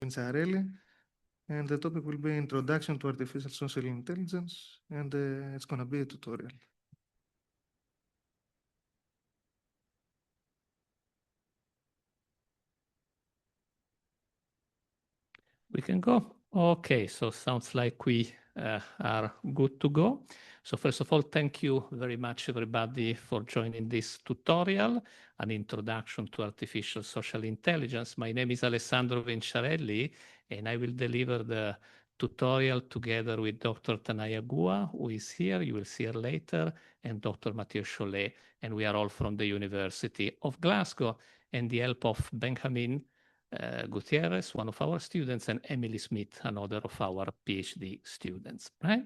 Vinciarelli, and the topic will be Introduction to Artificial Social Intelligence, and it's going to be a tutorial. We can go. Okay, so sounds like we are good to go. So first of all, thank you very much, everybody, for joining this tutorial, an introduction to artificial social intelligence. My name is Alessandro Vinciarelli, and I will deliver the tutorial together with Dr. Tanaya Guha, who is here, you will see her later, and Dr. Mathieu Chollet, and we are all from the University of Glasgow, and the help of Benjamin Gutierrez, one of our students, and Emily Smith, another of our PhD students, right?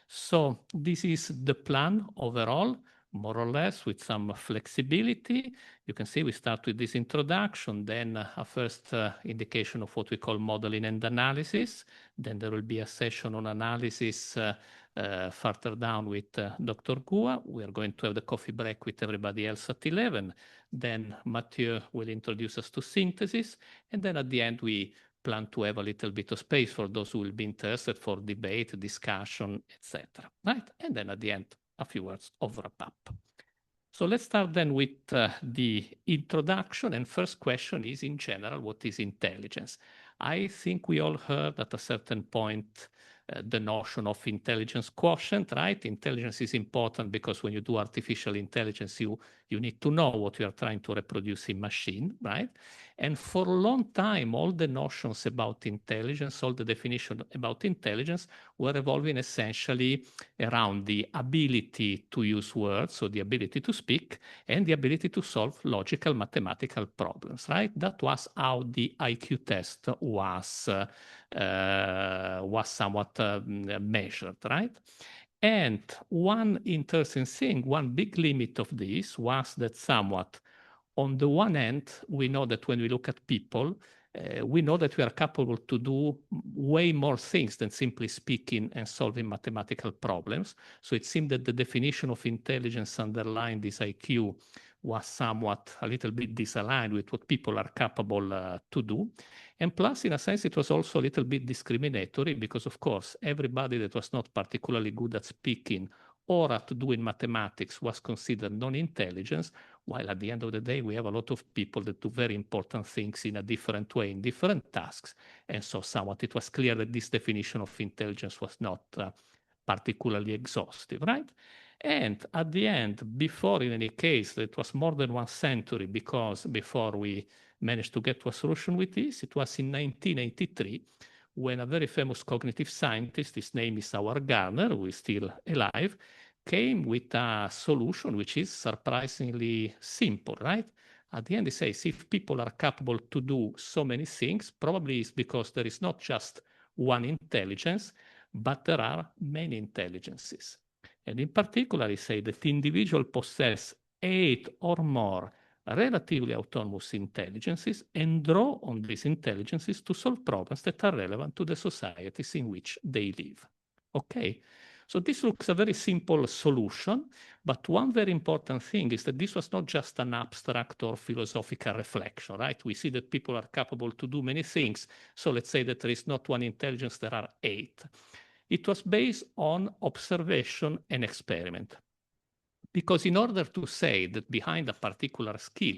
So this is the plan overall, more or less, with some flexibility. You can see we start with this introduction, then a first indication of what we call modeling and analysis. Then there will be a session on analysis further down with Dr. Guha. We are going to have the coffee break with everybody else at 11. Then Mathieu will introduce us to synthesis. And then at the end, we plan to have a little bit of space for those who will be interested for debate, discussion, etc. Right? And then at the end, a few words of wrap up. So let's start then with the introduction. And first question is, in general, what is intelligence? I think we all heard at a certain point the notion of intelligence quotient, right? Intelligence is important because when you do artificial intelligence, you need to know what you are trying to reproduce in machine, right? And for a long time, all the notions about intelligence, all the definition about intelligence were evolving essentially around the ability to use words, so the ability to speak, and the ability to solve logical mathematical problems, right? That was how the IQ test was somewhat measured, right? And one interesting thing, one big limit of this was that somewhat, on the one hand, we know that when we look at people, we know that we are capable to do way more things than simply speaking and solving mathematical problems. So it seemed that the definition of intelligence underlying this IQ was somewhat a little bit disaligned with what people are capable to do. And plus, in a sense, it was also a little bit discriminatory because, of course, everybody that was not particularly good at speaking or at doing mathematics was considered non-intelligence, while at the end of the day, we have a lot of people that do very important things in a different way, in different tasks. And so somewhat it was clear that this definition of intelligence was not particularly exhaustive, right? And at the end, before, in any case, it was more than 1 century because before we managed to get to a solution with this, it was in 1983 when a very famous cognitive scientist, his name is Howard Gardner, who is still alive, came with a solution which is surprisingly simple, right? At the end, he says, if people are capable to do so many things, probably it's because there is not just one intelligence, but there are many intelligences. And in particular, he said that individuals possess 8 or more relatively autonomous intelligences and draw on these intelligences to solve problems that are relevant to the societies in which they live. Okay, so this looks a very simple solution, but one very important thing is that this was not just an abstract or philosophical reflection, right? We see that people are capable to do many things. So let's say that there is not one intelligence, there are 8. It was based on observation and experiment. Because in order to say that behind a particular skill,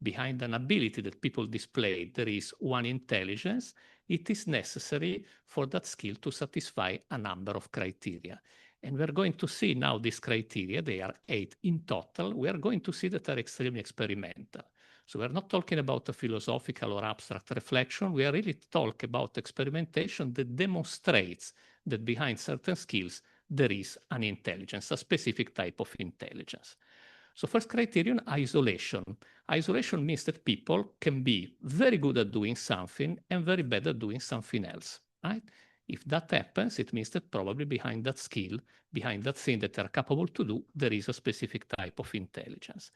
behind an ability that people display, there is one intelligence, it is necessary for that skill to satisfy a number of criteria. And we're going to see now these criteria, they are 8 in total. We are going to see that are extremely experimental. So we're not talking about a philosophical or abstract reflection. We are really talking about experimentation that demonstrates that behind certain skills, there is an intelligence, a specific type of intelligence. So first criterion, isolation. Isolation means that people can be very good at doing something and very bad at doing something else, right? If that happens, it means that probably behind that skill, behind that thing that they're capable to do, there is a specific type of intelligence.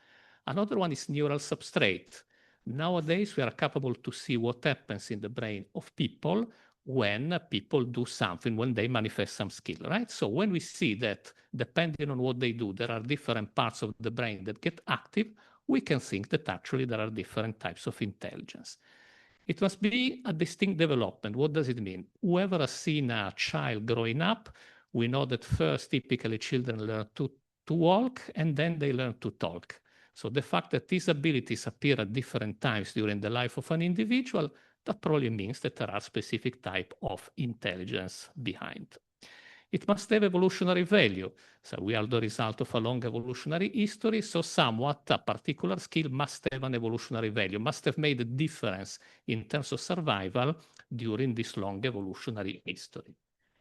Another one is neural substrate. Nowadays, we are capable to see what happens in the brain of people when people do something, when they manifest some skill, right? So when we see that depending on what they do, there are different parts of the brain that get active, we can think that actually there are different types of intelligence. It must be a distinct development. What does it mean? Whoever has seen a child growing up, we know that first typically children learn to walk and then they learn to talk. So the fact that these abilities appear at different times during the life of an individual, that probably means that there are specific type of intelligence behind. It must have evolutionary value. So we are the result of a long evolutionary history. So somewhat a particular skill must have an evolutionary value, must have made a difference in terms of survival during this long evolutionary history.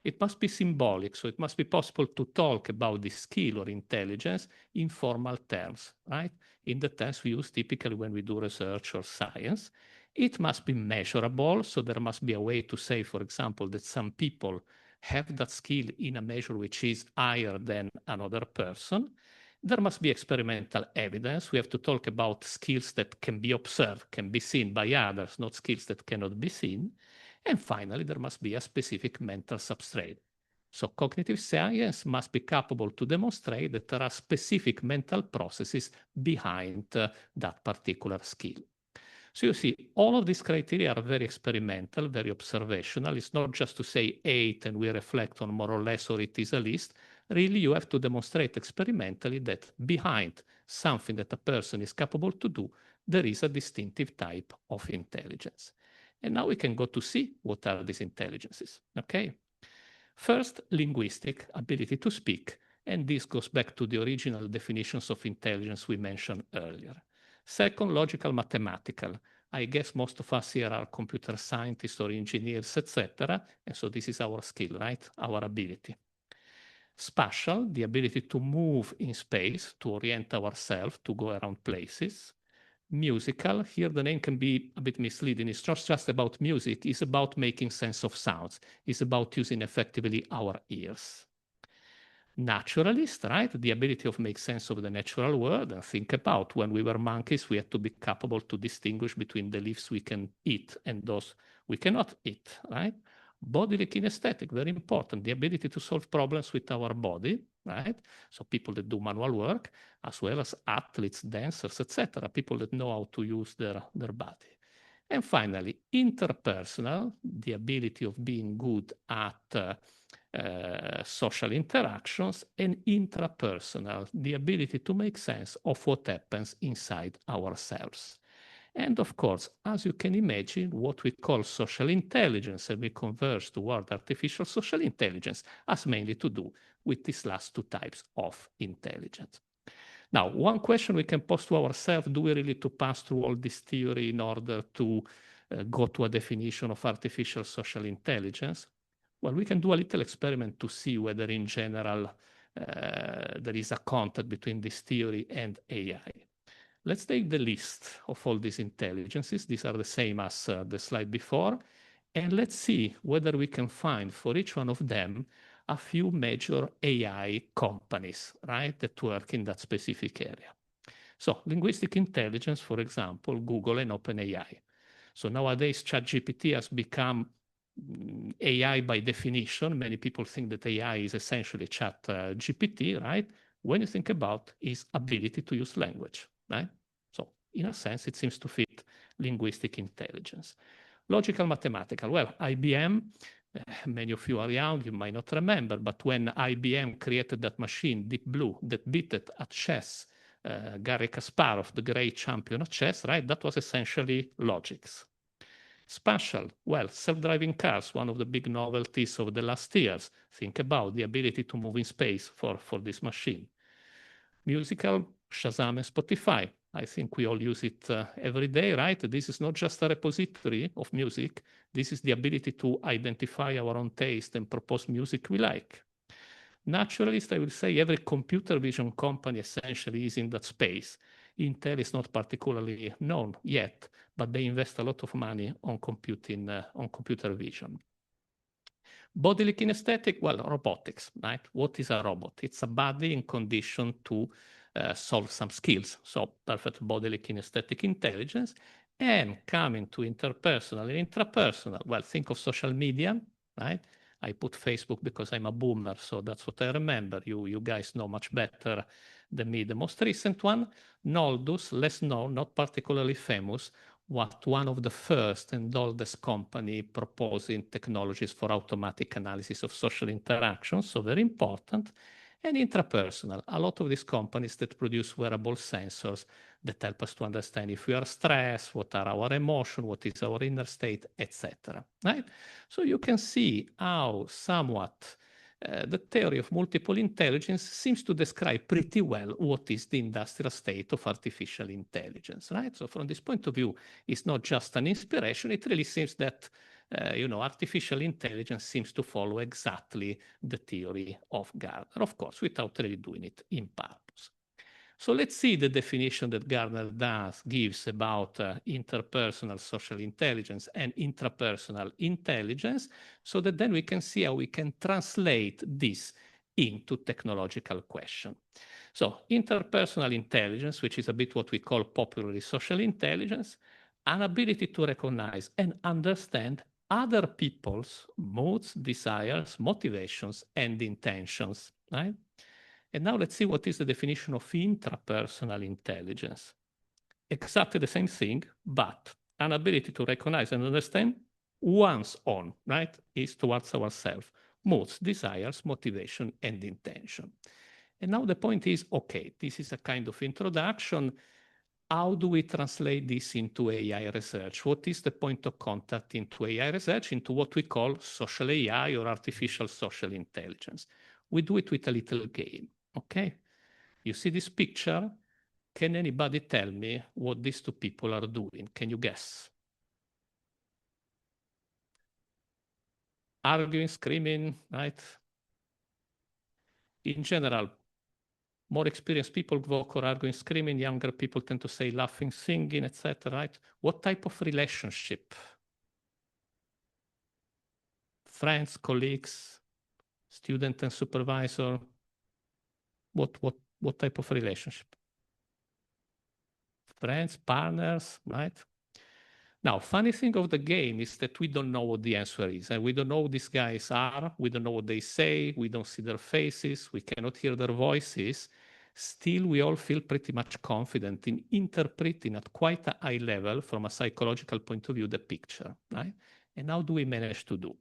It must be symbolic. So it must be possible to talk about this skill or intelligence in formal terms, right? In the terms we use typically when we do research or science. It must be measurable. So there must be a way to say, for example, that some people have that skill in a measure which is higher than another person. There must be experimental evidence. We have to talk about skills that can be observed, can be seen by others, not skills that cannot be seen. And finally, there must be a specific mental substrate. So cognitive science must be capable to demonstrate that there are specific mental processes behind that particular skill. So you see, all of these criteria are very experimental, very observational. It's not just to say 8 and we reflect on more or less, or it is a list. Really, you have to demonstrate experimentally that behind something that a person is capable to do, there is a distinctive type of intelligence. And now we can go to see what are these intelligences, okay? First, linguistic, ability to speak. And this goes back to the original definitions of intelligence we mentioned earlier. Second, logical mathematical. I guess most of us here are computer scientists or engineers, etc. And so this is our skill, right? Our ability. Spatial, the ability to move in space, to orient ourselves, to go around places. Musical, here the name can be a bit misleading. It's not just about music, it's about making sense of sounds. It's about using effectively our ears. Naturalist, right? The ability of make sense of the natural world and think about when we were monkeys, we had to be capable to distinguish between the leaves we can eat and those we cannot eat, right? Bodily kinesthetic, very important. The ability to solve problems with our body, right? So people that do manual work, as well as athletes, dancers, etc. People that know how to use their body. And finally, interpersonal, the ability of being good at social interactions, and intrapersonal, the ability to make sense of what happens inside ourselves. And of course, as you can imagine, what we call social intelligence, and we converge toward artificial social intelligence, has mainly to do with these last two types of intelligence. Now, one question we can pose to ourselves, do we really to pass through all this theory in order to go to a definition of artificial social intelligence? Well, we can do a little experiment to see whether in general there is a contact between this theory and AI. Let's take the list of all these intelligences. These are the same as the slide before. And let's see whether we can find for each one of them a few major AI companies, right, that work in that specific area. So linguistic intelligence, for example, Google and OpenAI. So nowadays, ChatGPT has become AI by definition. Many people think that AI is essentially ChatGPT, right? When you think about its ability to use language, right? So in a sense, it seems to fit linguistic intelligence. Logical mathematical. Well, IBM, many of you are young, you might not remember, but when IBM created that machine, Deep Blue, that beat it at chess, Garry Kasparov, the great champion of chess, right? That was essentially logics. Spatial, well, self-driving cars, one of the big novelties of the last years. Think about the ability to move in space for this machine. Musical, Shazam and Spotify. I think we all use it every day, right? This is not just a repository of music. This is the ability to identify our own taste and propose music we like. Naturalist, I will say every computer vision company essentially is in that space. Intel is not particularly known yet, but they invest a lot of money on computer vision. Bodily kinesthetic, well, robotics, right? What is a robot? It's a body in condition to solve some skills. So perfect bodily kinesthetic intelligence. And coming to interpersonal and intrapersonal, well, think of social media, right? I put Facebook because I'm a boomer, so that's what I remember. You guys know much better than me. The most recent one, Noldus, less known, not particularly famous, what one of the first and oldest company proposing technologies for automatic analysis of social interactions, so very important, and intrapersonal. A lot of these companies that produce wearable sensors that help us to understand if we are stressed, what are our emotions, what is our inner state, etc. Right? So you can see how somewhat the theory of multiple intelligence seems to describe pretty well what is the industrial state of artificial intelligence, right? So from this point of view, it's not just an inspiration. It really seems that artificial intelligence seems to follow exactly the theory of Gardner, of course, without really doing it in purpose. So let's see the definition that Gardner gives about interpersonal social intelligence and intrapersonal intelligence, so that then we can see how we can translate this into technological question. So interpersonal intelligence, which is a bit what we call popularly social intelligence, an ability to recognize and understand other people's moods, desires, motivations, and intentions, right? And now let's see what is the definition of intrapersonal intelligence. Exactly the same thing, but an ability to recognize and understand one's own, right, is towards ourselves, moods, desires, motivation, and intention. And now the point is, okay, this is a kind of introduction. How do we translate this into AI research? What is the point of contact into AI research, into what we call social AI or artificial social intelligence? We do it with a little game, okay? You see this picture? Can anybody tell me what these two people are doing? Can you guess? Arguing, screaming, right? In general, more experienced people walk or arguing, screaming. Younger people tend to say laughing, singing, etc. Right? What type of relationship? Friends, colleagues, student and supervisor. What type of relationship? Friends, partners, right? Now, funny thing of the game is that we don't know what the answer is, and we don't know who these guys are. We don't know what they say. We don't see their faces. We cannot hear their voices. Still, we all feel pretty much confident in interpreting at quite a high level, from a psychological point of view, the picture, right? And how do we manage to do?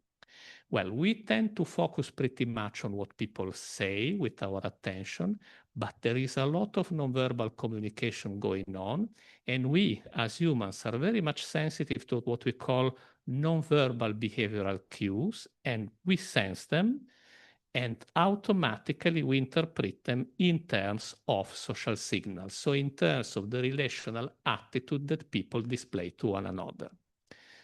Well, we tend to focus pretty much on what people say with our attention, but there is a lot of nonverbal communication going on. And we, as humans, are very much sensitive to what we call nonverbal behavioral cues, and we sense them, and automatically we interpret them in terms of social signals, so in terms of the relational attitude that people display to one another.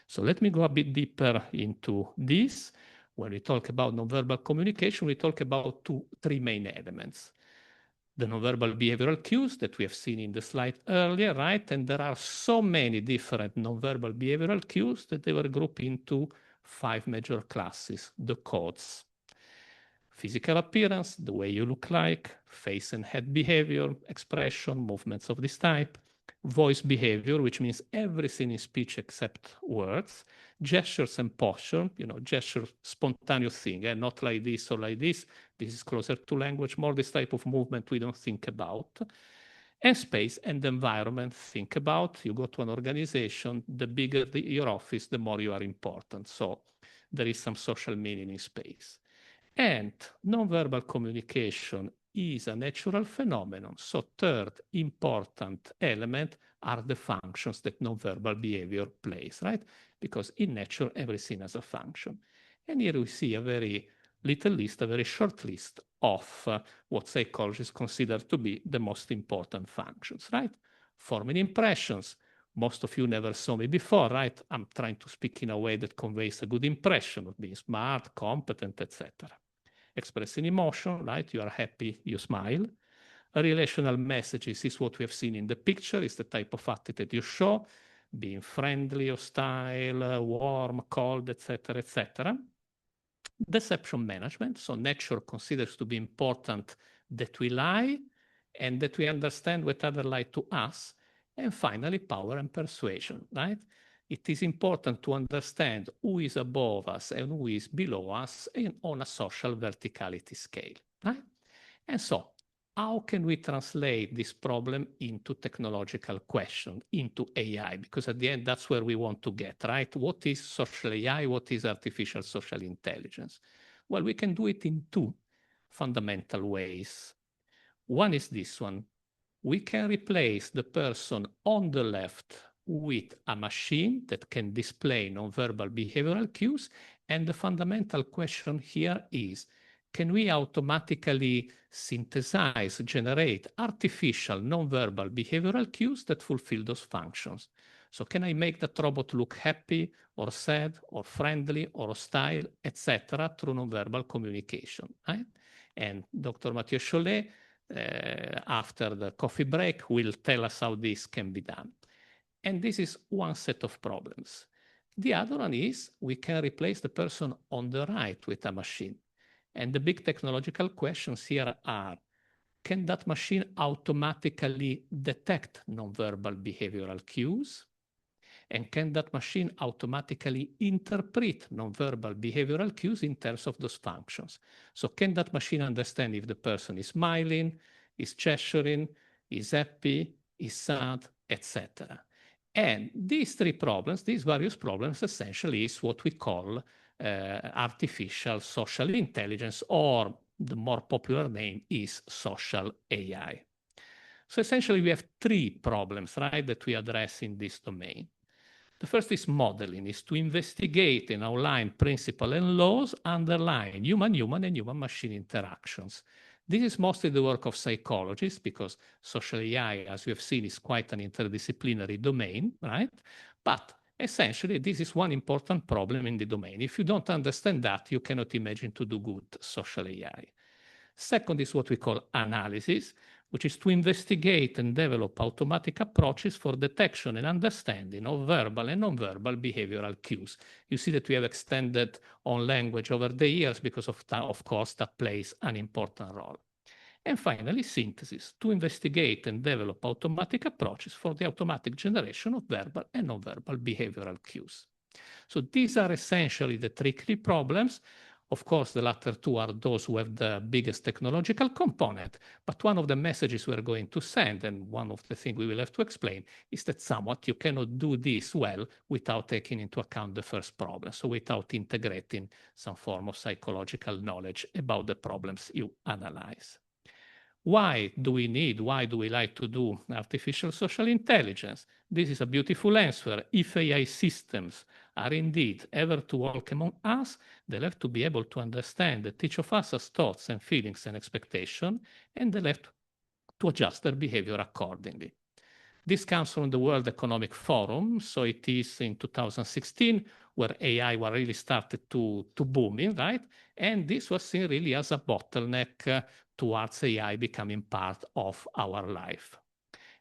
So let me go a bit deeper into this. When we talk about nonverbal communication, we talk about three main elements. The nonverbal behavioral cues that we have seen in the slide earlier, right? And there are so many different nonverbal behavioral cues that they were grouped into 5 major classes, the codes. Physical appearance, the way you look like, face and head behavior, expression, movements of this type, voice behavior, which means everything in speech except words, gestures and posture, gesture, spontaneous thing, and not like this or like this. This is closer to language, more this type of movement we don't think about. And space and environment, think about. You go to an organization, the bigger your office, the more you are important. So there is some social meaning in space. And nonverbal communication is a natural phenomenon. So third important element are the functions that nonverbal behavior plays, right? Because in nature, everything has a function. And here we see a very little list, a very short list of what psychologists consider to be the most important functions, right? Forming impressions. Most of you never saw me before, right? I'm trying to speak in a way that conveys a good impression of being smart, competent, etc. Expressing emotion, right? You are happy, you smile. A relational messages is what we have seen in the picture, is the type of attitude you show, being friendly, hostile, warm, cold, etc., etc. Deception management, so nature considers to be important that we lie and that we understand what others lie to us. And finally, power and persuasion, right? It is important to understand who is above us and who is below us on a social verticality scale, right? And so, how can we translate this problem into technological question, into AI? Because at the end, that's where we want to get, right? What is social AI? What is artificial social intelligence? Well, we can do it in two fundamental ways. One is this one. We can replace the person on the left with a machine that can display nonverbal behavioral cues. And the fundamental question here is, can we automatically synthesize, generate artificial nonverbal behavioral cues that fulfill those functions? So can I make that robot look happy or sad or friendly or hostile, etc., through nonverbal communication, right? And Dr. Mathieu Chollet, after the coffee break, will tell us how this can be done. And this is one set of problems. The other one is we can replace the person on the right with a machine. And the big technological questions here are, can that machine automatically detect nonverbal behavioral cues? And can that machine automatically interpret nonverbal behavioral cues in terms of those functions? So can that machine understand if the person is smiling, is gesturing, is happy, is sad, etc.? And these three problems, these various problems, essentially is what we call artificial social intelligence, or the more popular name is social AI. So essentially we have three problems, right, that we address in this domain. The first is modeling, is to investigate and outline principles and laws underlying human-human and human-machine interactions. This is mostly the work of psychologists because social AI, as we have seen, is quite an interdisciplinary domain, right? But essentially, this is one important problem in the domain. If you don't understand that, you cannot imagine to do good social AI. Second is what we call analysis, which is to investigate and develop automatic approaches for detection and understanding of verbal and nonverbal behavioral cues. You see that we have extended on language over the years because of course, that plays an important role. And finally, synthesis, to investigate and develop automatic approaches for the automatic generation of verbal and nonverbal behavioral cues. So these are essentially the three key problems. Of course, the latter two are those who have the biggest technological component, but one of the messages we're going to send, and one of the things we will have to explain, is that somewhat you cannot do this well without taking into account the first problem, so without integrating some form of psychological knowledge about the problems you analyze. Why do we like to do artificial social intelligence? This is a beautiful answer. If AI systems are indeed ever to walk among us, they'll have to be able to understand that each of us has thoughts and feelings and expectations, and they'll have to adjust their behavior accordingly. This comes from the World Economic Forum, so it is in 2016 where AI was really started to booming, right? And this was seen really as a bottleneck towards AI becoming part of our life.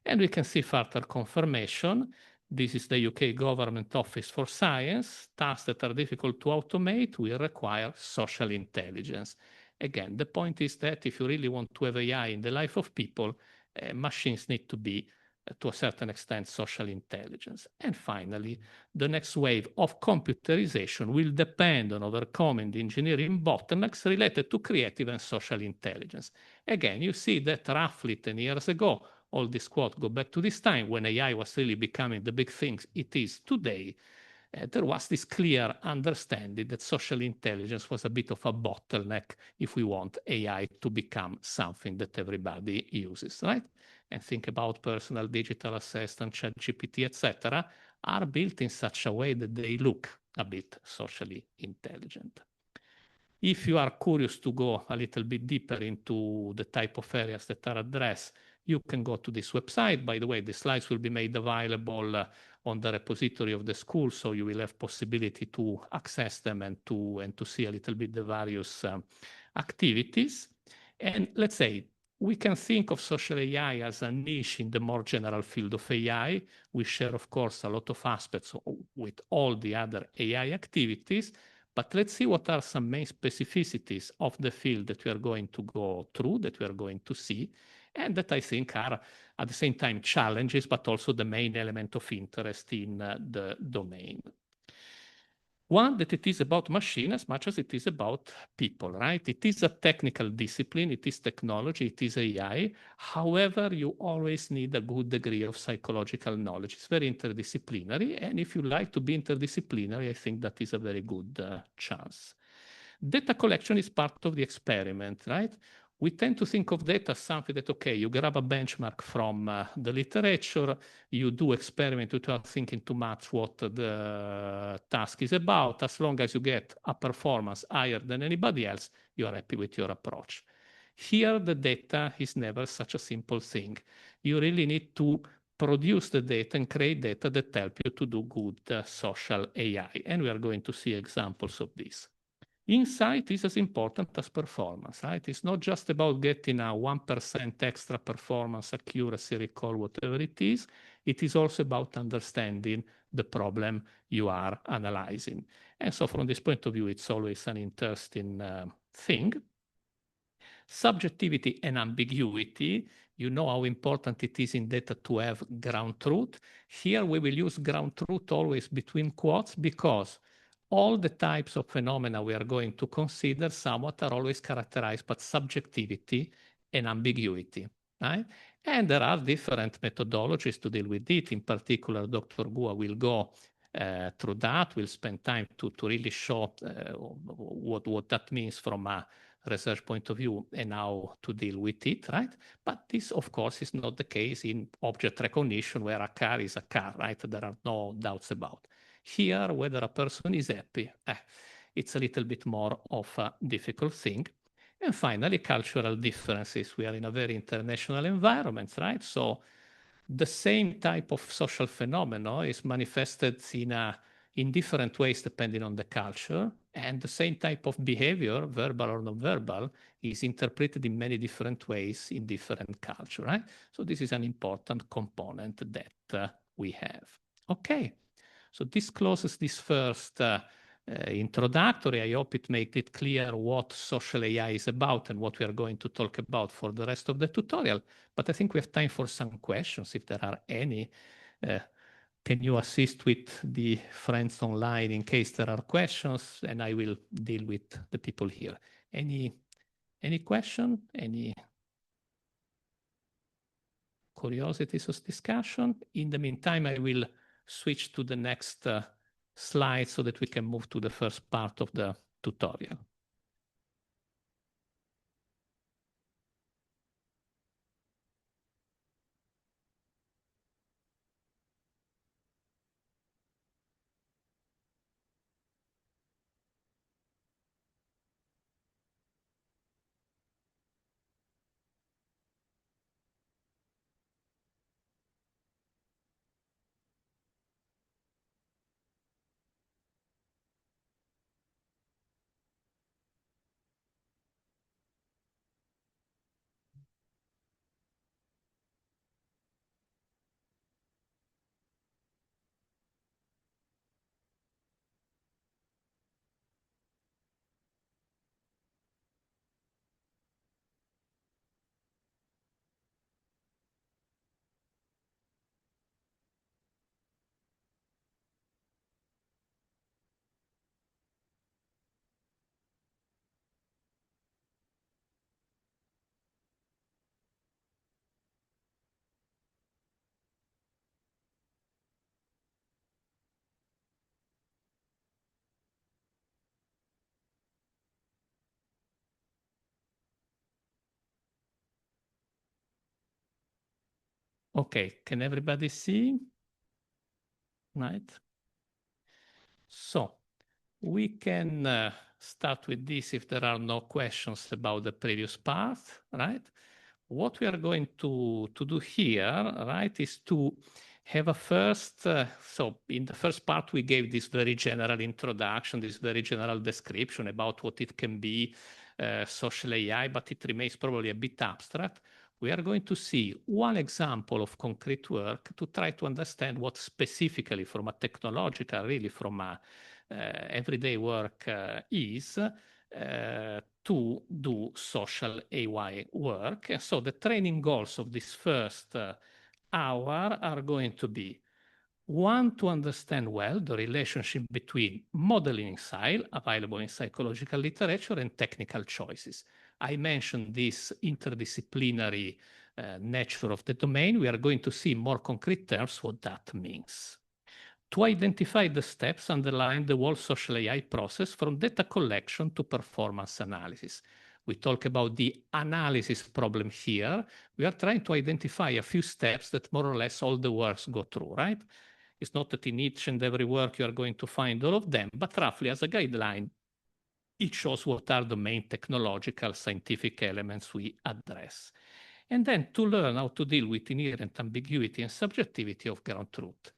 And we can see further confirmation. This is the UK Government Office for Science. Tasks that are difficult to automate will require social intelligence. Again, the point is that if you really want to have AI in the life of people, machines need to be to a certain extent, social intelligence. And finally, the next wave of computerization will depend on overcoming the engineering bottlenecks related to creative and social intelligence. Again, you see that roughly 10 years ago, all these quotes go back to this time when AI was really becoming the big thing it is today. There was this clear understanding that social intelligence was a bit of a bottleneck if we want AI to become something that everybody uses, right? And think about personal digital assistant, ChatGPT, etc., are built in such a way that they look a bit socially intelligent. If you are curious to go a little bit deeper into the type of areas that are addressed, you can go to this website. By the way, the slides will be made available on the repository of the school, so you will have possibility to access them and to see a little bit the various activities. And let's say, we can think of social AI as a niche in the more general field of AI. We share, of course, a lot of aspects with all the other AI activities, but let's see what are some main specificities of the field that we are going to go through, that we are going to see, and that I think are at the same time challenges, but also the main element of interest in the domain. One, that it is about machine as much as it is about people, right? It is a technical discipline, it is technology, it is AI. However, you always need a good degree of psychological knowledge. It's very interdisciplinary. And if you like to be interdisciplinary, I think that is a very good chance. Data collection is part of the experiment, right? We tend to think of data as something that, okay, you grab a benchmark from the literature, you do experiment without thinking too much what the task is about. As long as you get a performance higher than anybody else, you are happy with your approach. Here, the data is never such a simple thing. You really need to produce the data and create data that help you to do good social AI. And we are going to see examples of this. Insight is as important as performance, right? It's not just about getting a 1% extra performance, accuracy, recall, whatever it is. It is also about understanding the problem you are analyzing. And so from this point of view, it's always an interesting thing. Subjectivity and ambiguity, you know how important it is in data to have ground truth. Here we will use ground truth always between quotes because all the types of phenomena we are going to consider somewhat are always characterized by subjectivity and ambiguity, right? And there are different methodologies to deal with it. In particular, Dr. Guha will go through that. We'll spend time to really show what that means from a research point of view and how to deal with it, right? But this, of course, is not the case in object recognition where a car is a car, right? There are no doubts about. Here, whether a person is happy, it's a little bit more of a difficult thing. And finally, cultural differences. We are in a very international environment, right? So the same type of social phenomenon is manifested in different ways depending on the culture. And the same type of behavior, verbal or non-verbal, is interpreted in many different ways in different cultures, right? So this is an important component that we have. Okay. So this closes this first introductory. I hope it made it clear what social AI is about and what we are going to talk about for the rest of the tutorial. But I think we have time for some questions, if there are any. Can you assist with the friends online in case there are questions? And I will deal with the people here. Any question? Any curiosities or discussion? In the meantime, I will switch to the next slide so that we can move to the first part of the tutorial. Okay, can everybody see? Right. So we can start with this if there are no questions about the previous part, right? What we are going to do here, right, is to have a first, so in the first part, we gave this very general introduction, this very general description about what it can be, social AI, but it remains probably a bit abstract. We are going to see one example of concrete work to try to understand what specifically from a technological, really from a everyday work is to do social AI work. So the training goals of this first hour are going to be, One, to understand well the relationship between modeling style available in psychological literature and technical choices. I mentioned this interdisciplinary nature of the domain. We are going to see in more concrete terms what that means. To identify the steps underlying the whole social AI process from data collection to performance analysis. We talk about the analysis problem here. We are trying to identify a few steps that more or less all the works go through, right? It's not that in each and every work you are going to find all of them, but roughly as a guideline, it shows what are the main technological, scientific elements we address. And then to learn how to deal with inherent ambiguity and subjectivity of ground truth.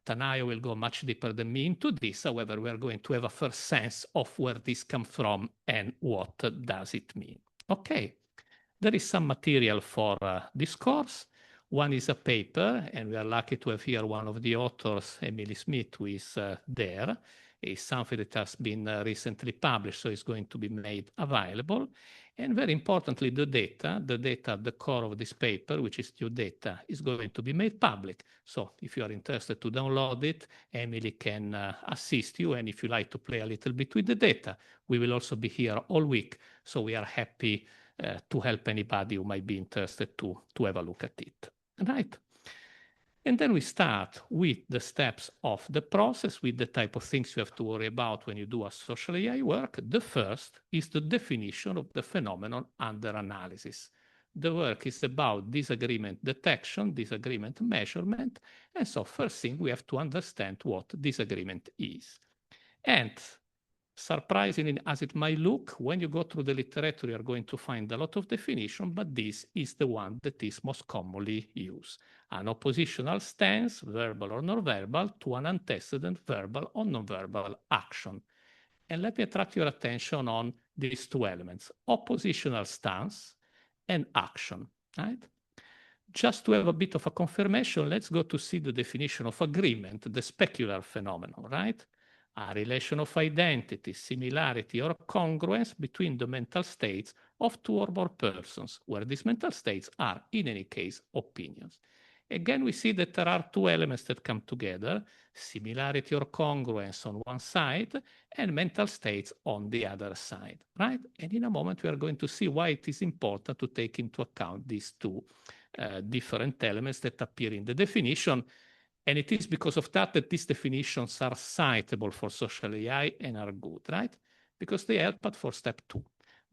Tanaya will go much deeper than me into this. However, we are going to have a first sense of where this comes from and what does it mean. Okay, there is some material for this course. One is a paper, and we are lucky to have here one of the authors, Emily Smith, who is there. It's something that has been recently published, so it's going to be made available. And very importantly, the data at the core of this paper, which is new data, is going to be made public. So if you are interested to download it, Emily can assist you. And if you like to play a little bit with the data, we will also be here all week. So we are happy to help anybody who might be interested to have a look at it, right? And then we start with the steps of the process, with the type of things you have to worry about when you do a social AI work. The first is the definition of the phenomenon under analysis. The work is about disagreement detection, disagreement measurement. And so first thing, we have to understand what disagreement is. And surprisingly as it might look, when you go through the literature, you're going to find a lot of definition, but this is the one that is most commonly used. An oppositional stance, verbal or non-verbal, to an antecedent verbal or non-verbal action. And let me attract your attention on these two elements, oppositional stance and action, right? Just to have a bit of a confirmation, let's go to see the definition of agreement, the specular phenomenon, right? A relation of identity, similarity, or congruence between the mental states of two or more persons, where these mental states are, in any case, opinions. Again, we see that there are two elements that come together, similarity or congruence on one side, and mental states on the other side, right? And in a moment, we are going to see why it is important to take into account these two different elements that appear in the definition. And it is because of that that these definitions are citable for social AI and are good, right? Because they help us for step 2,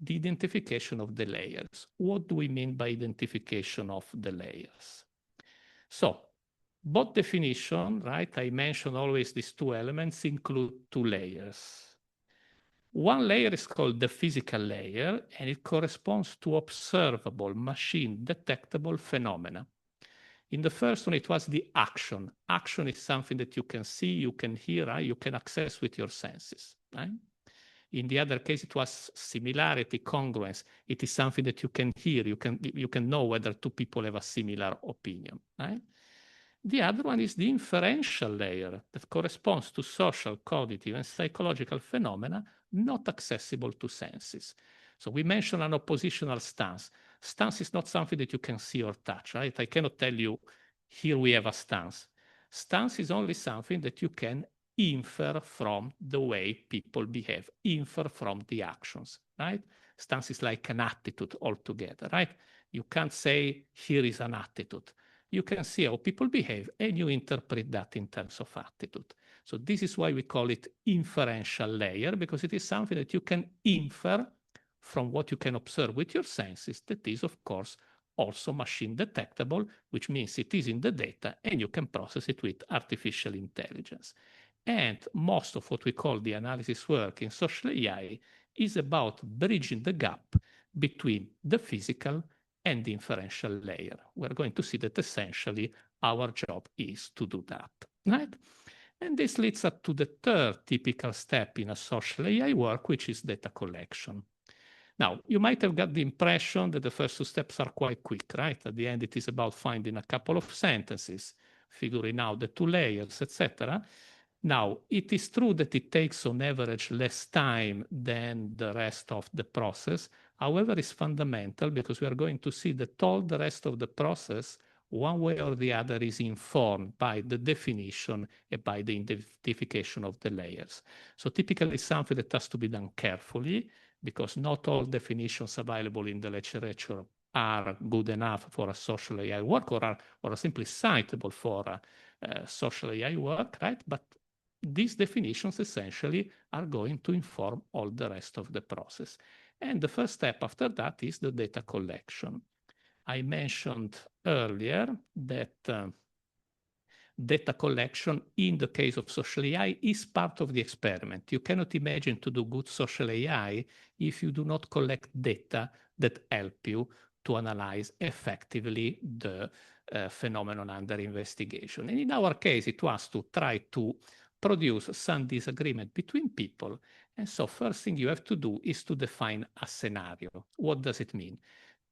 the identification of the layers. What do we mean by identification of the layers? So both definition, right? I mentioned always these two elements include two layers. One layer is called the physical layer, and it corresponds to observable, machine detectable phenomena. In the first one, it was the action. Action is something that you can see, you can hear, right? You can access with your senses, right? In the other case, it was similarity, congruence. It is something that you can hear, you can know whether two people have a similar opinion, right? The other one is the inferential layer that corresponds to social, cognitive, and psychological phenomena not accessible to senses. So we mentioned an oppositional stance. Stance is not something that you can see or touch, right? I cannot tell you, here we have a stance. Stance is only something that you can infer from the way people behave, infer from the actions, right? Stance is like an attitude altogether, right? You can't say, here is an attitude. You can see how people behave and you interpret that in terms of attitude. So this is why we call it inferential layer, because it is something that you can infer from what you can observe with your senses. That is, of course, also machine detectable, which means it is in the data and you can process it with artificial intelligence. And most of what we call the analysis work in social AI is about bridging the gap between the physical and the inferential layer. We're going to see that essentially our job is to do that, right? And this leads us to the third typical step in a social AI work, which is data collection. Now, you might have got the impression that the first two steps are quite quick, right? At the end, it is about finding a couple of sentences, figuring out the two layers, etc. Now, it is true that it takes on average less time than the rest of the process. However, it's fundamental because we are going to see that all the rest of the process one way or the other is informed by the definition and by the identification of the layers. So typically something that has to be done carefully, because not all definitions available in the literature are good enough for a social AI work or are simply citable for social AI work, right? But these definitions essentially are going to inform all the rest of the process. And the first step after that is the data collection. I mentioned earlier that data collection in the case of social AI is part of the experiment. You cannot imagine to do good social AI if you do not collect data that help you to analyze effectively the phenomenon under investigation. And in our case, it was to try to produce some disagreement between people. And so first thing you have to do is to define a scenario. What does it mean?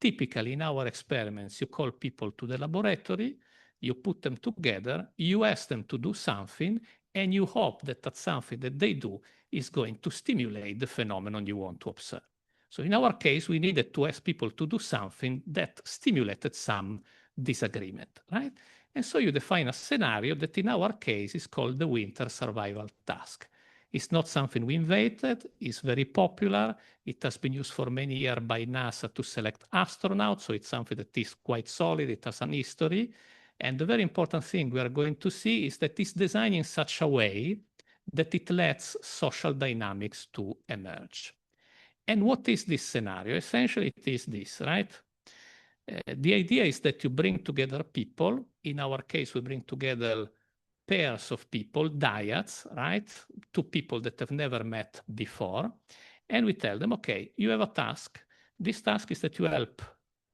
Typically, in our experiments, you call people to the laboratory, you put them together, you ask them to do something, and you hope that that something that they do is going to stimulate the phenomenon you want to observe. So in our case, we needed to ask people to do something that stimulated some disagreement, right? And so you define a scenario that in our case is called the winter survival task. It's not something we invented, it's very popular. It has been used for many years by NASA to select astronauts, so it's something that is quite solid, it has an history. And the very important thing we are going to see is that it's designed in such a way that it lets social dynamics to emerge. And what is this scenario? Essentially, it is this, right? The idea is that you bring together people. In our case, we bring together pairs of people, dyads, right? Two people that have never met before. And we tell them, okay, you have a task. This task is that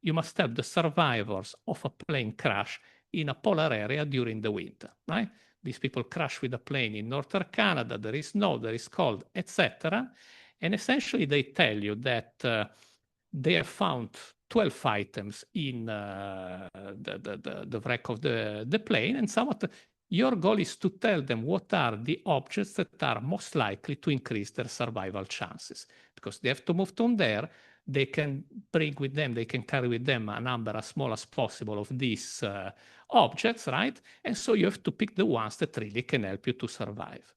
you must help the survivors of a plane crash in a polar area during the winter, right? These people crash with a plane in northern Canada, there is snow, there is cold, etc. And essentially they tell you that they have found 12 items in the wreck of the plane, and somewhat your goal is to tell them what are the objects that are most likely to increase their survival chances. Because they have to move on there, they can bring with them, they can carry with them a number as small as possible of these objects, right? And so you have to pick the ones that really can help you to survive.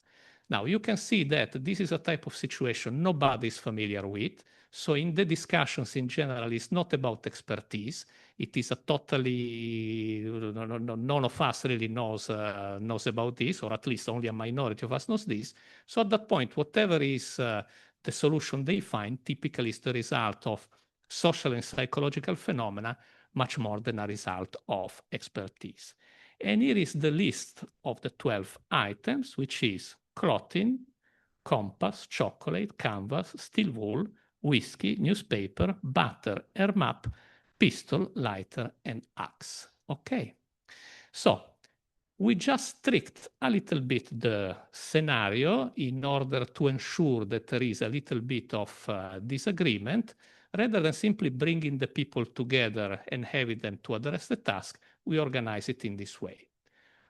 Now, you can see that this is a type of situation nobody is familiar with. So in the discussions in general, it's not about expertise. It is a totally, none of us really knows about this, or at least only a minority of us knows this. So at that point, whatever is the solution they find typically is the result of social and psychological phenomena, much more than a result of expertise. And here is the list of the 12 items, which is clothing, compass, chocolate, canvas, steel wool, whiskey, newspaper, butter, air map, pistol, lighter, and axe. Okay, so we just tricked a little bit the scenario in order to ensure that there is a little bit of disagreement. Rather than simply bringing the people together and having them to address the task, we organize it in this way.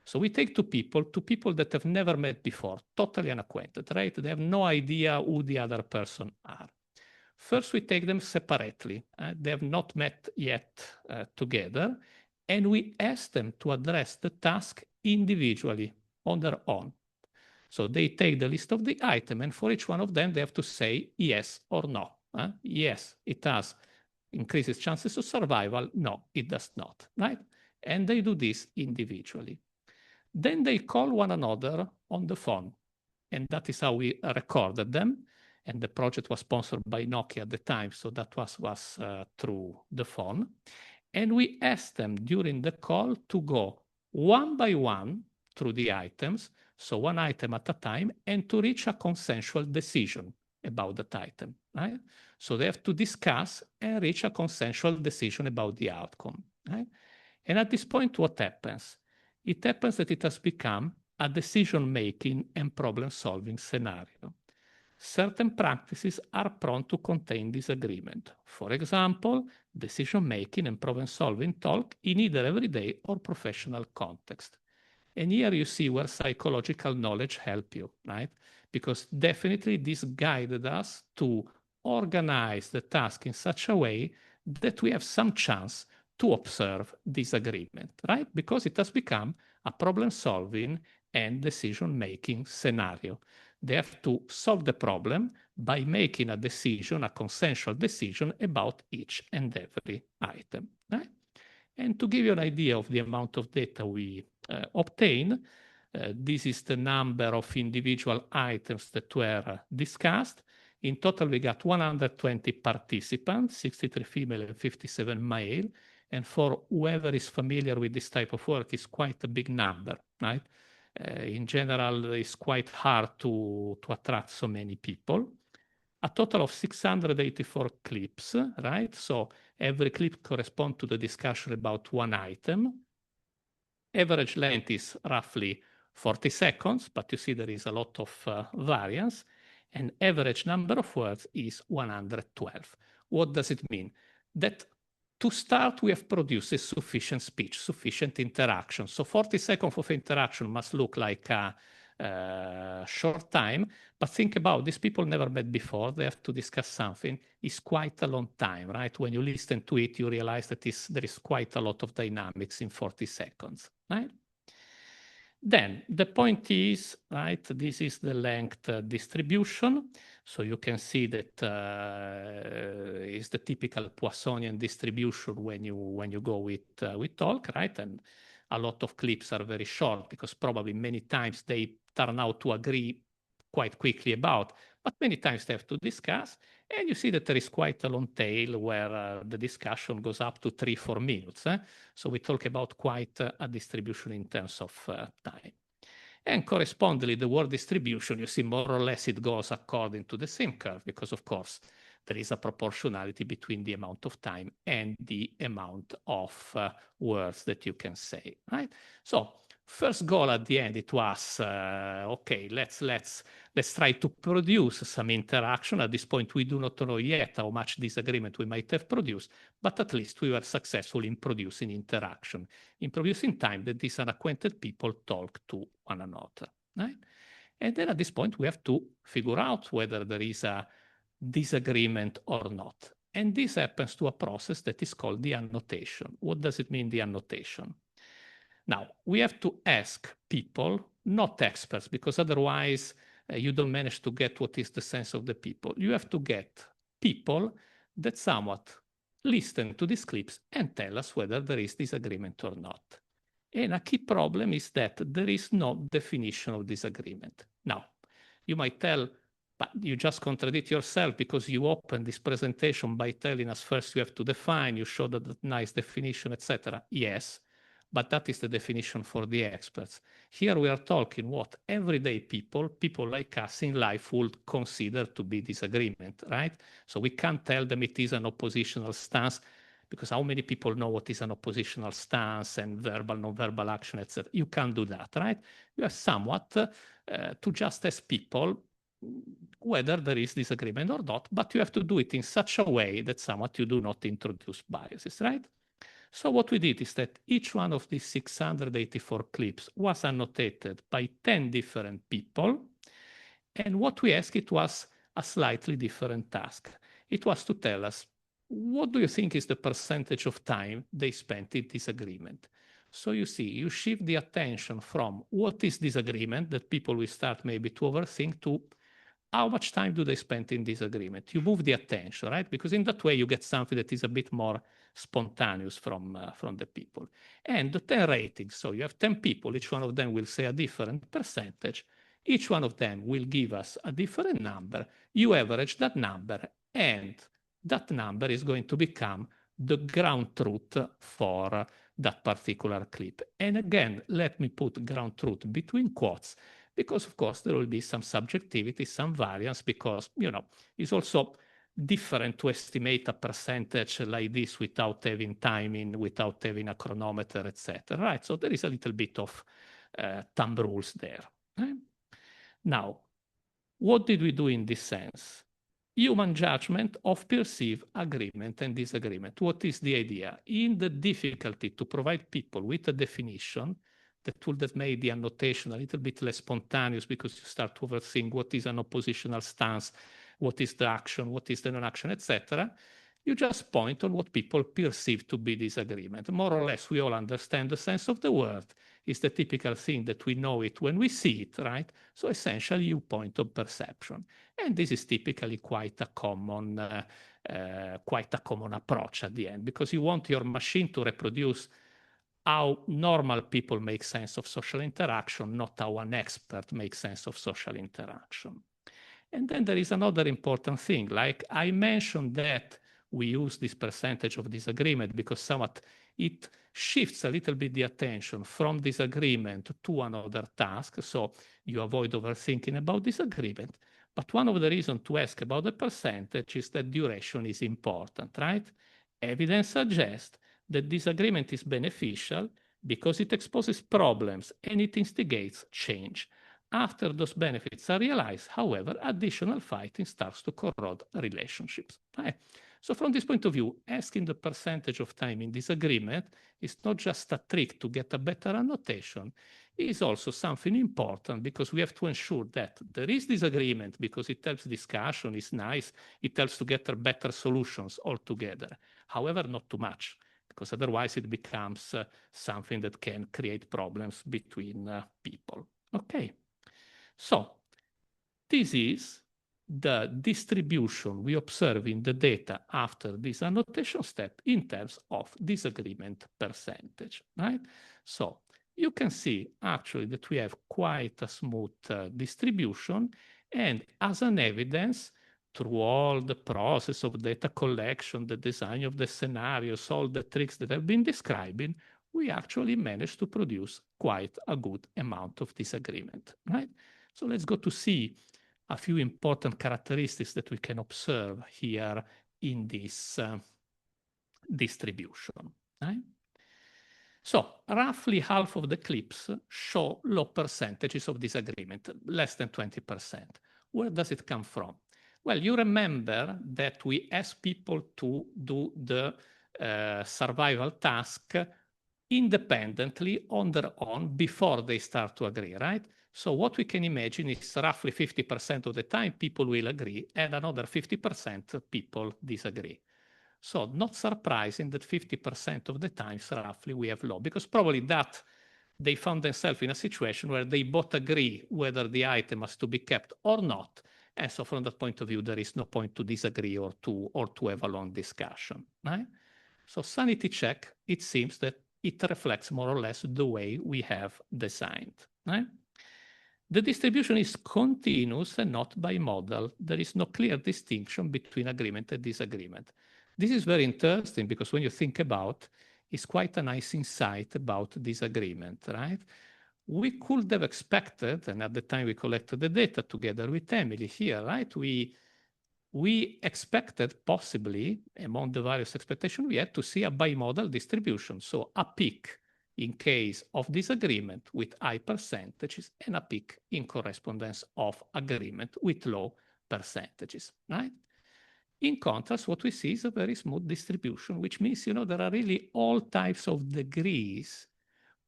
So we take two people that have never met before, totally unacquainted, right? They have no idea who the other person are. First, we take them separately. They have not met yet together, and we ask them to address the task individually on their own. So they take the list of the item, and for each one of them, they have to say yes or no. Yes, it has increases chances of survival. No, it does not, right? And they do this individually. Then they call one another on the phone, and that is how we recorded them. And the project was sponsored by Nokia at the time, so that was through the phone. And we asked them during the call to go one by one through the items, so one item at a time, and to reach a consensual decision about that item, right? So they have to discuss and reach a consensual decision about the outcome, right? And at this point, what happens? It happens that it has become a decision-making and problem-solving scenario. Certain practices are prone to contain disagreement. For example, decision-making and problem-solving talk in either everyday or professional context. And here you see where psychological knowledge help you, right? Because definitely this guided us to organize the task in such a way that we have some chance to observe disagreement, right? Because it has become a problem-solving and decision-making scenario. They have to solve the problem by making a decision, a consensual decision about each and every item, right? And to give you an idea of the amount of data we obtain, this is the number of individual items that were discussed. In total, we got 120 participants, 63 female and 57 male. And for whoever is familiar with this type of work, it's quite a big number, right? In general, it's quite hard to attract so many people. A total of 684 clips, right? So every clip corresponds to the discussion about one item. Average length is roughly 40 seconds, but you see there is a lot of variance. And average number of words is 112. What does it mean? That to start, we have produced sufficient speech, sufficient interaction. So 40 seconds of interaction must look like a short time, but think about these people never met before. They have to discuss something. It's quite a long time, right? When you listen to it, you realize that there is quite a lot of dynamics in 40 seconds, right? Then the point is, right, this is the length distribution. So you can see that is the typical Poissonian distribution when you go with talk, right? And a lot of clips are very short because probably many times they turn out to agree quite quickly about, but many times they have to discuss. And you see that there is quite a long tail where the discussion goes up to 3-4 minutes. So we talk about quite a distribution in terms of time. And correspondingly, the word distribution, you see more or less it goes according to the same curve because, of course, there is a proportionality between the amount of time and the amount of words that you can say, right? So first goal at the end, it was, okay, let's try to produce some interaction. At this point, we do not know yet how much disagreement we might have produced, but at least we were successful in producing interaction, in producing time that these unacquainted people talk to one another, right? And then at this point, we have to figure out whether there is a disagreement or not. And this happens to a process that is called the annotation. What does it mean, the annotation? Now, we have to ask people, not experts, because otherwise you don't manage to get what is the sense of the people. You have to get people that somewhat listen to these clips and tell us whether there is disagreement or not. And a key problem is that there is no definition of disagreement. Now, you might tell, but you just contradict yourself because you opened this presentation by telling us first you have to define, you showed a nice definition, etc. Yes, but that is the definition for the experts. Here we are talking what everyday people like us in life would consider to be disagreement, right? So we can't tell them it is an oppositional stance because how many people know what is an oppositional stance and verbal, non-verbal action, etc. You can't do that, right? You have somewhat to just ask people whether there is disagreement or not, but you have to do it in such a way that somewhat you do not introduce biases, right? So what we did is that each one of these 684 clips was annotated by 10 different people. And what we asked, it was a slightly different task. It was to tell us, what do you think is the percentage of time they spent in disagreement? So you see, you shift the attention from what is disagreement that people will start maybe to overthink to how much time do they spend in disagreement? You move the attention, right? Because in that way you get something that is a bit more spontaneous from the people. And the 10 ratings, so you have 10 people, each one of them will say a different percentage. Each one of them will give us a different number. You average that number, and that number is going to become the ground truth for that particular clip. And again, let me put ground truth between quotes, because of course there will be some subjectivity, some variance, because, you know, it's also different to estimate a percentage like this without having timing, without having a chronometer, etc. Right? So there is a little bit of thumb rules there. Right? Now, what did we do in this sense? Human judgment of perceived agreement and disagreement. What is the idea? In the difficulty to provide people with a definition, the tool that made the annotation a little bit less spontaneous because you start to overthink what is an oppositional stance, what is the action, what is the non-action, etc. You just point on what people perceive to be disagreement. More or less, we all understand the sense of the word. It's the typical thing that we know it when we see it, right? So essentially, you point on perception. And this is typically quite a common approach at the end, because you want your machine to reproduce how normal people make sense of social interaction, not how an expert makes sense of social interaction. And then there is another important thing, like I mentioned that we use this percentage of disagreement because somewhat it shifts a little bit the attention from disagreement to another task. So you avoid overthinking about disagreement. But one of the reasons to ask about the percentage is that duration is important, right? Evidence suggests that disagreement is beneficial because it exposes problems and it instigates change. After those benefits are realized, however, additional fighting starts to corrode relationships. Right? So from this point of view, asking the percentage of time in disagreement is not just a trick to get a better annotation, it is also something important because we have to ensure that there is disagreement because it helps discussion, it's nice, it helps to get better solutions altogether. However, not too much, because otherwise it becomes something that can create problems between people. Okay. So this is the distribution we observe in the data after this annotation step in terms of disagreement percentage, right? So you can see actually that we have quite a smooth distribution, and as an evidence, through all the process of data collection, the design of the scenarios, all the tricks that I've been describing, we actually managed to produce quite a good amount of disagreement, right? So let's go to see a few important characteristics that we can observe here in this distribution. Right? So roughly half of the clips show low percentages of disagreement, less than 20%. Where does it come from? Well, you remember that we ask people to do the survival task independently on their own before they start to agree, right? So what we can imagine is roughly 50% of the time people will agree and another 50% people disagree. So not surprising that 50% of the times roughly we have low, because probably that they found themselves in a situation where they both agree whether the item has to be kept or not. And so from that point of view, there is no point to disagree or to have a long discussion, right? So sanity check, it seems that it reflects more or less the way we have designed, right? The distribution is continuous and not bimodal. There is no clear distinction between agreement and disagreement. This is very interesting because when you think about, it's quite a nice insight about disagreement, right? We could have expected, and at the time we collected the data together with Emily here, right? We expected possibly, among the various expectations we had, to see a bimodal distribution. So a peak in case of disagreement with high percentages and a peak in correspondence of agreement with low percentages, right? In contrast, what we see is a very smooth distribution, which means, you know, there are really all types of degrees,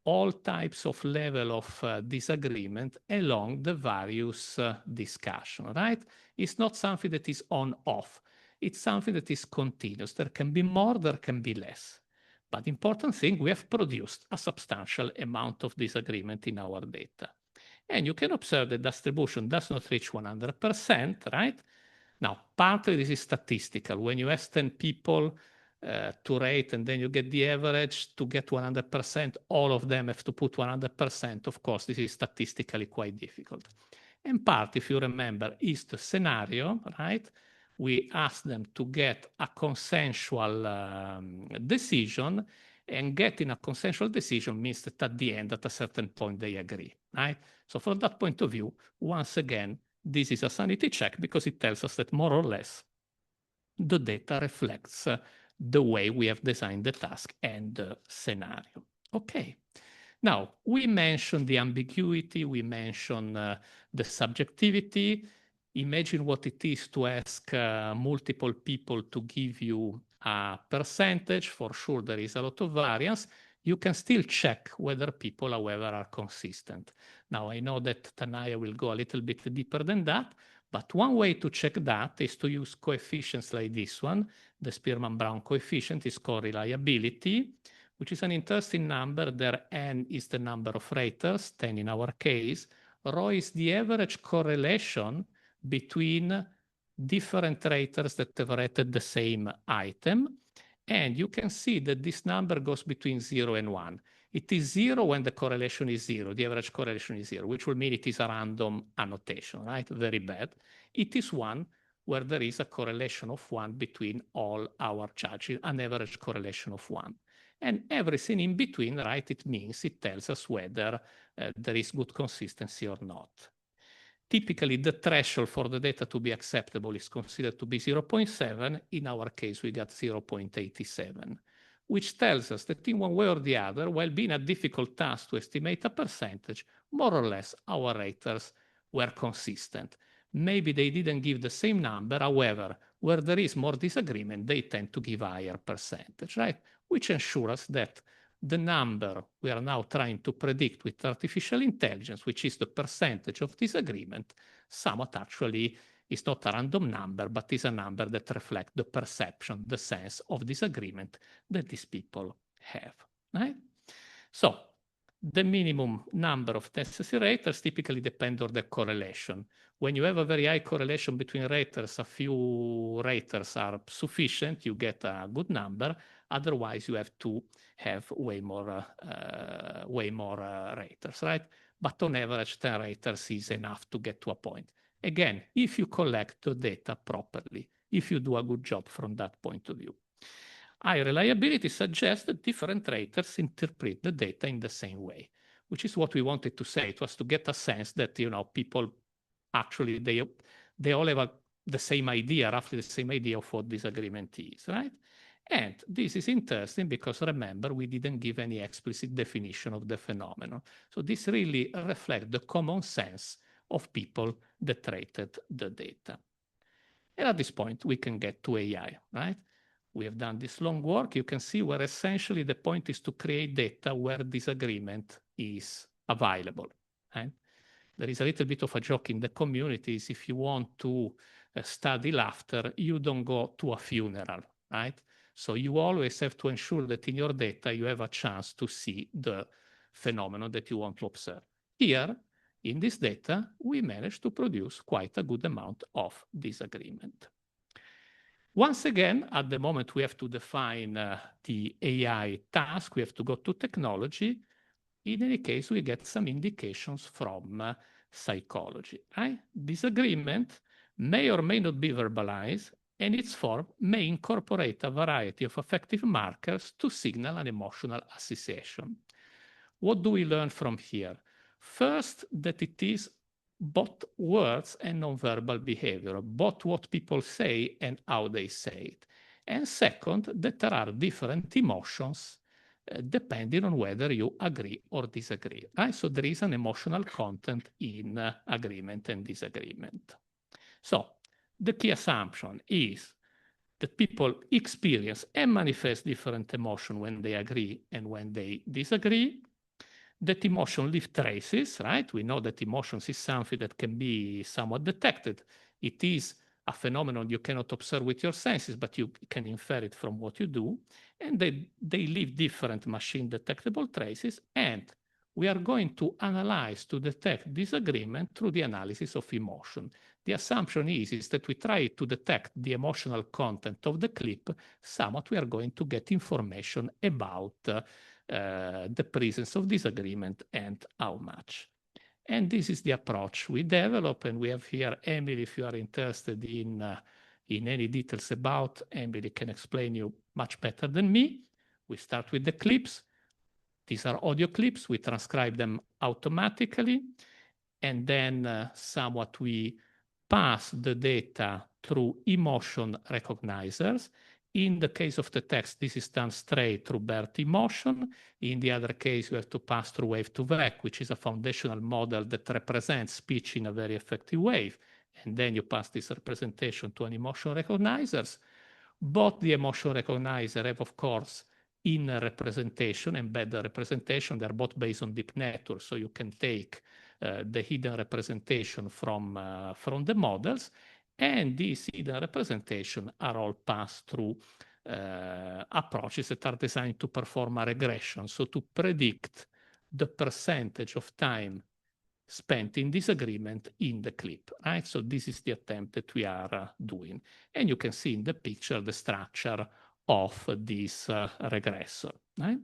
all types of level of disagreement along the various discussion, right? It's not something that is on-off. It's something that is continuous. There can be more, there can be less. But the important thing, we have produced a substantial amount of disagreement in our data. And you can observe that distribution does not reach 100%, right? Now, partly this is statistical. When you ask 10 people to rate and then you get the average to get 100%, all of them have to put 100%. Of course, this is statistically quite difficult. And part, if you remember, is the scenario, right? We ask them to get a consensual decision, and getting a consensual decision means that at the end, at a certain point, they agree, right? So from that point of view, once again, this is a sanity check because it tells us that more or less the data reflects the way we have designed the task and the scenario. Okay. Now, we mentioned the ambiguity, we mentioned the subjectivity. Imagine what it is to ask multiple people to give you a percentage. For sure, there is a lot of variance. You can still check whether people, however, are consistent. Now, I know that Tanaya will go a little bit deeper than that, But one way to check that is to use coefficients like this one. The Spearman-Brown coefficient is called reliability, which is an interesting number. There n is the number of raters, 10 in our case. Rho is the average correlation between different raters that have rated the same item. And you can see that this number goes between 0 and 1. It is 0 when the correlation is 0, the average correlation is 0, which will mean it is a random annotation, right? Very bad. It is 1 where there is a correlation of 1 between all our charges, an average correlation of 1. And everything in between, right, it means it tells us whether there is good consistency or not. Typically, the threshold for the data to be acceptable is considered to be 0.7. In our case, we got 0.87, which tells us that in one way or the other, while being a difficult task to estimate a percentage, more or less our raters were consistent. Maybe they didn't give the same number. However, where there is more disagreement, they tend to give higher percentage, right? Which ensures that the number we are now trying to predict with artificial intelligence, which is the percentage of disagreement, somewhat actually is not a random number, but is a number that reflects the perception, the sense of disagreement that these people have, right? So the minimum number of necessary raters typically depend on the correlation. When you have a very high correlation between raters, a few raters are sufficient, you get a good number. Otherwise, you have to have way more raters, right? But on average, 10 raters is enough to get to a point. Again, if you collect the data properly, if you do a good job from that point of view. High reliability suggests that different raters interpret the data in the same way, which is what we wanted to say. It was to get a sense that, you know, people actually, they all have the same idea, roughly the same idea of what disagreement is, right? And this is interesting because, remember, we didn't give any explicit definition of the phenomenon. So this really reflects the common sense of people that rated the data. And at this point, we can get to AI, right? We have done this long work. You can see where essentially the point is to create data where disagreement is available, right? There is a little bit of a joke in the communities. If you want to study laughter, you don't go to a funeral, right? So you always have to ensure that in your data, you have a chance to see the phenomenon that you want to observe. Here, in this data, we managed to produce quite a good amount of disagreement. Once again, at the moment, we have to define the AI task. We have to go to technology. In any case, we get some indications from psychology, right? Disagreement may or may not be verbalized, and its form may incorporate a variety of affective markers to signal an emotional association. What do we learn from here? First, that it is both words and nonverbal behavior, both what people say and how they say it. And second, that there are different emotions depending on whether you agree or disagree, right? So there is an emotional content in agreement and disagreement. So the key assumption is that people experience and manifest different emotion when they agree and when they disagree. That emotion leaves traces, right? We know that emotions is something that can be somewhat detected. It is a phenomenon you cannot observe with your senses, but you can infer it from what you do. And they leave different machine detectable traces. And we are going to analyze to detect disagreement through the analysis of emotion. The assumption is that we try to detect the emotional content of the clip. Somewhat we are going to get information about the presence of disagreement and how much. And this is the approach we develop. And we have here Emily, if you are interested in any details about, Emily can explain you much better than me. We start with the clips. These are audio clips. We transcribe them automatically. And then somewhat we pass the data through emotion recognizers. In the case of the text, this is done straight through BERT emotion. In the other case, you have to pass through wave-to-vec, which is a foundational model that represents speech in a very effective way. And then you pass this representation to an emotion recognizers. Both the emotion recognizer have, of course, inner representation, embedded representation. They're both based on deep networks, so you can take the hidden representation from the models, and these hidden representations are all passed through approaches that are designed to perform a regression, so to predict the percentage of time spent in disagreement in the clip, right? So this is the attempt that we are doing. And you can see in the picture the structure of this regressor, right?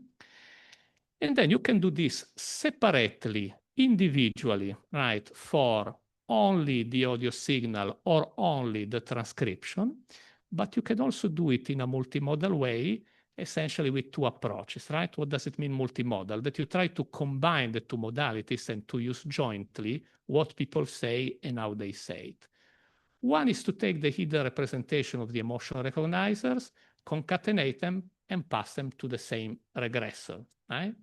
And then you can do this separately, individually, right, for only the audio signal or only the transcription, but you can also do it in a multimodal way, essentially with two approaches, right? What does it mean multimodal? That you try to combine the two modalities and to use jointly what people say and how they say it. One is to take the hidden representation of the emotion recognizers, concatenate them, and pass them to the same regressor, right?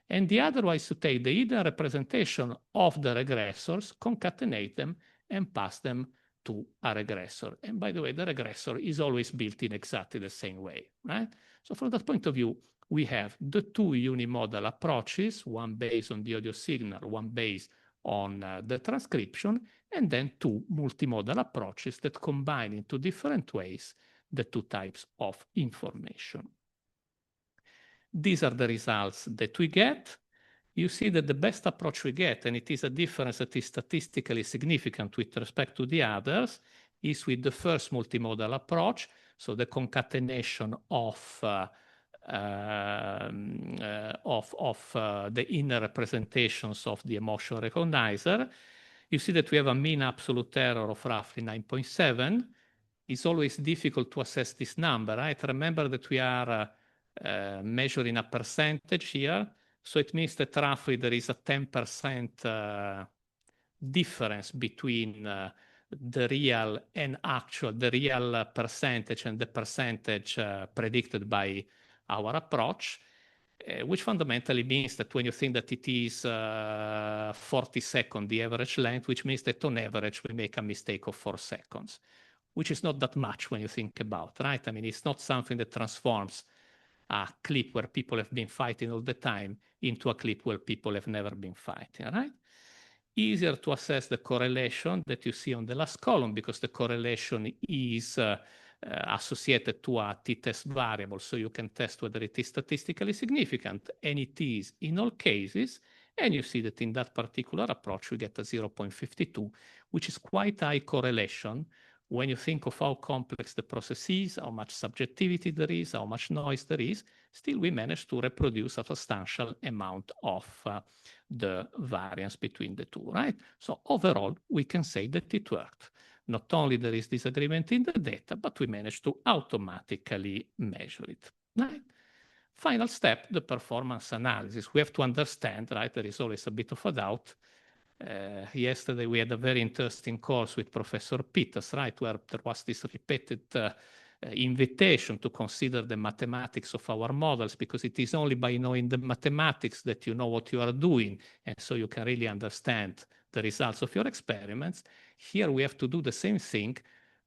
And the other one is to take the hidden representation of the regressors, concatenate them, and pass them to a regressor. And by the way, the regressor is always built in exactly the same way, right? So from that point of view, we have the two unimodal approaches, one based on the audio signal, one based on the transcription, and then two multimodal approaches that combine into different ways the two types of information. These are the results that we get. You see that the best approach we get, and it is a difference that is statistically significant with respect to the others, is with the first multimodal approach, so the concatenation of the inner representations of the emotion recognizer. You see that we have a mean absolute error of roughly 9.7. It's always difficult to assess this number, right? Remember that we are measuring a percentage here. So it means that roughly there is a 10% difference between the real and actual, the real percentage and the percentage predicted by our approach, which fundamentally means that when you think that it is 40 seconds, the average length, which means that on average we make a mistake of 4 seconds, which is not that much when you think about, right? I mean, it's not something that transforms a clip where people have been fighting all the time into a clip where people have never been fighting, right? Easier to assess the correlation that you see on the last column because the correlation is associated to a t-test variable, so you can test whether it is statistically significant, and it is in all cases, and you see that in that particular approach we get a 0.52, which is quite high correlation when you think of how complex the process is, how much subjectivity there is, how much noise there is. Still we managed to reproduce a substantial amount of the variance between the two, right? So overall, we can say that it worked. Not only there is disagreement in the data, but we managed to automatically measure it, right? Final step, the performance analysis. We have to understand, right, there is always a bit of a doubt. Yesterday we had a very interesting course with Professor Peters, right, where there was this repeated invitation to consider the mathematics of our models, because it is only by knowing the mathematics that you know what you are doing, and so you can really understand the results of your experiments. Here we have to do the same thing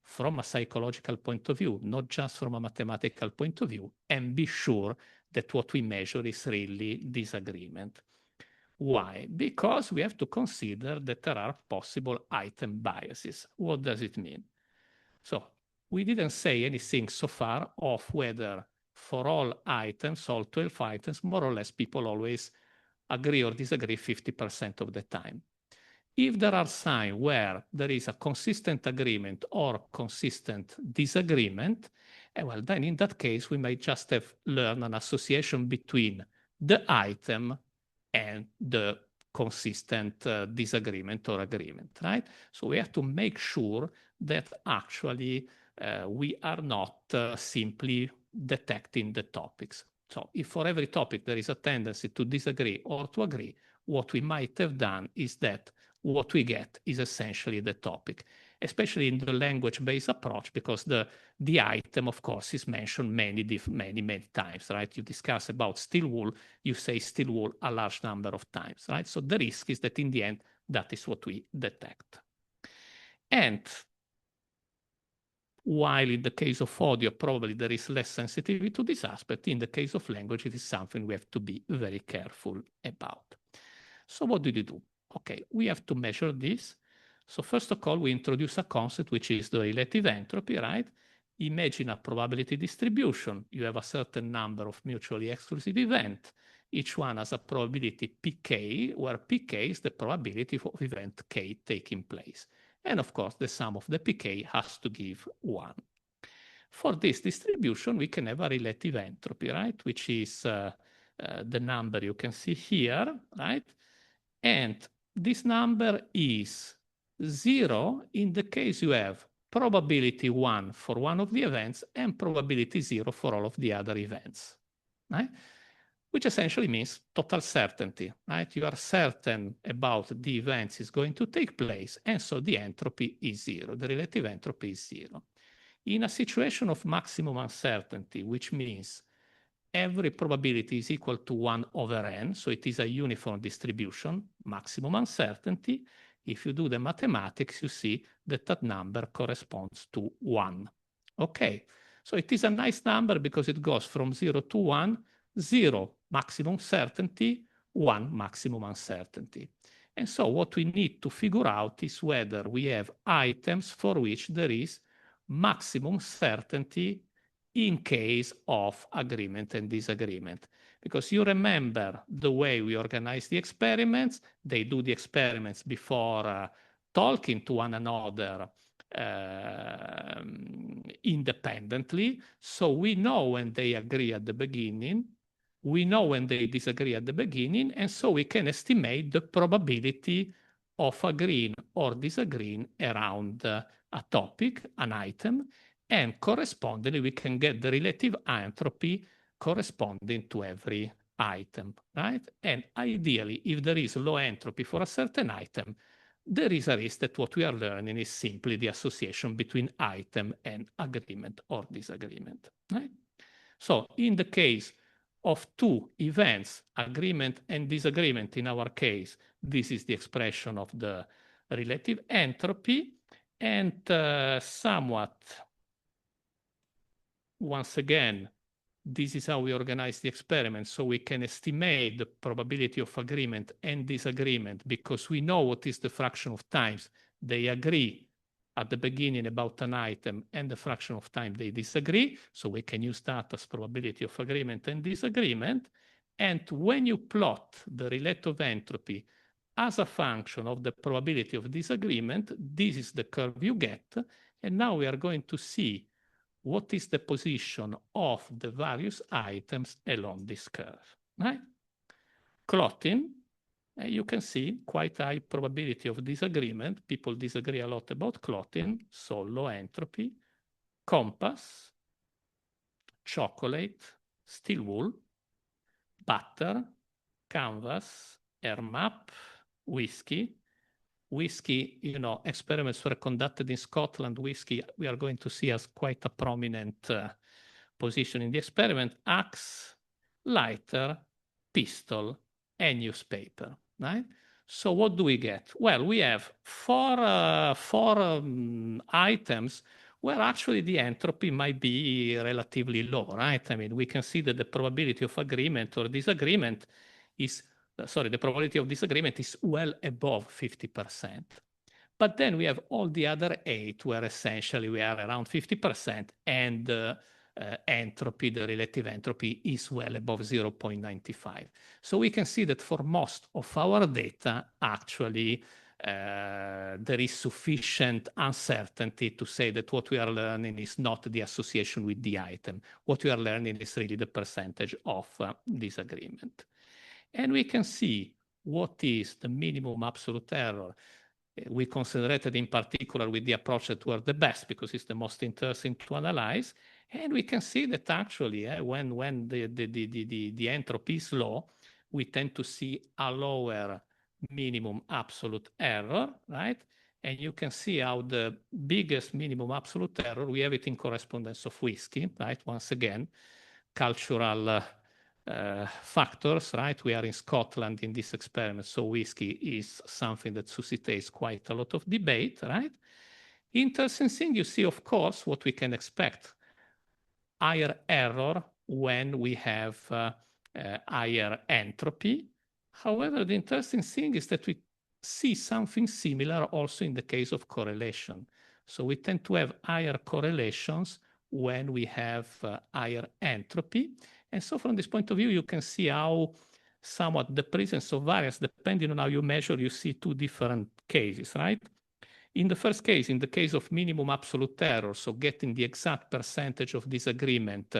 from a psychological point of view, not just from a mathematical point of view, and be sure that what we measure is really disagreement. Why? Because we have to consider that there are possible item biases. What does it mean? So we didn't say anything so far of whether for all items, all 12 items, more or less people always agree or disagree 50% of the time. If there are signs where there is a consistent agreement or consistent disagreement, well, then in that case, we may just have learned an association between the item and the consistent disagreement or agreement, right? So we have to make sure that actually we are not simply detecting the topics. So if for every topic there is a tendency to disagree or to agree, what we might have done is that what we get is essentially the topic, especially in the language-based approach, because the item, of course, is mentioned many times, right? You discuss about steel wool, you say steel wool a large number of times, right? So the risk is that in the end, that is what we detect. And while in the case of audio, probably there is less sensitivity to this aspect, in the case of language, it is something we have to be very careful about. So what did you do? Okay, we have to measure this. So first of all, we introduce a concept, which is the relative entropy, right? Imagine a probability distribution. You have a certain number of mutually exclusive events. Each one has a probability pk, where pk is the probability of event k taking place. And of course, the sum of the pk has to give 1. For this distribution, we can have a relative entropy, right? Which is the number you can see here, right? And this number is 0 in the case you have probability 1 for one of the events and probability 0 for all of the other events, right? Which essentially means total certainty, right? You are certain about the events is going to take place, and so the entropy is 0. The relative entropy is 0. In a situation of maximum uncertainty, which means every probability is equal to 1 over n, so it is a uniform distribution, maximum uncertainty. If you do the mathematics, you see that that number corresponds to 1. Okay, so it is a nice number because it goes from 0 to 1, 0 maximum certainty, 1 maximum uncertainty. And so what we need to figure out is whether we have items for which there is maximum certainty in case of agreement and disagreement. Because you remember the way we organize the experiments, they do the experiments before talking to one another independently. So we know when they agree at the beginning, we know when they disagree at the beginning, and so we can estimate the probability of agreeing or disagreeing around a topic, an item, and correspondingly, we can get the relative entropy corresponding to every item, right? And ideally, if there is low entropy for a certain item, there is a risk that what we are learning is simply the association between item and agreement or disagreement, right? So in the case of two events, agreement and disagreement in our case, this is the expression of the relative entropy, and somewhat once again, this is how we organize the experiment, so we can estimate the probability of agreement and disagreement because we know what is the fraction of times they agree at the beginning about an item and the fraction of time they disagree. So we can use that as probability of agreement and disagreement. And when you plot the relative entropy as a function of the probability of disagreement, this is the curve you get. And now we are going to see what is the position of the various items along this curve, right? Clotting, you can see quite high probability of disagreement. People disagree a lot about clotting, so low entropy. Compass, chocolate, steel wool, butter, canvas, air map, whiskey. Whiskey, you know, experiments were conducted in Scotland. Whiskey, we are going to see as quite a prominent position in the experiment. Axe, lighter, pistol, and newspaper, right? So what do we get? Well, we have four items where actually the entropy might be relatively low, right? I mean, we can see that the probability of agreement or disagreement is the probability of disagreement is well above 50%. But then we have all the other 8 where essentially we are around 50% and entropy, the relative entropy is well above 0.95. So we can see that for most of our data, actually, there is sufficient uncertainty to say that what we are learning is not the association with the item. What we are learning is really the percentage of disagreement. And we can see what is the minimum absolute error. We considered it in particular with the approach that were the best because it's the most interesting to analyze. And we can see that actually when the entropy is low, we tend to see a lower minimum absolute error, right? And you can see how the biggest minimum absolute error, we have it in correspondence of whiskey, right? Once again, cultural factors, right? We are in Scotland in this experiment, so whiskey is something that suscitates quite a lot of debate, right? Interesting thing, you see, of course, what we can expect. Higher error when we have higher entropy. However, the interesting thing is that we see something similar also in the case of correlation. So we tend to have higher correlations when we have higher entropy. And so from this point of view, you can see how somewhat the presence of variance, depending on how you measure, you see two different cases, right? In the first case, in the case of minimum absolute error, so getting the exact percentage of disagreement,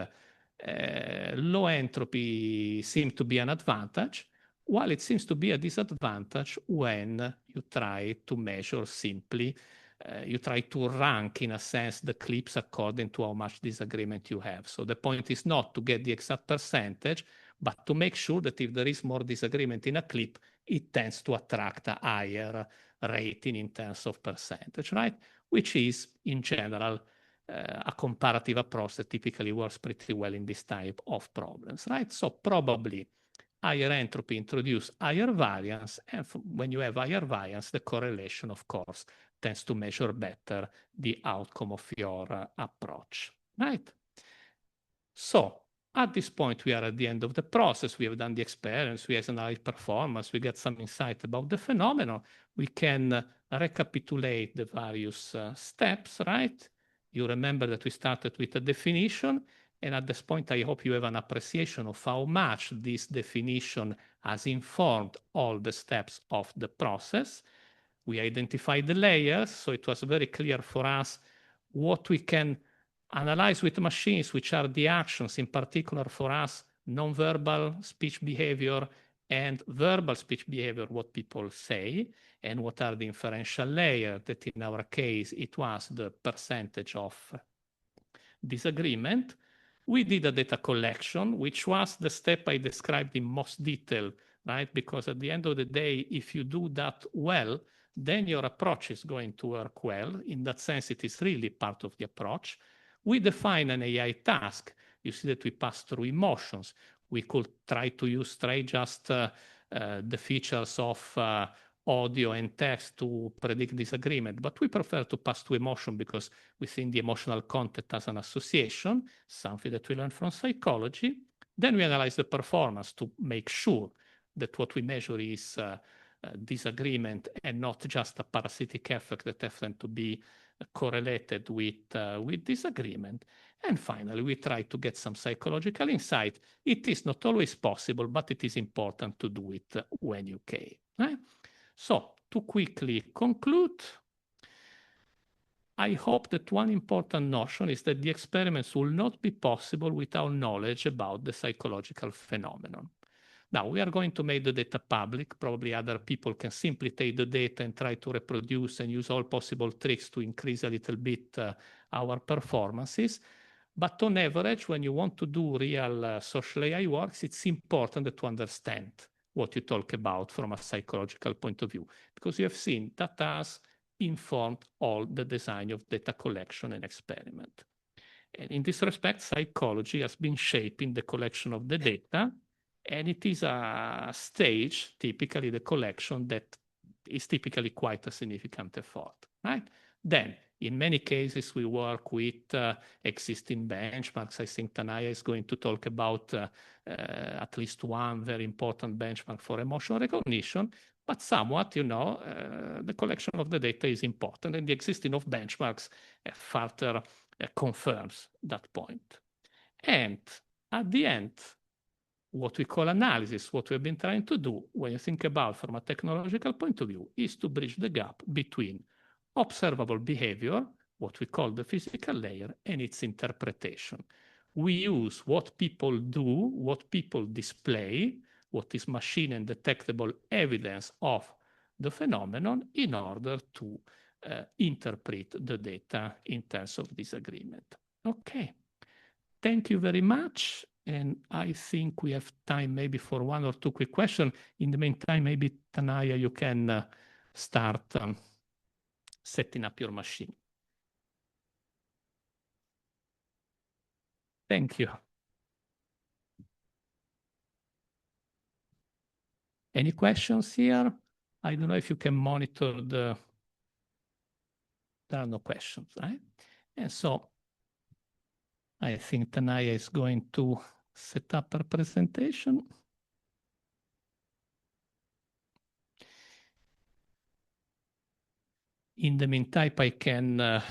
low entropy seems to be an advantage, while it seems to be a disadvantage when you try to measure simply, you try to rank, in a sense, the clips according to how much disagreement you have. So the point is not to get the exact percentage, but to make sure that if there is more disagreement in a clip, it tends to attract a higher rating in terms of percentage, right? Which is, in general, a comparative approach that typically works pretty well in this type of problems, right? So probably higher entropy introduce higher variance, and when you have higher variance, the correlation, of course, tends to measure better the outcome of your approach, right? So at this point, we are at the end of the process. We have done the experiments, we have analyzed performance, we get some insight about the phenomenon. We can recapitulate the various steps, right? You remember that we started with a definition, and at this point, I hope you have an appreciation of how much this definition has informed all the steps of the process. We identified the layers, so it was very clear for us what we can analyze with machines, which are the actions, in particular for us, nonverbal speech behavior and verbal speech behavior, what people say, and what are the inferential layers, that in our case, it was the percentage of disagreement. We did a data collection, which was the step I described in most detail, right? Because at the end of the day, if you do that well, then your approach is going to work well. In that sense, it is really part of the approach. We define an AI task. You see that we pass through emotions. We could try to use just the features of audio and text to predict disagreement, but we prefer to pass to emotion because we think the emotional content as an association, something that we learn from psychology. Then we analyze the performance to make sure that what we measure is disagreement and not just a parasitic effect that happens to be correlated with disagreement. And finally, we try to get some psychological insight. It is not always possible, but it is important to do it when you can. Right? So to quickly conclude, I hope that one important notion is that the experiments will not be possible without knowledge about the psychological phenomenon. Now, we are going to make the data public. Probably other people can simply take the data and try to reproduce and use all possible tricks to increase a little bit our performances. But on average, when you want to do real social AI works, it's important to understand what you talk about from a psychological point of view, because you have seen that has informed all the design of data collection and experiment. And in this respect, psychology has been shaping the collection of the data, and it is a stage, typically the collection, that is typically quite a significant effort, right? Then, in many cases, we work with existing benchmarks. I think Tanaya is going to talk about at least one very important benchmark for emotional recognition, but somewhat, the collection of the data is important, and the existing of benchmarks further confirms that point. And at the end, what we call analysis, what we've been trying to do, when you think about from a technological point of view, is to bridge the gap between observable behavior, what we call the physical layer, and its interpretation. We use what people do, what people display, what is machine and detectable evidence of the phenomenon in order to interpret the data in terms of disagreement. Okay, thank you very much. And I think we have time maybe for one or two quick questions. In the meantime, maybe Tanaya, you can start setting up your machine. Thank you. Any questions here? I don't know if you can monitor the... There are no questions, right? And so I think Tanaya is going to set up her presentation. In the meantime, I can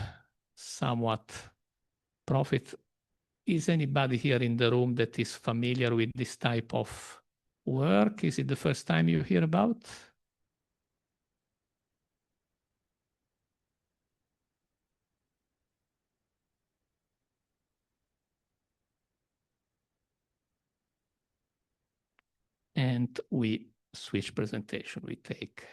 somewhat profit. Is anybody here in the room that is familiar with this type of work? Is it the first time you hear about? And we switch presentation. We take.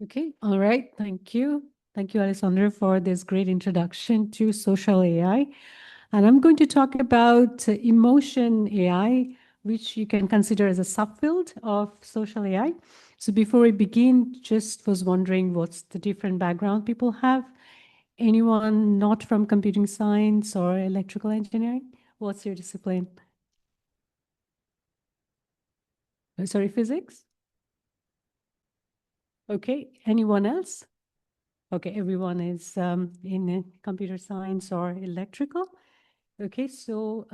Okay, all right, thank you. Thank you, Alessandro, for this great introduction to social AI. And I'm going to talk about emotion AI, which you can consider as a subfield of social AI. So before we begin, just was wondering what's the different background people have. Anyone not from computing science or electrical engineering? What's your discipline? Sorry, physics? Okay, anyone else? Okay, everyone is in computer science or electrical. Okay, so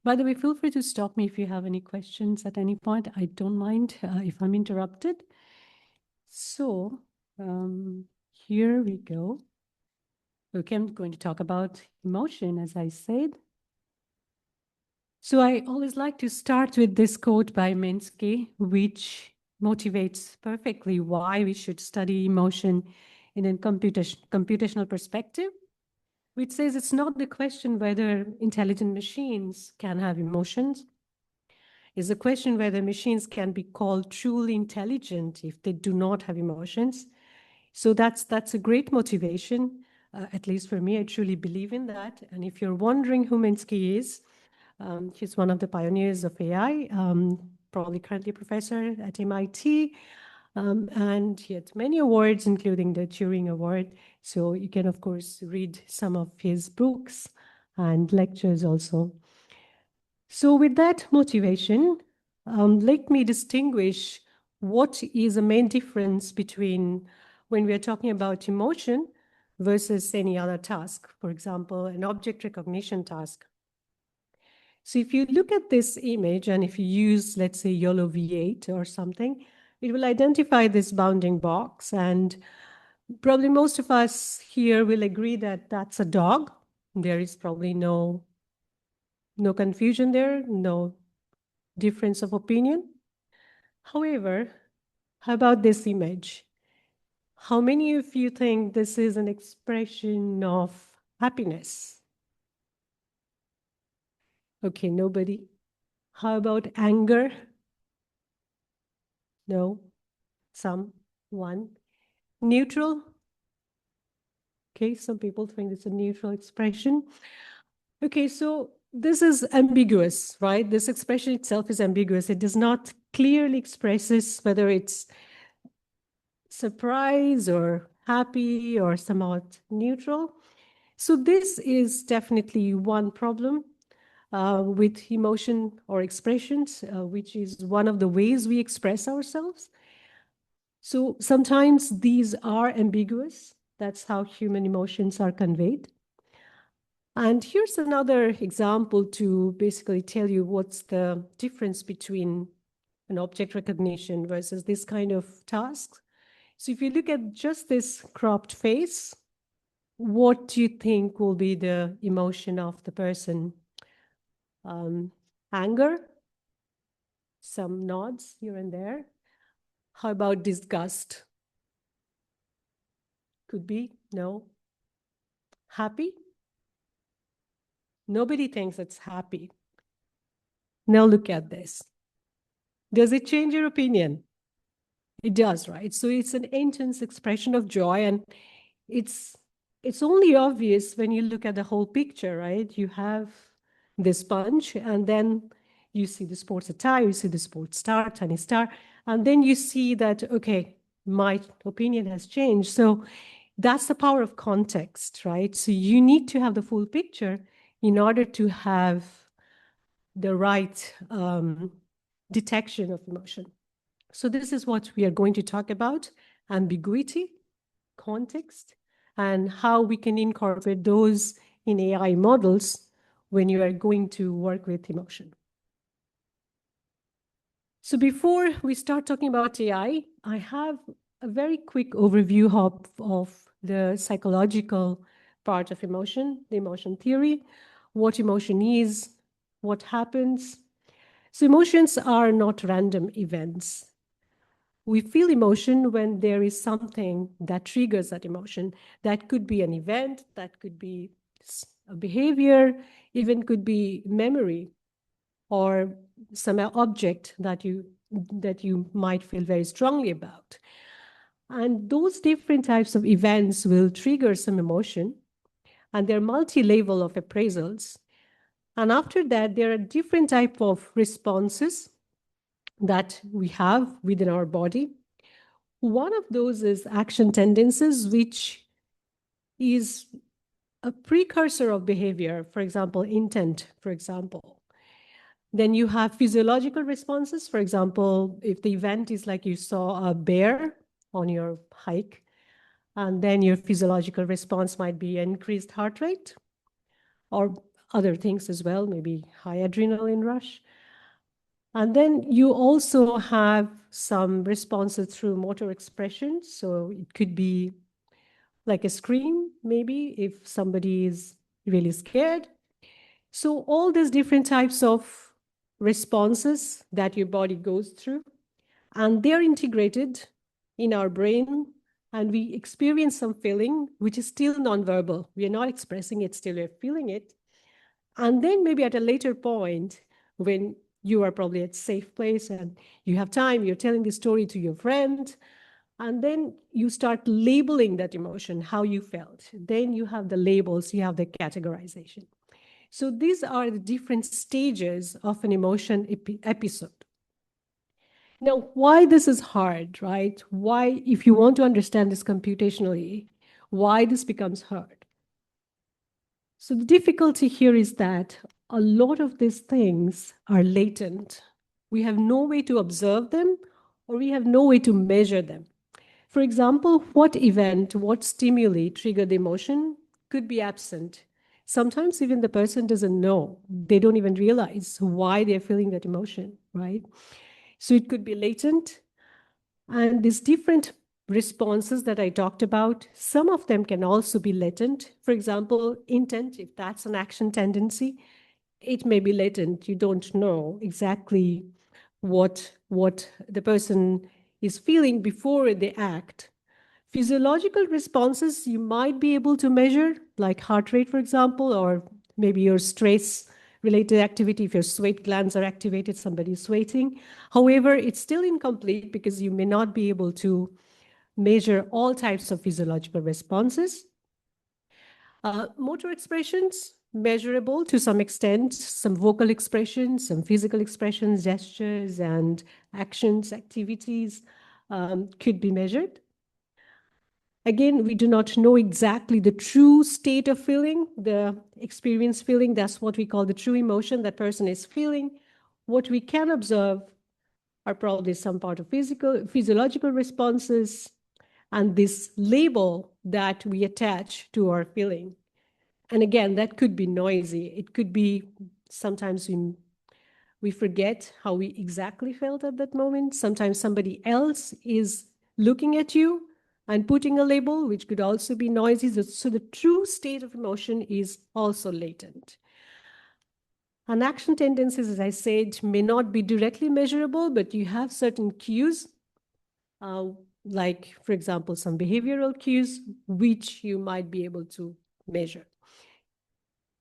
by the way, feel free to stop me if you have any questions at any point. I don't mind if I'm interrupted. So here we go. Okay, I'm going to talk about emotion, as I said. So I always like to start with this quote by Minsky, which motivates perfectly why we should study emotion in a computational perspective, which says it's not the question whether intelligent machines can have emotions. It's the question whether machines can be called truly intelligent if they do not have emotions. So that's a great motivation, at least for me. I truly believe in that. And if you're wondering who Minsky is, he's one of the pioneers of AI, probably currently a professor at MIT. And he had many awards, including the Turing Award. So you can, of course, read some of his books and lectures also. So with that motivation, let me distinguish what is the main difference between when we are talking about emotion versus any other task, for example, an object recognition task. So if you look at this image and if you use, let's say, YOLO V8 or something, it will identify this bounding box. And probably most of us here will agree that that's a dog. There is probably no confusion there, no difference of opinion. However, how about this image? How many of you think this is an expression of happiness? Okay, nobody. How about anger? No, some, one. Neutral? Okay, some people think it's a neutral expression. Okay, so this is ambiguous, right? This expression itself is ambiguous. It does not clearly expresses whether it's surprise or happy or somewhat neutral. So this is definitely one problem. with emotion or expressions, which is one of the ways we express ourselves. So sometimes these are ambiguous. That's how human emotions are conveyed. And here's another example to basically tell you what's the difference between an object recognition versus this kind of task. So if you look at just this cropped face, what do you think will be the emotion of the person? Anger, some nods here and there. How about disgust? Could be, no. Happy? Nobody thinks it's happy. Now look at this. Does it change your opinion? It does, right? So it's an intense expression of joy, and it's only obvious when you look at the whole picture, right? You have this punch, and then you see the sports attire, you see the sports star, tennis star, and then you see that, okay, my opinion has changed. So that's the power of context, right? So you need to have the full picture in order to have the right detection of emotion. So this is what we are going to talk about: ambiguity, context, and how we can incorporate those in AI models when you are going to work with emotion. So before we start talking about AI, I have a very quick overview of the psychological part of emotion, the emotion theory, what emotion is, what happens. So emotions are not random events. We feel emotion when there is something that triggers that emotion. That could be an event, that could be a behavior, even could be memory or some object that you might feel very strongly about. And those different types of events will trigger some emotion, and they're multi-level of appraisals. And after that, there are different type of responses that we have within our body. One of those is action tendencies, which is a precursor of behavior, for example, intent, for example. Then you have physiological responses. For example, if the event is like you saw a bear on your hike, and then your physiological response might be increased heart rate or other things as well, maybe high adrenaline rush. And then you also have some responses through motor expression. So it could be like a scream, maybe, if somebody is really scared. So all these different types of responses that your body goes through, and they're integrated in our brain, and we experience some feeling, which is still nonverbal. We are not expressing it, still we're feeling it. And then maybe at a later point, when you are probably at a safe place and you have time, you're telling the story to your friend, and then you start labeling that emotion, how you felt. Then you have the labels, you have the categorization. So these are the different stages of an emotion episode. Now, why this is hard, right? Why, if you want to understand this computationally, why this becomes hard? So the difficulty here is that a lot of these things are latent. We have no way to observe them, or we have no way to measure them. For example, what event, what stimuli trigger the emotion could be absent. Sometimes even the person doesn't know. They don't even realize why they're feeling that emotion, right? So it could be latent. And these different responses that I talked about, some of them can also be latent. For example, intent, if that's an action tendency, it may be latent. You don't know exactly what the person is feeling before they act. Physiological responses you might be able to measure, like heart rate, for example, or maybe your stress-related activity. If your sweat glands are activated, somebody's sweating. However, it's still incomplete because you may not be able to measure all types of physiological responses. Motor expressions, measurable to some extent, some vocal expressions, some physical expressions, gestures, and actions, activities could be measured. Again, we do not know exactly the true state of feeling, the experience feeling. That's what we call the true emotion that person is feeling. What we can observe are probably some part of physiological responses, and this label that we attach to our feeling. And again, that could be noisy. It could be sometimes we forget how we exactly felt at that moment. Sometimes somebody else is looking at you and putting a label, which could also be noisy. So the true state of emotion is also latent. And action tendencies, as I said, may not be directly measurable, but you have certain cues, like, for example, some behavioral cues, which you might be able to measure.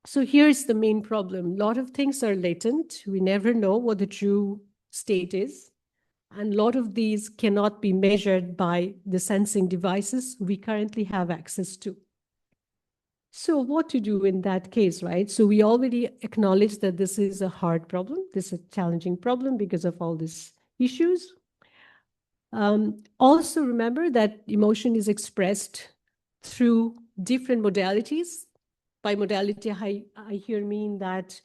So here's the main problem. A lot of things are latent. We never know what the true state is. And a lot of these cannot be measured by the sensing devices we currently have access to. So what to do in that case, right? So we already acknowledged that this is a hard problem. This is a challenging problem because of all these issues. Also remember that emotion is expressed through different modalities. By modality, I here mean that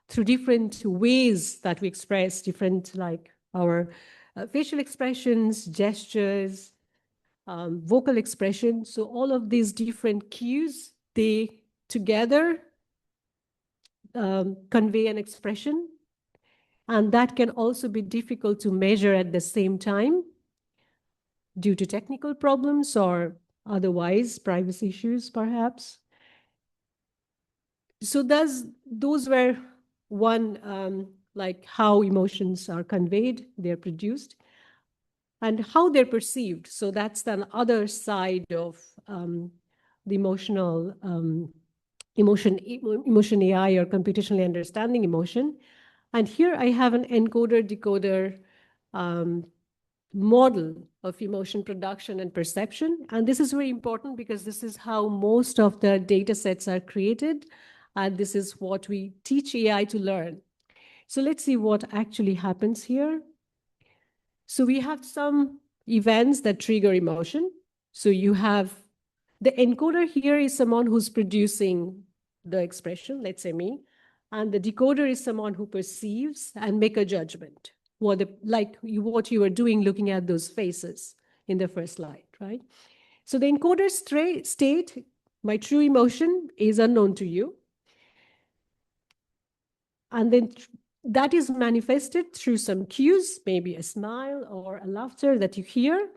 through different ways that we express different, like our facial expressions, gestures, vocal expression. So all of these different cues, they together convey an expression. And that can also be difficult to measure at the same time due to technical problems or otherwise privacy issues, perhaps. So those were one, like how emotions are conveyed, they're produced, and how they're perceived. So that's the other side of the emotion AI or computationally understanding emotion. And here I have an encoder-decoder model of emotion production and perception. And this is very important because this is how most of the data sets are created. And this is what we teach AI to learn. So let's see what actually happens here. So we have some events that trigger emotion. So you have the encoder here is someone who's producing the expression, let's say me. And the decoder is someone who perceives and make a judgment. What you were doing looking at those faces in the first slide, right? So the encoder state, my true emotion, is unknown to you. And then that is manifested through some cues, maybe a smile or a laughter that you hear.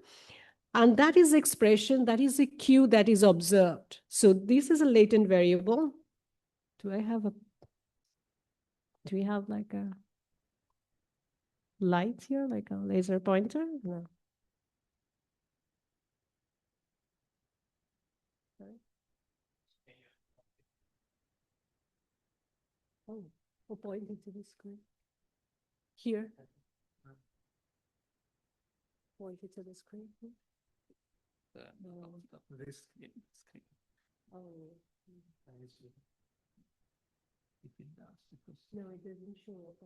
And that is expression, that is a cue that is observed. So this is a latent variable. Do we have like a light here, like a laser pointer? No. Oh, pointing to the screen. Here. Pointed to the screen. This screen. Oh. If it does, because No, it doesn't show up.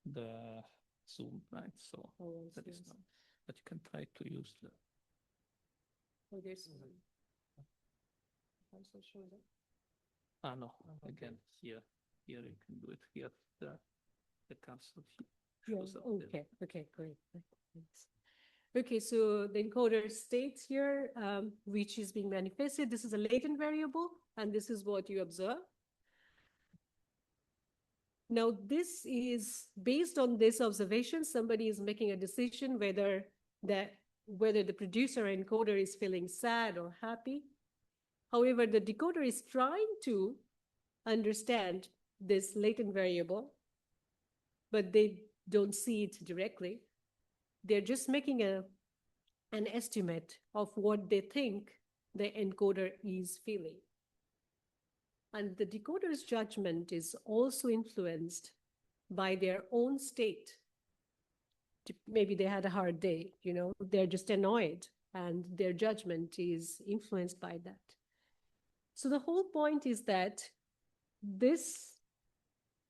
the Zoom, right? So that is not. But you can try to use the. Oh, there's also show that. Ah, no, again, here you can do it here. The cursor shows up there. Okay, great. Thanks. Okay, so the encoder states here, which is being manifested. This is a latent variable, and this is what you observe. Now, this is based on this observation, somebody is making a decision whether the producer encoder is feeling sad or happy. However, the decoder is trying to understand this latent variable, but they don't see it directly. They're just making an estimate of what they think the encoder is feeling. And the decoder's judgment is also influenced by their own state. Maybe they had a hard day, they're just annoyed, and their judgment is influenced by that. So the whole point is that this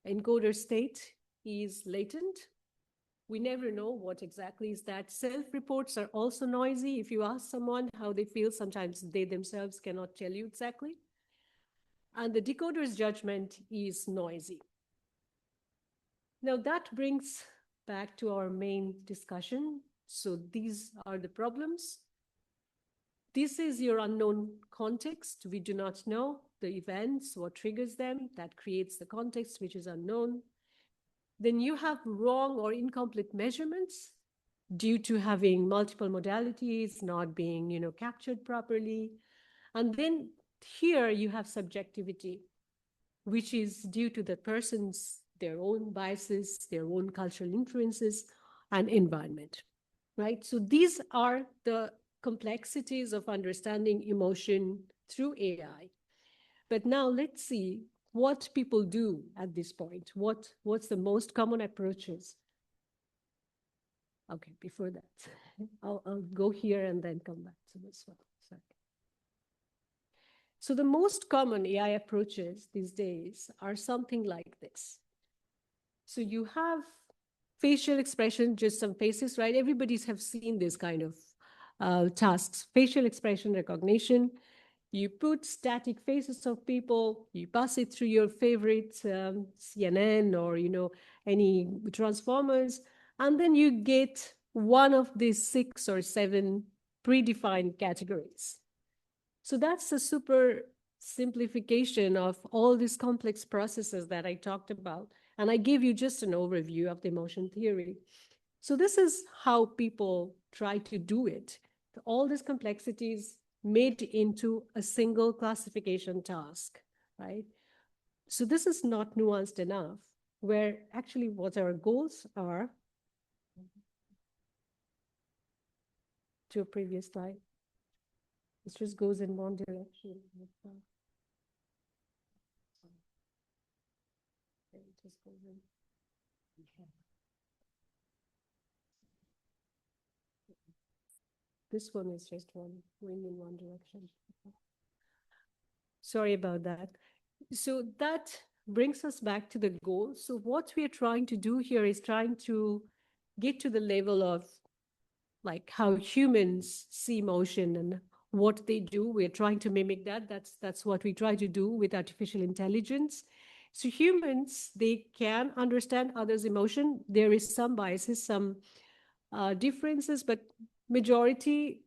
encoder state is latent. We never know what exactly is that. Self-reports are also noisy. If you ask someone how they feel, sometimes they themselves cannot tell you exactly. And the decoder's judgment is noisy. Now that brings back to our main discussion. So these are the problems. This is your unknown context. We do not know the events, what triggers them. That creates the context, which is unknown. Then you have wrong or incomplete measurements due to having multiple modalities, not being, captured properly. And then here you have subjectivity, which is due to the person's, their own biases, their own cultural influences, and environment, right? So these are the complexities of understanding emotion through AI. But now let's see what people do at this point. What's the most common approaches? Okay, before that, I'll go here and then come back to this one. Sorry. So the most common AI approaches these days are something like this. So you have facial expression, just some faces, right? Everybody's have seen this kind of tasks, facial expression recognition. You put static faces of people, you pass it through your favorite CNN or, any transformers, and then you get one of these 6 or 7 predefined categories. So that's a super simplification of all these complex processes that I talked about. And I gave you just an overview of the emotion theory. So this is how people try to do it. All these complexities made into a single classification task, right? So this is not nuanced enough, where actually what our goals are. To a previous slide. It just goes in one direction. It just goes in. This one is just going in one direction. Sorry about that. So that brings us back to the goal. So what we are trying to do here is trying to get to the level of like how humans see emotion and what they do. We're trying to mimic that. That's what we try to do with artificial intelligence. So humans, they can understand others' emotion. There is some biases, some differences, but majority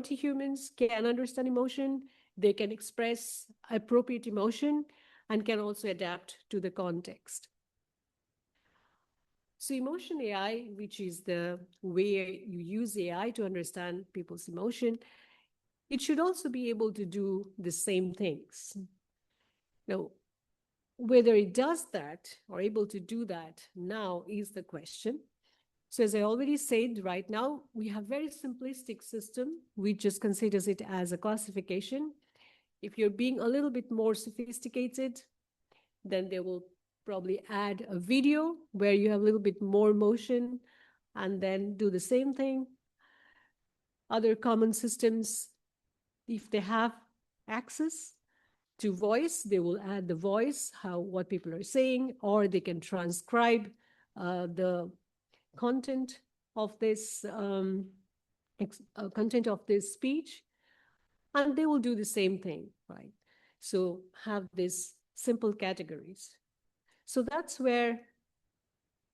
humans can understand emotion. They can express appropriate emotion and can also adapt to the context. So emotion AI, which is the way you use AI to understand people's emotion, it should also be able to do the same things. Now, whether it does that or able to do that now is the question. So as I already said, right now, we have very simplistic system. We just considers it as a classification. If you're being a little bit more sophisticated, then they will probably add a video where you have a little bit more motion and then do the same thing. Other common systems, if they have access to voice, they will add the voice, what people are saying, or they can transcribe the content of this speech, and they will do the same thing, right? So have these simple categories. So that's where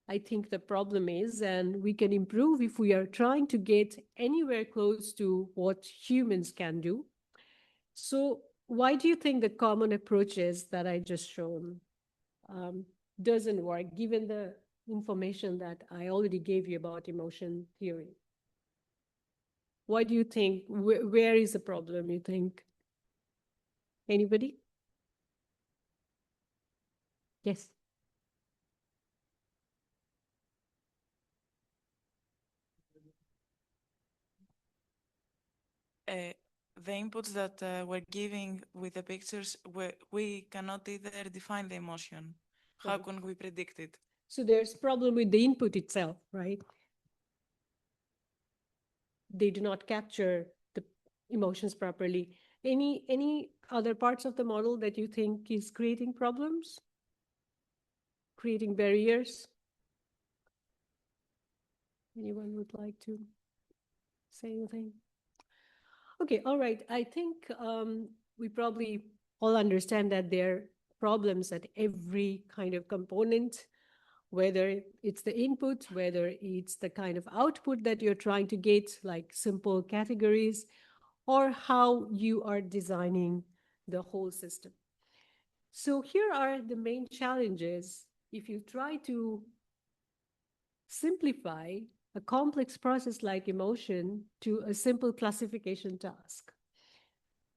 I think the problem is, and we can improve if we are trying to get anywhere close to what humans can do. So why do you think the common approaches that I just shown doesn't work, given the information that I already gave you about emotion theory? Why do you think, where is the problem, you think? Anybody? Yes. The inputs that we're giving with the pictures, we cannot either define the emotion. How can we predict it? So there's problem with the input itself, right? They do not capture the emotions properly. Any other parts of the model that you think is creating problems? Creating barriers? Anyone would like to say anything? Okay, all right. I think we probably all understand that there are problems at every kind of component, whether it's the input, whether it's the kind of output that you're trying to get, like simple categories, or how you are designing the whole system. So here are the main challenges if you try to simplify a complex process like emotion to a simple classification task.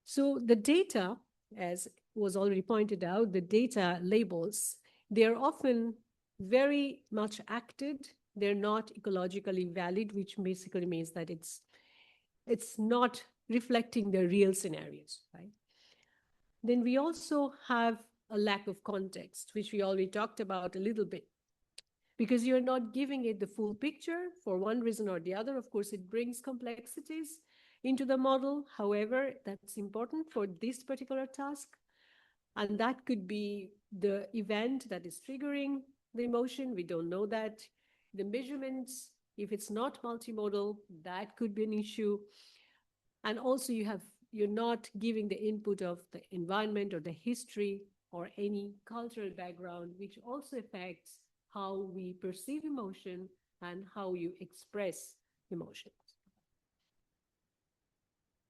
So the data, as was already pointed out, the data labels, they're often very much acted. They're not ecologically valid, which basically means that it's not reflecting the real scenarios, right? Then we also have a lack of context, which we already talked about a little bit, because you're not giving it the full picture for one reason or the other. Of course, it brings complexities into the model. However, that's important for this particular task. And that could be the event that is triggering the emotion. We don't know that. The measurements, if it's not multimodal, that could be an issue. And also you're not giving the input of the environment or the history or any cultural background, which also affects how we perceive emotion and how you express emotions.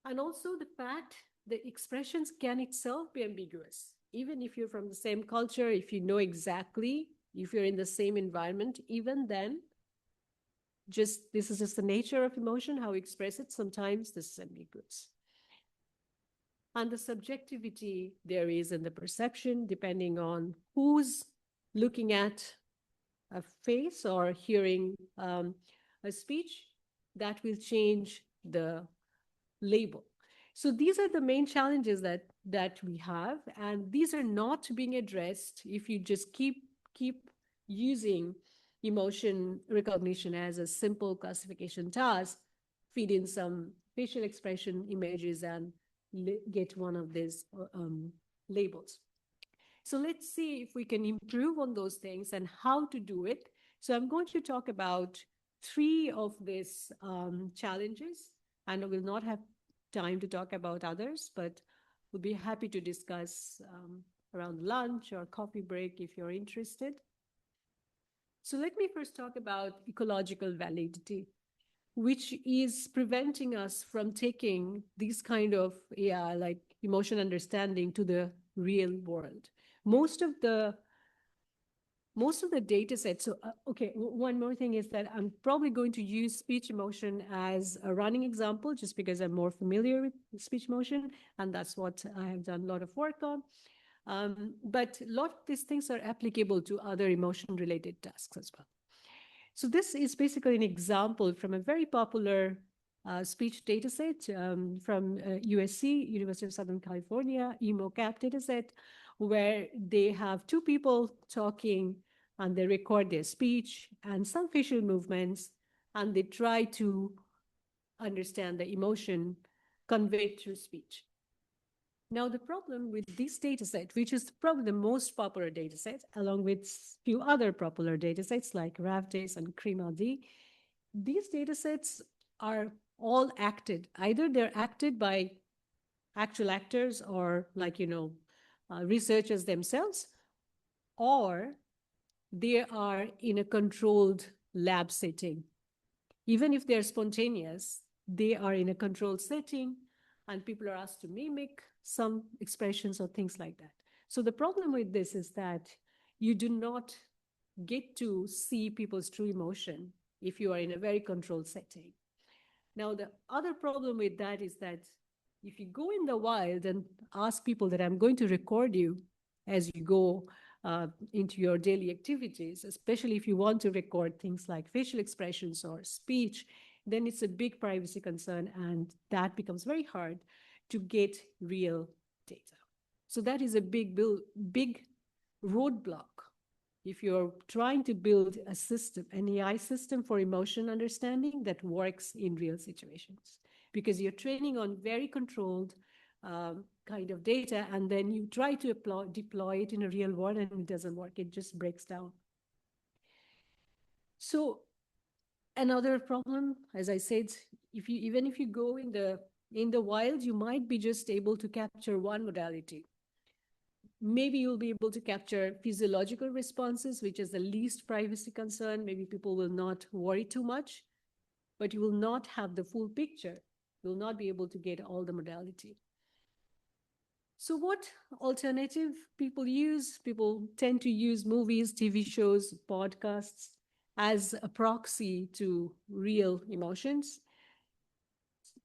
And also the fact that expressions can itself be ambiguous. Even if you're from the same culture, if you know exactly, if you're in the same environment, even then, this is just the nature of emotion, how we express it. Sometimes this is ambiguous. And the subjectivity there is in the perception, depending on who's looking at a face or hearing a speech, that will change the label. So these are the main challenges that we have, and these are not being addressed if you just keep using emotion recognition as a simple classification task, feed in some facial expression images and get one of these labels. So let's see if we can improve on those things and how to do it. So I'm going to talk about 3 of these challenges, and I will not have time to talk about others, but we'll be happy to discuss around lunch or coffee break if you're interested. So let me first talk about ecological validity, which is preventing us from taking these kind of AI, like emotion understanding, to the real world. Most of the data sets, so okay, one more thing is that I'm probably going to use speech emotion as a running example, just because I'm more familiar with speech emotion, and that's what I have done a lot of work on. But a lot of these things are applicable to other emotion-related tasks as well. So this is basically an example from a very popular speech dataset from USC, University of Southern California, EMOCAP dataset, where they have 2 people talking and they record their speech and some facial movements, and they try to understand the emotion conveyed through speech. Now, the problem with this dataset, which is probably the most popular dataset, along with a few other popular datasets like RAVDASE and CREMAD, these datasets are all acted. Either they're acted by actual actors or researchers themselves, or they are in a controlled lab setting. Even if they're spontaneous, they are in a controlled setting and people are asked to mimic some expressions or things like that. So the problem with this is that you do not get to see people's true emotion if you are in a very controlled setting. Now, the other problem with that is that if you go in the wild and ask people that I'm going to record you as you go into your daily activities, especially if you want to record things like facial expressions or speech, then it's a big privacy concern, and that becomes very hard to get real data. So that is a big roadblock if you're trying to build a system, an AI system for emotion understanding that works in real situations, because you're training on very controlled kind of data, and then you try to deploy it in a real world and it doesn't work. It just breaks down. So Another problem, as I said, even if you go in the wild, you might be just able to capture one modality. Maybe you'll be able to capture physiological responses, which is the least privacy concern. Maybe people will not worry too much, but you will not have the full picture. You will not be able to get all the modality. So what alternative people use? People tend to use movies, TV shows, podcasts as a proxy to real emotions.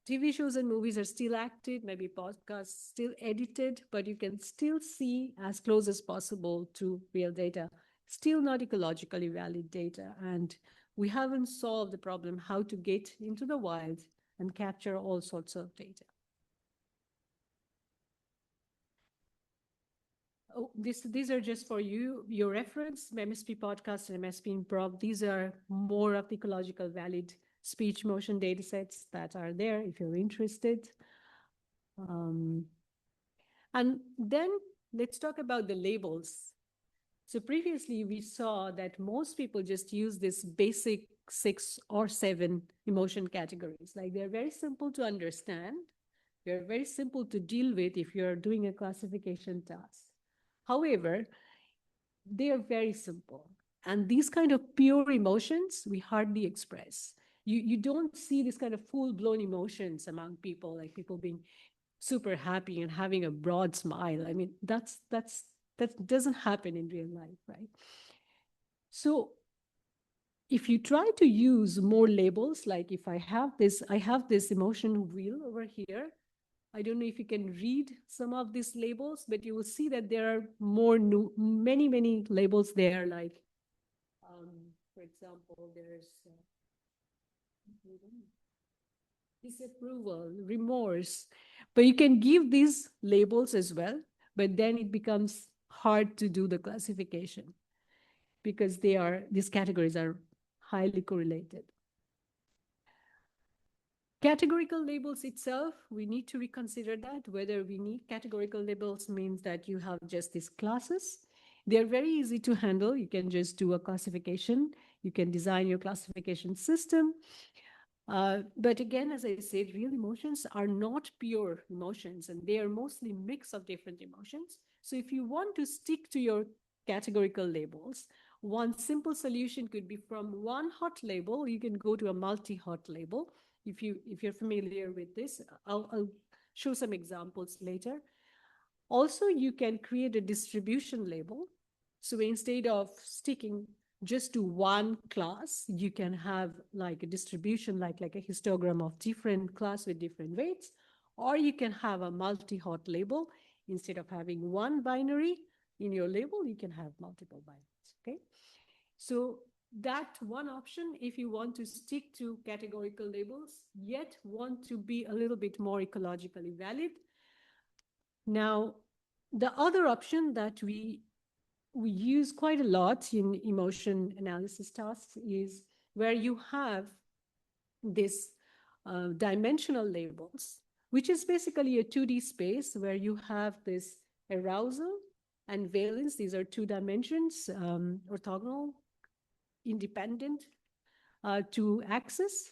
TV shows and movies are still acted, maybe podcasts still edited, but you can still see as close as possible to real data. Still not ecologically valid data. And we haven't solved the problem how to get into the wild and capture all sorts of data. Oh, these are just for your reference, MSP podcast and MSP Improv. These are more of the ecological valid speech motion data sets that are there if you're interested. And then let's talk about the labels. So previously we saw that most people just use this basic 6 or 7 emotion categories. Like they're very simple to understand. They're very simple to deal with if you're doing a classification task. However, they are very simple. And these kind of pure emotions, we hardly express. You don't see this kind of full-blown emotions among people, like people being super happy and having a broad smile. I mean, that doesn't happen in real life, right? So if you try to use more labels, like if I have this emotion wheel over here. I don't know if you can read some of these labels, but you will see that there are many labels there. Like, for example, there's disapproval, remorse. But you can give these labels as well, but then it becomes hard to do the classification because these categories are highly correlated. Categorical labels itself, we need to reconsider that, whether we need categorical labels means that you have just these classes. They're very easy to handle. You can just do a classification. You can design your classification system. But again, as I said, real emotions are not pure emotions, and they are mostly mix of different emotions. So if you want to stick to your categorical labels, one simple solution could be from one hot label, you can go to a multi-hot label. If you're familiar with this, I'll show some examples later. Also, you can create a distribution label. So instead of sticking just to one class, you can have like a distribution, like a histogram of different class with different weights, or you can have a multi-hot label. Instead of having one binary in your label, you can have multiple binaries, okay? So that one option, if you want to stick to categorical labels, yet want to be a little bit more ecologically valid. Now, the other option that we use quite a lot in emotion analysis tasks is where you have this dimensional labels, which is basically a 2D space where you have this arousal and valence. These are 2 dimensions, orthogonal, independent to access.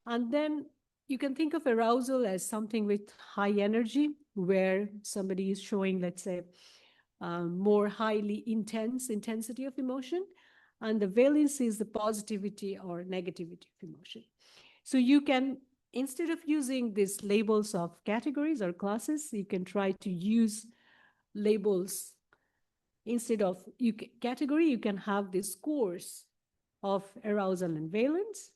And then you can think of arousal as something with high energy, where somebody is showing, let's say, more highly intensity of emotion. And the valence is the positivity or negativity of emotion. So you can, instead of using these labels of categories or classes, you can try to use labels. Instead of category, you can have these scores of arousal and valence.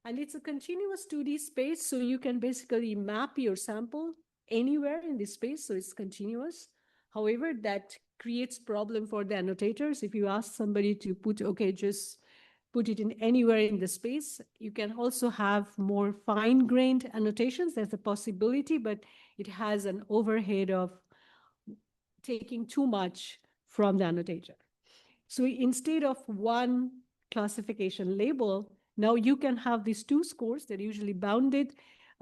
And it's a continuous 2D space, so you can basically map your sample anywhere in this space, so it's continuous. However, that creates problem for the annotators. If you ask somebody to just put it in anywhere in the space, you can also have more fine-grained annotations. There's a possibility, but it has an overhead of taking too much from the annotator. So instead of one classification label, now you can have these 2 scores that are usually bounded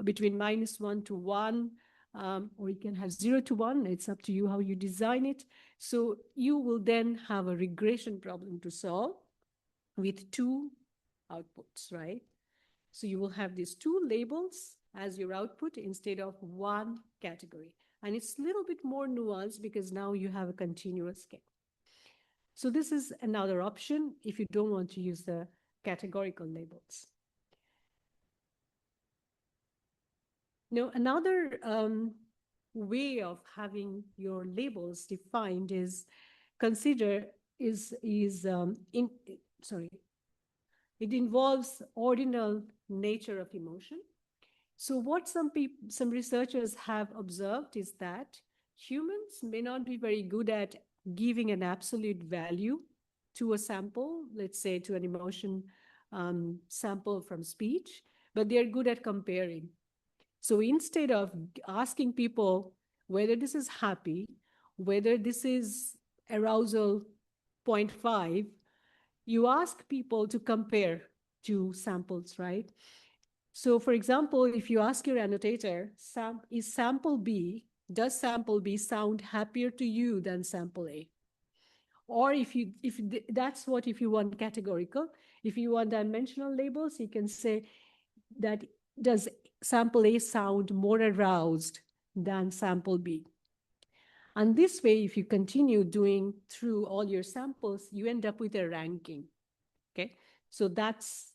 between -1 to 1, or you can have 0 to 1. It's up to you how you design it. So you will then have a regression problem to solve with 2 outputs, right? So you will have these two labels as your output instead of one category. And it's a little bit more nuanced because now you have a continuous scale. So this is another option if you don't want to use the categorical labels. Now, another way of having your labels defined is it involves ordinal nature of emotion. So what some researchers have observed is that humans may not be very good at giving an absolute value to a sample, let's say to an emotion sample from speech, but they're good at comparing. So instead of asking people whether this is happy, whether this is arousal 0.5, you ask people to compare two samples, right? So for example, if you ask your annotator, does sample B sound happier to you than sample A? Or if you want categorical, if you want dimensional labels, you can say that does sample A sound more aroused than sample B? And this way, if you continue doing through all your samples, you end up with a ranking, okay? So that's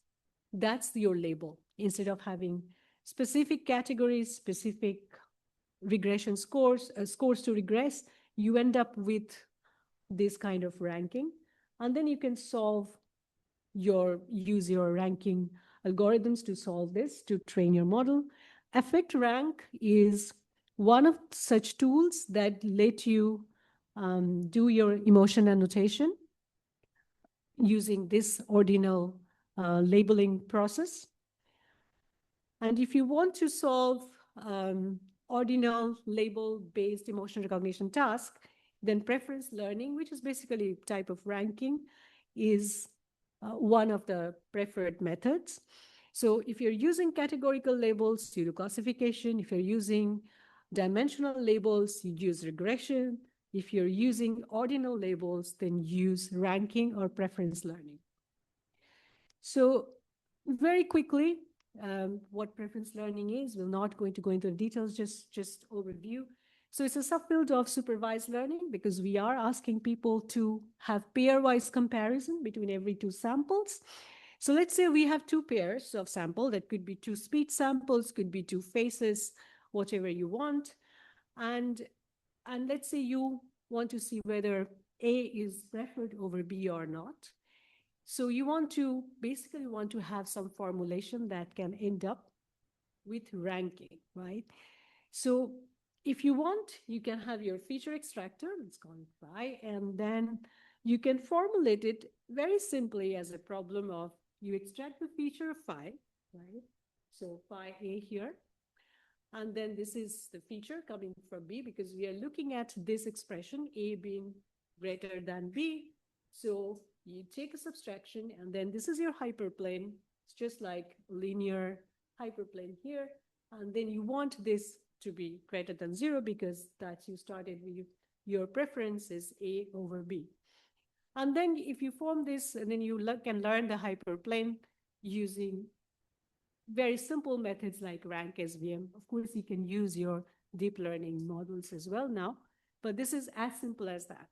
your label. Instead of having specific categories, specific regression scores, scores to regress, you end up with this kind of ranking. And then you can use your ranking algorithms to solve this, to train your model. Affect rank is one of such tools that let you do your emotion annotation using this ordinal labeling process. And if you want to solve ordinal label-based emotion recognition task, then preference learning, which is basically a type of ranking, is one of the preferred methods. So if you're using categorical labels, you do classification. If you're using dimensional labels, you use regression. If you're using ordinal labels, then use ranking or preference learning. So very quickly, what preference learning is, we're not going to go into the details, just overview. So it's a subfield of supervised learning because we are asking people to have pairwise comparison between every two samples. So let's say we have two pairs of sample that could be two speech samples, could be two faces, whatever you want. And let's say you want to see whether A is preferred over B or not. So you basically want to have some formulation that can end up with ranking, right? So if you want, you can have your feature extractor, let's call it phi, and then you can formulate it very simply as a problem of you extract the feature phi, right? So phi A here. And then this is the feature coming from B because we are looking at this expression, A being greater than B. So you take a subtraction, and then this is your hyperplane. It's just like linear hyperplane here. And then you want this to be greater than 0 because that you started with your preference is A over B. And then if you form this, and then you can learn the hyperplane using very simple methods like rank SVM. Of course, you can use your deep learning models as well now, but this is as simple as that.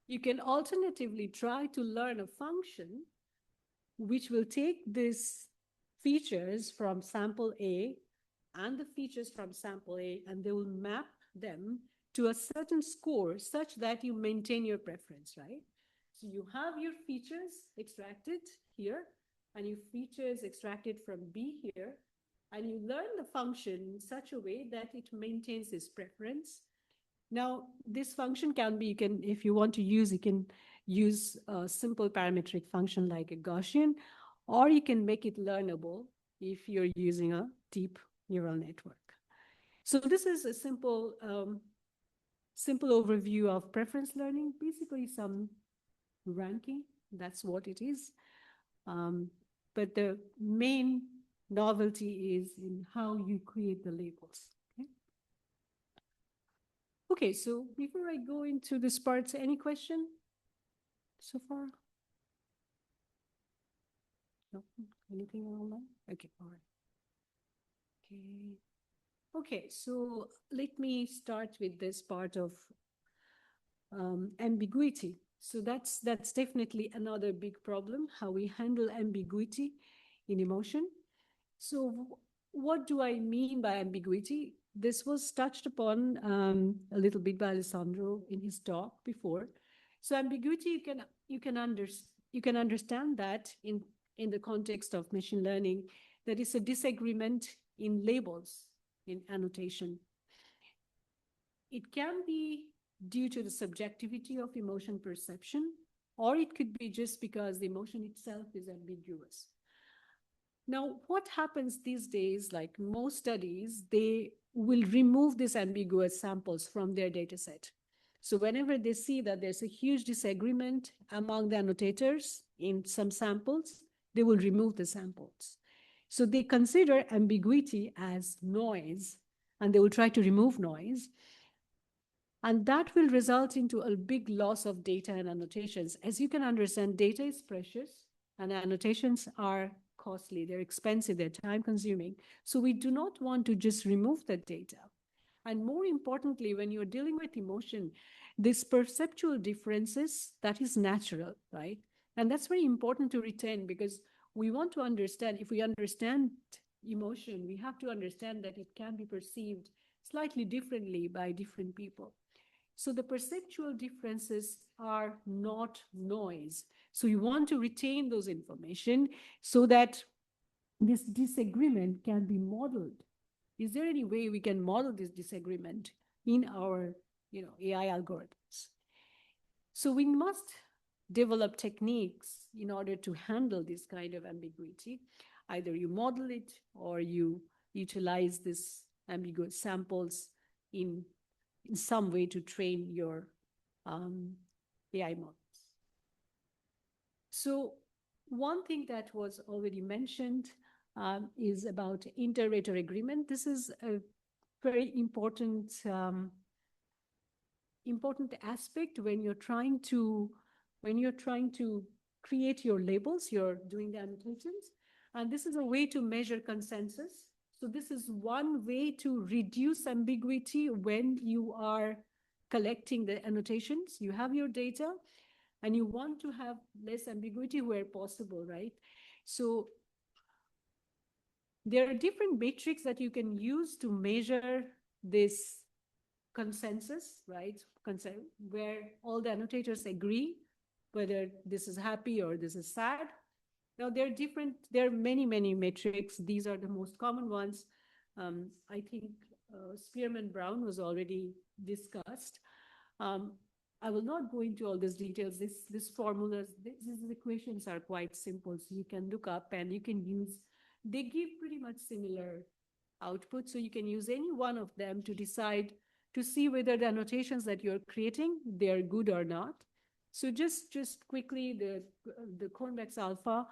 You can alternatively try to learn a function which will take these features from sample A and the features from sample A, and they will map them to a certain score such that you maintain your preference, right? So you have your features extracted here, and your features extracted from B here, and you learn the function in such a way that it maintains this preference. Now, this function can be, if you want to use, you can use a simple parametric function like a Gaussian, or you can make it learnable if you're using a deep neural network. So this is a simple overview of preference learning, basically some ranking, that's what it is. But the main novelty is in how you create the labels. Okay, so before I go into this part, any question so far? No, anything online? Okay, all right. Okay. Okay, so let me start with this part of ambiguity. So that's definitely another big problem, how we handle ambiguity in emotion. So what do I mean by ambiguity? This was touched upon a little bit by Alessandro in his talk before. So ambiguity, you can understand that in the context of machine learning, that is a disagreement in labels, in annotation. It can be due to the subjectivity of emotion perception, or it could be just because the emotion itself is ambiguous. Now, what happens these days, like most studies, they will remove these ambiguous samples from their data set. So whenever they see that there's a huge disagreement among the annotators in some samples, they will remove the samples. So they consider ambiguity as noise, and they will try to remove noise. And that will result into a big loss of data and annotations. As you can understand, data is precious and annotations are costly, they're expensive, they're time consuming. So we do not want to just remove the data. And more importantly, when you're dealing with emotion, this perceptual differences, that is natural, right? And that's very important to retain, because we want to understand, if we understand emotion, we have to understand that it can be perceived slightly differently by different people. So the perceptual differences are not noise. So you want to retain those information so that this disagreement can be modeled. Is there any way we can model this disagreement in our AI algorithms? So we must develop techniques in order to handle this kind of ambiguity. Either you model it or you utilize this ambiguous samples in some way to train your AI models. So one thing that was already mentioned is about inter-rater agreement. This is a very important aspect when you're trying to create your labels, you're doing the annotations, and this is a way to measure consensus. So this is one way to reduce ambiguity when you are collecting the annotations. You have your data and you want to have less ambiguity where possible, right? So there are different metrics that you can use to measure this consensus, right? Where all the annotators agree whether this is happy or this is sad. Now, there are many metrics. These are the most common ones. I think Spearman-Brown was already discussed. I will not go into all these details. These formulas, these equations are quite simple. So you can look up and you can use, they give pretty much similar output. So you can use any one of them to decide, to see whether the annotations that you're creating, they're good or not. So just quickly, the convex alpha,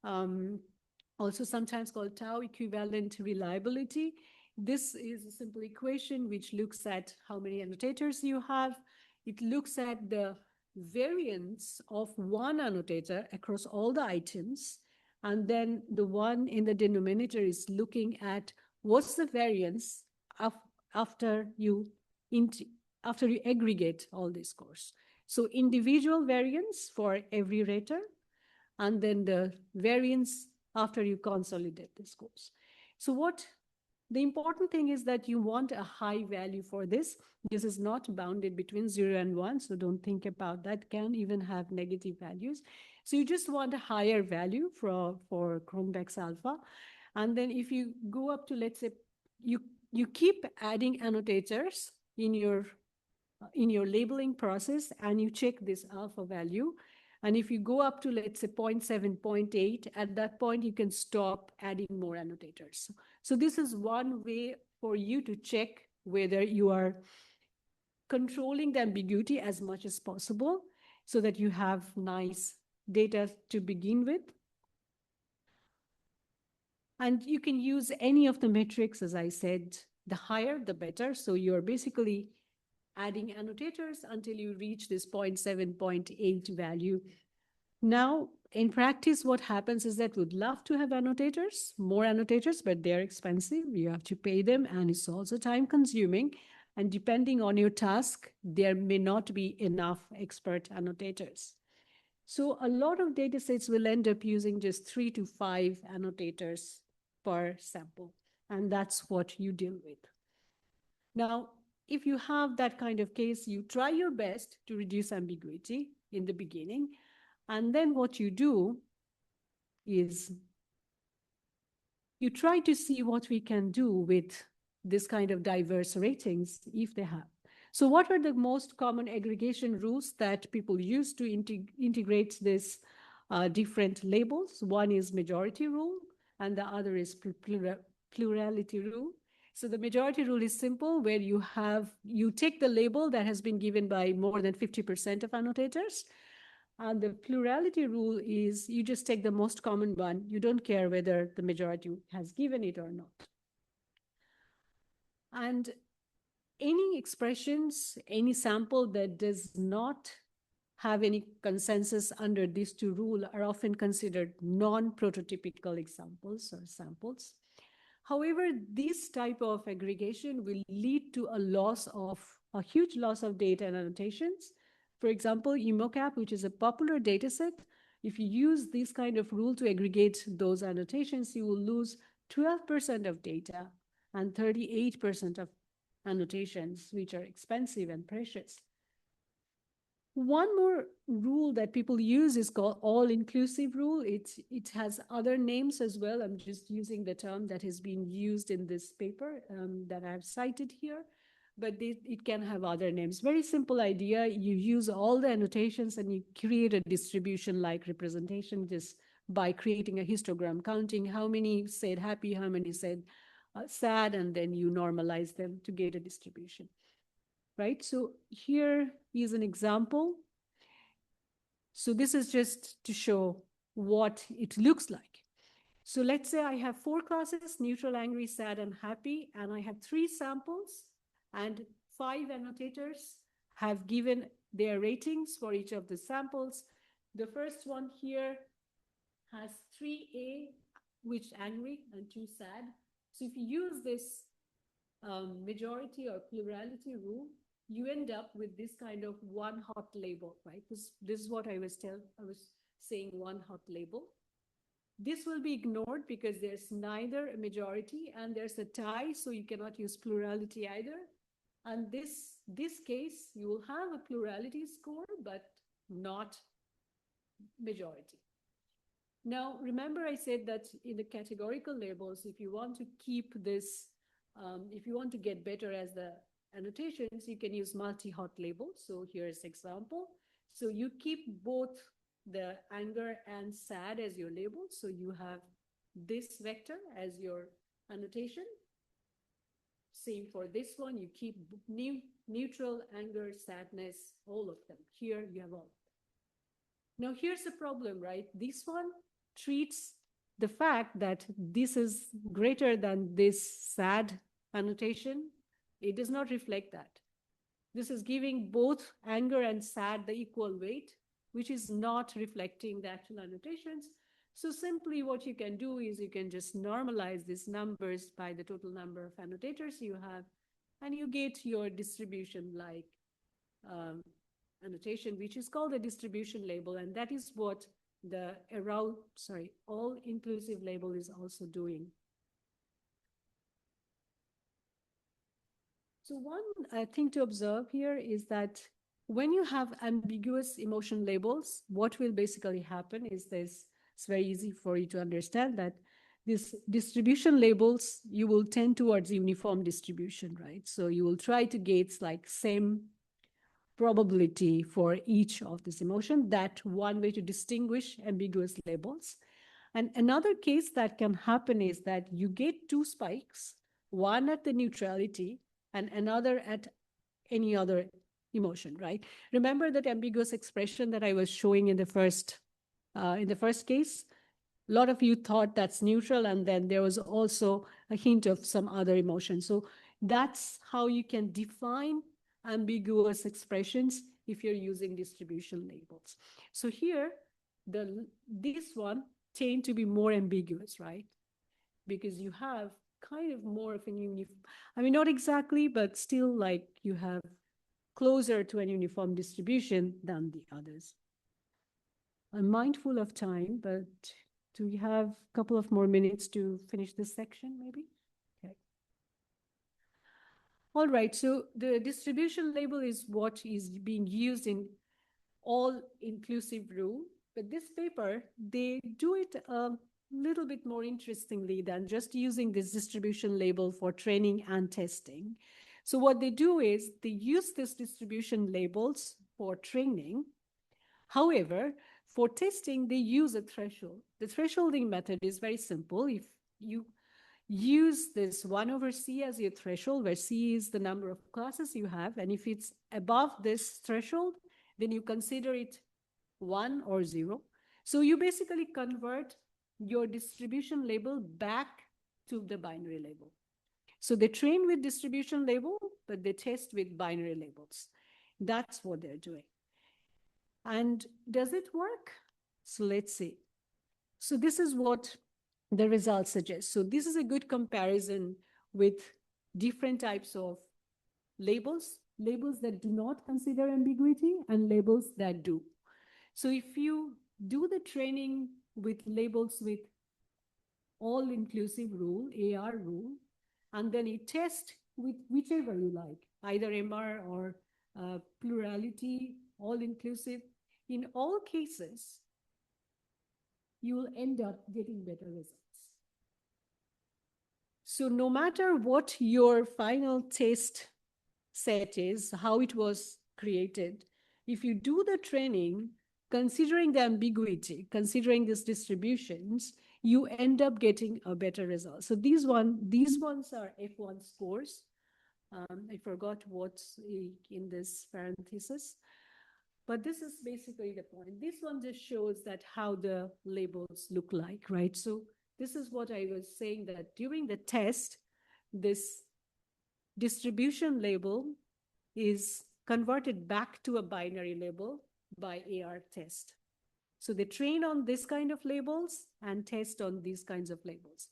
also sometimes called tau equivalent reliability. This is a simple equation which looks at how many annotators you have. It looks at the variance of one annotator across all the items. And then the one in the denominator is looking at what's the variance after you aggregate all this scores. So individual variance for every rater, and then the variance after you consolidate the scores. So the important thing is that you want a high value for this. This is not bounded between 0 and 1, so don't think about that. Can even have negative values. So you just want a higher value for convex alpha. And then if you go up to, let's say, you keep adding annotators in your labeling process, and you check this alpha value. And if you go up to, let's say, 0.7, 0.8, at that point, you can stop adding more annotators. So this is one way for you to check whether you are controlling the ambiguity as much as possible so that you have nice data to begin with. And you can use any of the metrics, as I said, the higher, the better. So you're basically adding annotators until you reach this 0.7, 0.8 value. Now, in practice, what happens is that we'd love to have annotators, more annotators, but they're expensive. You have to pay them, and it's also time consuming. And depending on your task, there may not be enough expert annotators. So a lot of data sets will end up using just 3 to 5 annotators per sample. And that's what you deal with. Now, if you have that kind of case, you try your best to reduce ambiguity in the beginning. And then what you do is you try to see what we can do with this kind of diverse ratings if they have. So what are the most common aggregation rules that people use to integrate this different labels? One is majority rule, and the other is plurality rule. So the majority rule is simple, where you take the label that has been given by more than 50% of annotators. And the plurality rule is you just take the most common one. You don't care whether the majority has given it or not. And any expressions, any sample that does not have any consensus under these two rules are often considered non-prototypical examples or samples. However, this type of aggregation will lead to a huge loss of data and annotations. For example, EMOCAP, which is a popular data set, if you use this kind of rule to aggregate those annotations, you will lose 12% of data and 38% of annotations, which are expensive and precious. One more rule that people use is called all-inclusive rule. It has other names as well. I'm just using the term that has been used in this paper that I've cited here, but it can have other names. Very simple idea. You use all the annotations and you create a distribution-like representation just by creating a histogram, counting how many said happy, how many said sad, and then you normalize them to get a distribution. Right? So here is an example. So this is just to show what it looks like. So let's say I have 4 classes, neutral, angry, sad, and happy, and I have 3 samples, and 5 annotators have given their ratings for each of the samples. The first one here has 3A, which angry, and 2 sad. So if you use this majority or plurality rule, you end up with this kind of one hot label, right? This is what I was saying, one hot label. This will be ignored because there's neither a majority and there's a tie, so you cannot use plurality either. And this case, you will have a plurality score, but not majority. Now, remember I said that in the categorical labels, if you want to keep this, if you want to get better as the annotations, you can use multi-hot labels. So here's example. So you keep both the anger and sad as your label. So you have this vector as your annotation. Same for this one. You keep neutral, anger, sadness, all of them. Here you have all. Now here's the problem, right? This one treats the fact that this is greater than this sad annotation. It does not reflect that. This is giving both anger and sad the equal weight, which is not reflecting the actual annotations. So simply what you can do is you can just normalize these numbers by the total number of annotators you have, and you get your distribution like annotation, which is called a distribution label. And that is what the all-inclusive label is also doing. So one thing to observe here is that when you have ambiguous emotion labels, what will basically happen is this. It's very easy for you to understand that these distribution labels, you will tend towards uniform distribution, right? So you will try to get like same probability for each of this emotion. That one way to distinguish ambiguous labels. And another case that can happen is that you get 2 spikes, one at the neutrality and another at any other emotion, right? Remember that ambiguous expression that I was showing in the first case? A lot of you thought that's neutral, and then there was also a hint of some other emotion. So that's how you can define ambiguous expressions if you're using distribution labels. So here, this one tend to be more ambiguous, right? Because you have kind of more of an uniform, I mean, not exactly, but still like you have closer to an uniform distribution than the others. I'm mindful of time, but do we have a couple of more minutes to finish this section, maybe? Okay. All right, so the distribution label is what is being used in all-inclusive rule, but this paper, they do it a little bit more interestingly than just using this distribution label for training and testing. So what they do is they use this distribution labels for training. However, for testing, they use a threshold. The thresholding method is very simple. If you use this 1/c as your threshold, where c is the number of classes you have, and if it's above this threshold, then you consider it 1 or 0. So you basically convert your distribution label back to the binary label. So they train with distribution label, but they test with binary labels. That's what they're doing. And does it work? So let's see. So this is what the results suggest. So this is a good comparison with different types of labels that do not consider ambiguity and labels that do. So if you do the training with labels with all-inclusive rule, AR rule, and then you test with whichever you like, either MR or plurality, all-inclusive, in all cases, you will end up getting better results. So no matter what your final test set is, how it was created, if you do the training, considering the ambiguity, considering these distributions, you end up getting a better result. So these ones are F1 scores. I forgot what's in this parenthesis, but this is basically the point. This one just shows that how the labels look like, right? So this is what I was saying, that during the test, this distribution label is converted back to a binary label by AR test. So they train on this kind of labels and test on these kinds of labels.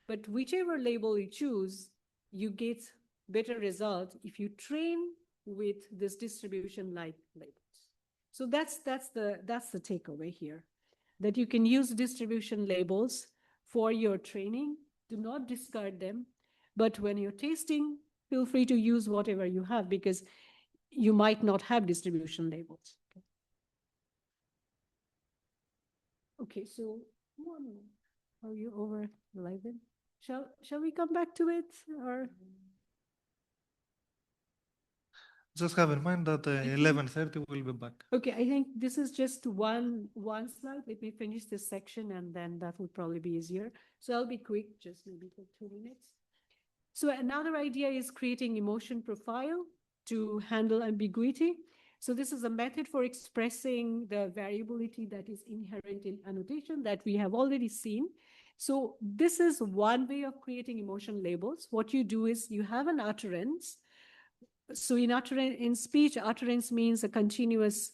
But whichever label you choose, you get better result if you train with this distribution-like labels. So that's the takeaway here, that you can use distribution labels for your training. Do not discard them. But when you're testing, feel free to use whatever you have, because you might not have distribution labels. Okay, so are you over 11? Shall we come back to it, or? Just have in mind that 11:30 we'll be back. Okay, I think this is just one slide. Let me finish this section, and then that will probably be easier. So I'll be quick, just maybe for 2 minutes. So another idea is creating emotion profile to handle ambiguity. So this is a method for expressing the variability that is inherent in annotation that we have already seen. So this is one way of creating emotion labels. What you do is you have an utterance. So in speech, utterance means a continuous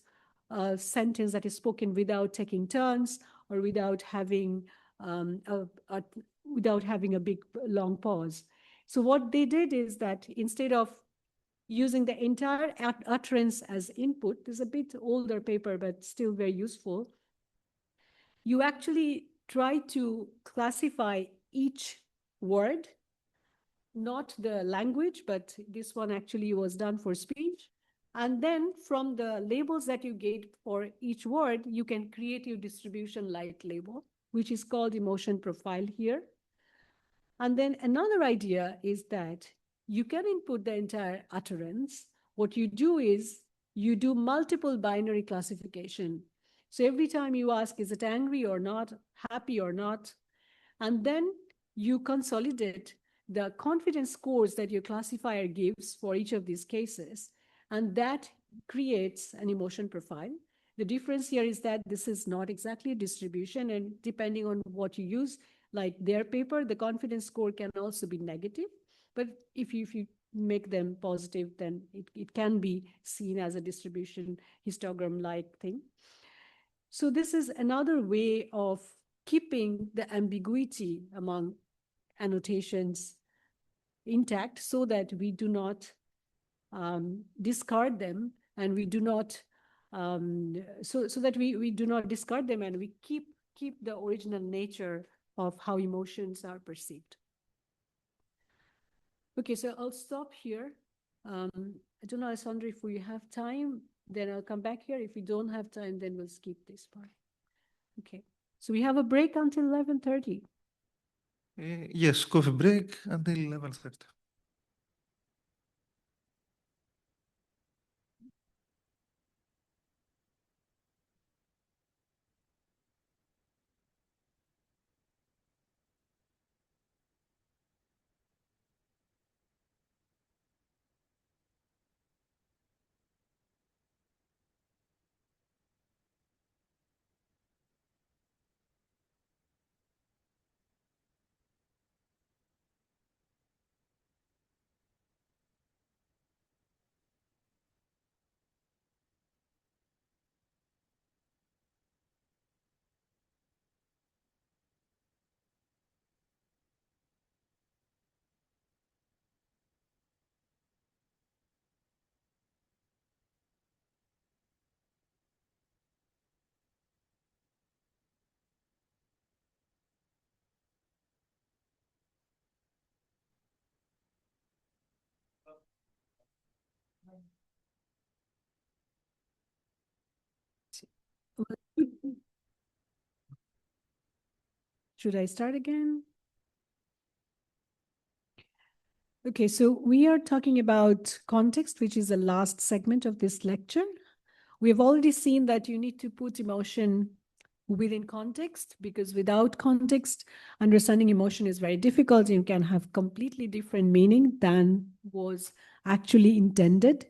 sentence that is spoken without taking turns or without having a big long pause. So what they did is that instead of using the entire utterance as input, this is a bit older paper, but still very useful, you actually try to classify each word, not the language, but this one actually was done for speech. And then from the labels that you get for each word, you can create your distribution light label, which is called emotion profile here. And then another idea is that you can input the entire utterance. What you do is you do multiple binary classification. So every time you ask, is it angry or not, happy or not? And then you consolidate the confidence scores that your classifier gives for each of these cases. And that creates an emotion profile. The difference here is that this is not exactly a distribution, and depending on what you use, like their paper, the confidence score can also be negative. But if you make them positive, then it can be seen as a distribution histogram-like thing. So this is another way of keeping the ambiguity among annotations intact so that we do not discard them, and we do not so that we do not discard them, and we keep the original nature of how emotions are perceived. Okay, so I'll stop here. I don't know, Alessandro, if we have time, then I'll come back here. If we don't have time, then we'll skip this part. Okay, so we have a break until 11:30. Yes, coffee break until 11:30. Should I start again? Okay, so we are talking about context, which is the last segment of this lecture. We have already seen that you need to put emotion within context, because without context, understanding emotion is very difficult. You can have completely different meaning than was actually intended.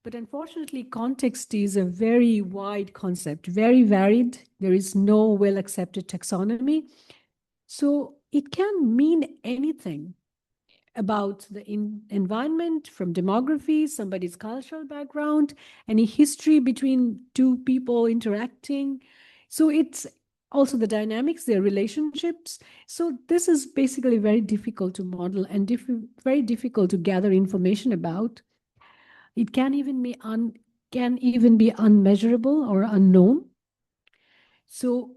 But unfortunately, context is a very wide concept, very varied. There is no well-accepted taxonomy. So it can mean anything about the environment, from demography, somebody's cultural background, any history between two people interacting. So it's also the dynamics, their relationships. So this is basically very difficult to model and very difficult to gather information about. It can even be unmeasurable or unknown. So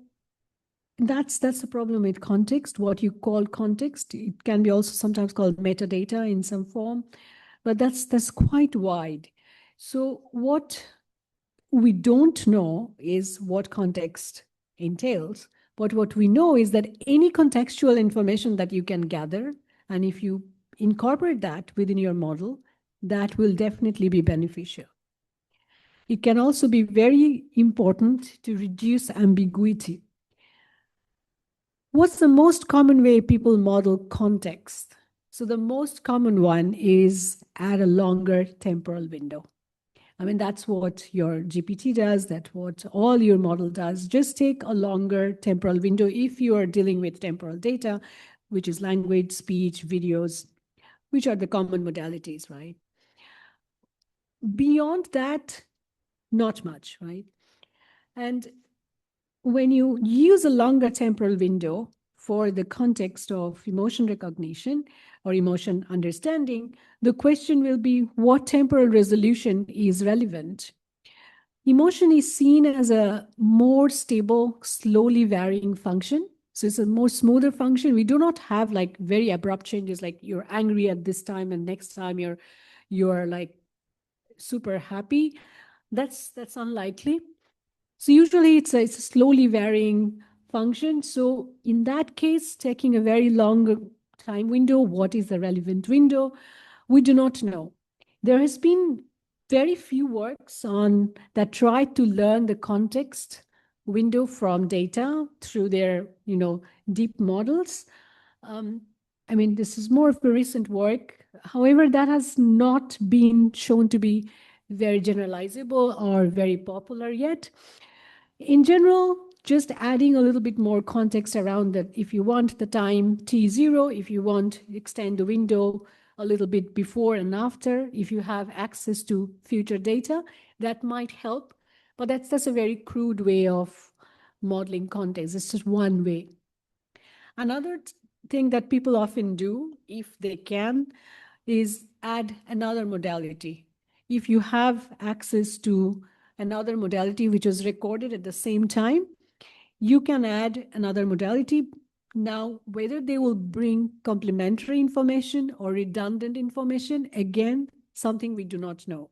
that's the problem with context. What you call context, it can be also sometimes called metadata in some form, but that's quite wide. So what we don't know is what context entails, but what we know is that any contextual information that you can gather, and if you incorporate that within your model, that will definitely be beneficial. It can also be very important to reduce ambiguity. What's the most common way people model context? So the most common one is add a longer temporal window. I mean, that's what your GPT does, that's what all your model does. Just take a longer temporal window if you are dealing with temporal data, which is language, speech, videos, which are the common modalities, right? Beyond that, not much, right? And when you use a longer temporal window for the context of emotion recognition or emotion understanding, the question will be, what temporal resolution is relevant? Emotion is seen as a more stable, slowly varying function. So it's a more smoother function. We do not have like very abrupt changes, like you're angry at this time and next time you're like super happy. That's unlikely. So usually it's a slowly varying function. So in that case, taking a very long time window, what is the relevant window? We do not know. There has been very few works on that try to learn the context window from data through their, deep models. I mean, this is more of a recent work. However, that has not been shown to be very generalizable or very popular yet. In general, just adding a little bit more context around that. If you want the time T0, if you want to extend the window a little bit before and after, if you have access to future data, that might help. But that's a very crude way of modeling context. It's just one way. Another thing that people often do, if they can, is add another modality. If you have access to another modality which was recorded at the same time, you can add another modality. Now, whether they will bring complementary information or redundant information, again, something we do not know.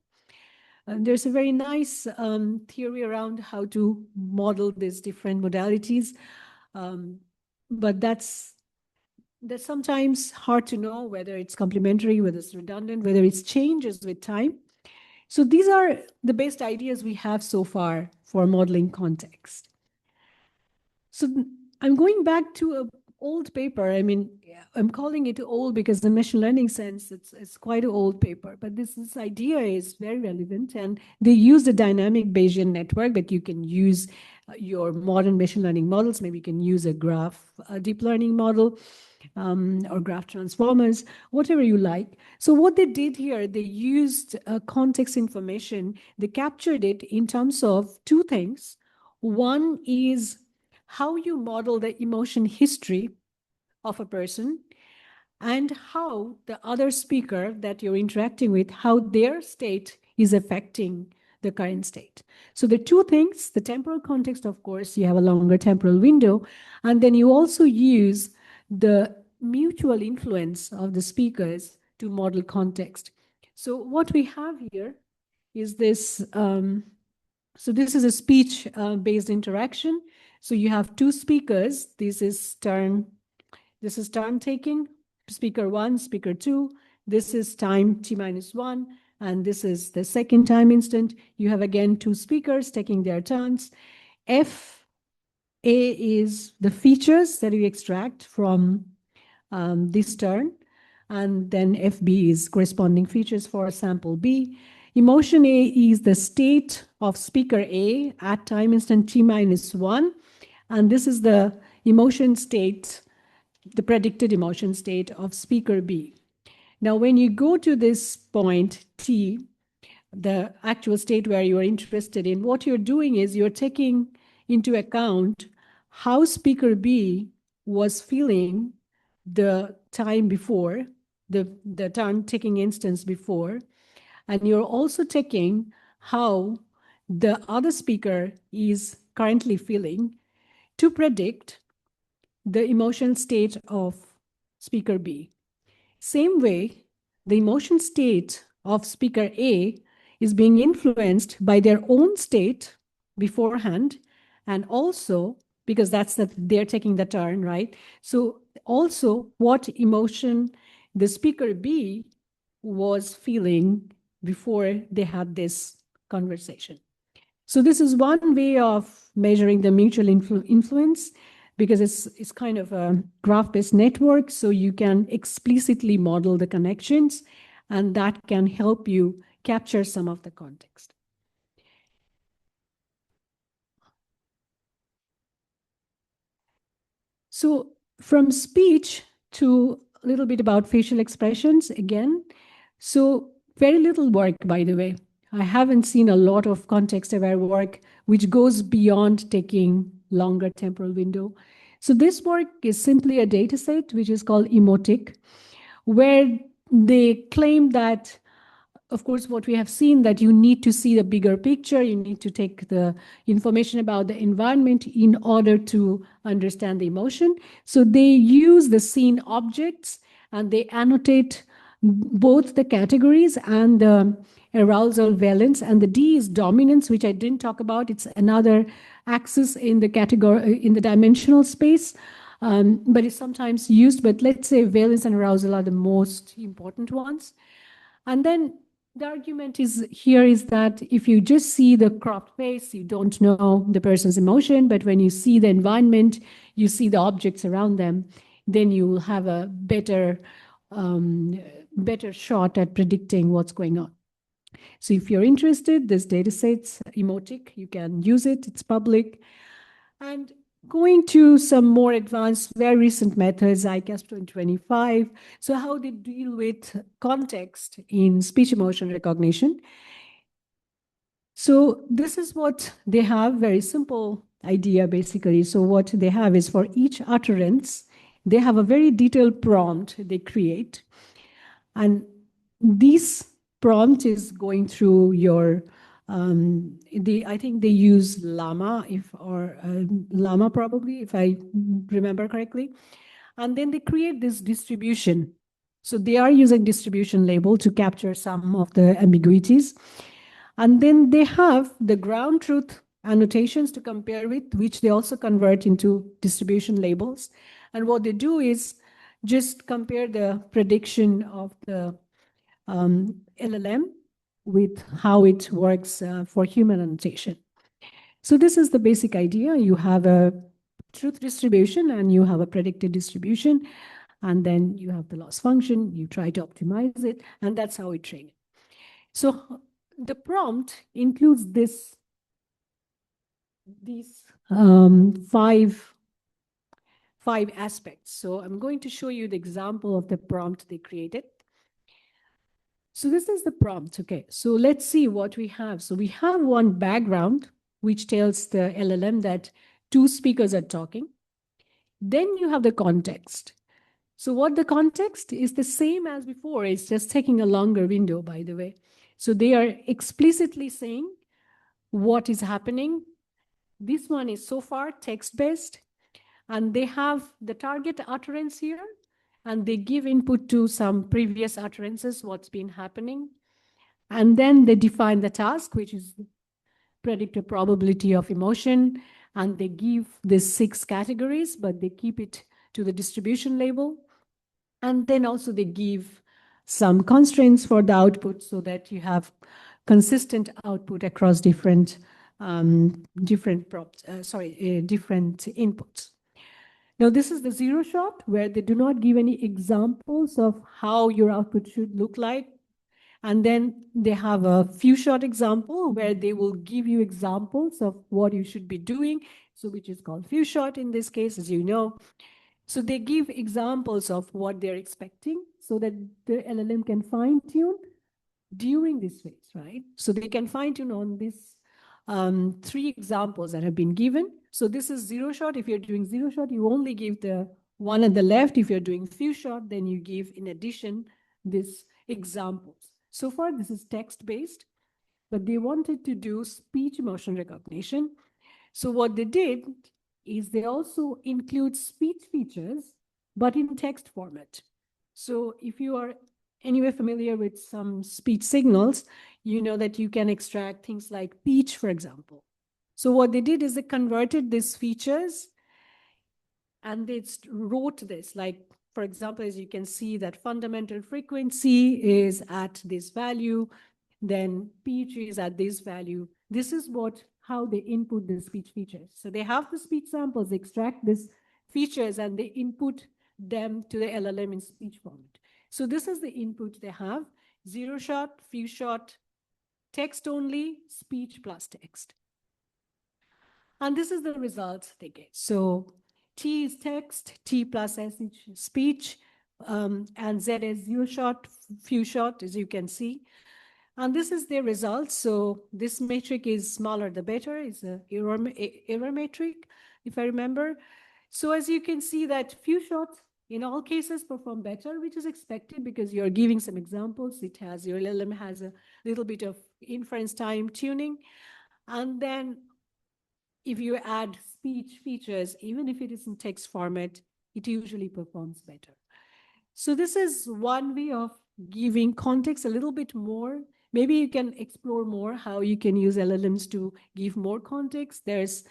And there's a very nice theory around how to model these different modalities. But that's sometimes hard to know whether it's complementary, whether it's redundant, whether it changes with time. So these are the best ideas we have so far for modeling context. So I'm going back to an old paper. I mean, I'm calling it old because in machine learning sense, it's quite an old paper, but this idea is very relevant. And they use the dynamic Bayesian network, but you can use your modern machine learning models. Maybe you can use a graph, a deep learning model, or graph transformers, whatever you like. So what they did here, they used context information. They captured it in terms of two things. One is how you model the emotion history of a person and how the other speaker that you're interacting with, how their state is affecting the current state. So the two things, the temporal context, of course, you have a longer temporal window, and then you also use the mutual influence of the speakers to model context. So what we have here is this, so this is a speech-based interaction. So you have two speakers. This is turn taking, speaker 1, speaker 2. This is time t-1, and this is the second time instant. You have again two speakers taking their turns. FA is the features that you extract from this turn, and then FB is corresponding features for sample B. Emotion A is the state of speaker A at time instant t-1, and this is the emotion state, the predicted emotion state of speaker B. Now, when you go to this point T, the actual state where you are interested in, what you're doing is you're taking into account how speaker B was feeling the time before, the turn taking instance before, and you're also taking how the other speaker is currently feeling to predict the emotion state of speaker B. Same way, the emotion state of speaker A is being influenced by their own state beforehand, and also because they're taking the turn, right? So also what emotion the speaker B was feeling before they had this conversation. So this is one way of measuring the mutual influence, because it's kind of a graph-based network, so you can explicitly model the connections, and that can help you capture some of the context. So from speech to a little bit about facial expressions again. So very little work, by the way. I haven't seen a lot of context-aware work which goes beyond taking longer temporal window. So this work is simply a data set which is called Emotic, where they claim that, of course, what we have seen, that you need to see the bigger picture, you need to take the information about the environment in order to understand the emotion. So they use the scene objects and they annotate both the categories and the arousal valence, and the D is dominance, which I didn't talk about. It's another axis in the category, in the dimensional space, but it's sometimes used. But let's say valence and arousal are the most important ones. And then the argument is that if you just see the cropped face, you don't know the person's emotion, but when you see the environment, you see the objects around them, then you will have a better shot at predicting what's going on. So if you're interested, this data set's Emotic, you can use it, it's public. And going to some more advanced, very recent methods, AICET2025. So how they deal with context in speech emotion recognition. So this is what they have, very simple idea basically. So what they have is for each utterance, they have a very detailed prompt they create. And this prompt is going through your, I think they use Llama Llama probably, if I remember correctly. And then they create this distribution. So they are using distribution label to capture some of the ambiguities. And then they have the ground truth annotations to compare with, which they also convert into distribution labels. And what they do is just compare the prediction of the LLM with how it works for human annotation. So this is the basic idea. You have a truth distribution and you have a predicted distribution. And then you have the loss function. You try to optimize it. And that's how we train it. So the prompt includes these five aspects. So I'm going to show you the example of the prompt they created. So this is the prompt. Okay, so let's see what we have. So we have one background, which tells the LLM that two speakers are talking. Then you have the context. So what the context is the same as before. It's just taking a longer window, by the way. So they are explicitly saying what is happening. This one is so far text-based, and they have the target utterance here, and they give input to some previous utterances, what's been happening. And then they define the task, which is predict a probability of emotion, and they give the 6 categories, but they keep it to the distribution label. And then also they give some constraints for the output so that you have consistent output across different inputs. Now, this is the zero shot where they do not give any examples of how your output should look like. And then they have a few shot example where they will give you examples of what you should be doing. So which is called few shot in this case, as you know. So they give examples of what they're expecting so that the LLM can fine tune during this phase, right? So they can fine tune on these 3 examples that have been given. So this is zero shot. If you're doing zero shot, you only give the one at the left. If you're doing few shot, then you give in addition these examples. So far, this is text-based, but they wanted to do speech emotion recognition. So what they did is they also include speech features, but in text format. So if you are anyway familiar with some speech signals, you know that you can extract things like pitch, for example. So what they did is they converted these features and they wrote this, like, for example, as you can see that fundamental frequency is at this value, then pitch is at this value. This is how they input the speech features. So they have the speech samples, they extract these features, and they input them to the LLM in speech format. So this is the input they have: zero shot, few shot, text only, speech plus text. And this is the results they get. So T is text, T plus S is speech, and Z is zero shot, few shot, as you can see. And this is their results. So this metric is smaller the better. It's an error metric, if I remember. So as you can see that few shots in all cases perform better, which is expected because you're giving some examples. Your LLM has a little bit of inference time tuning. And then if you add speech features, even if it is in text format, it usually performs better. So this is one way of giving context a little bit more. Maybe you can explore more how you can use LLMs to give more context. There's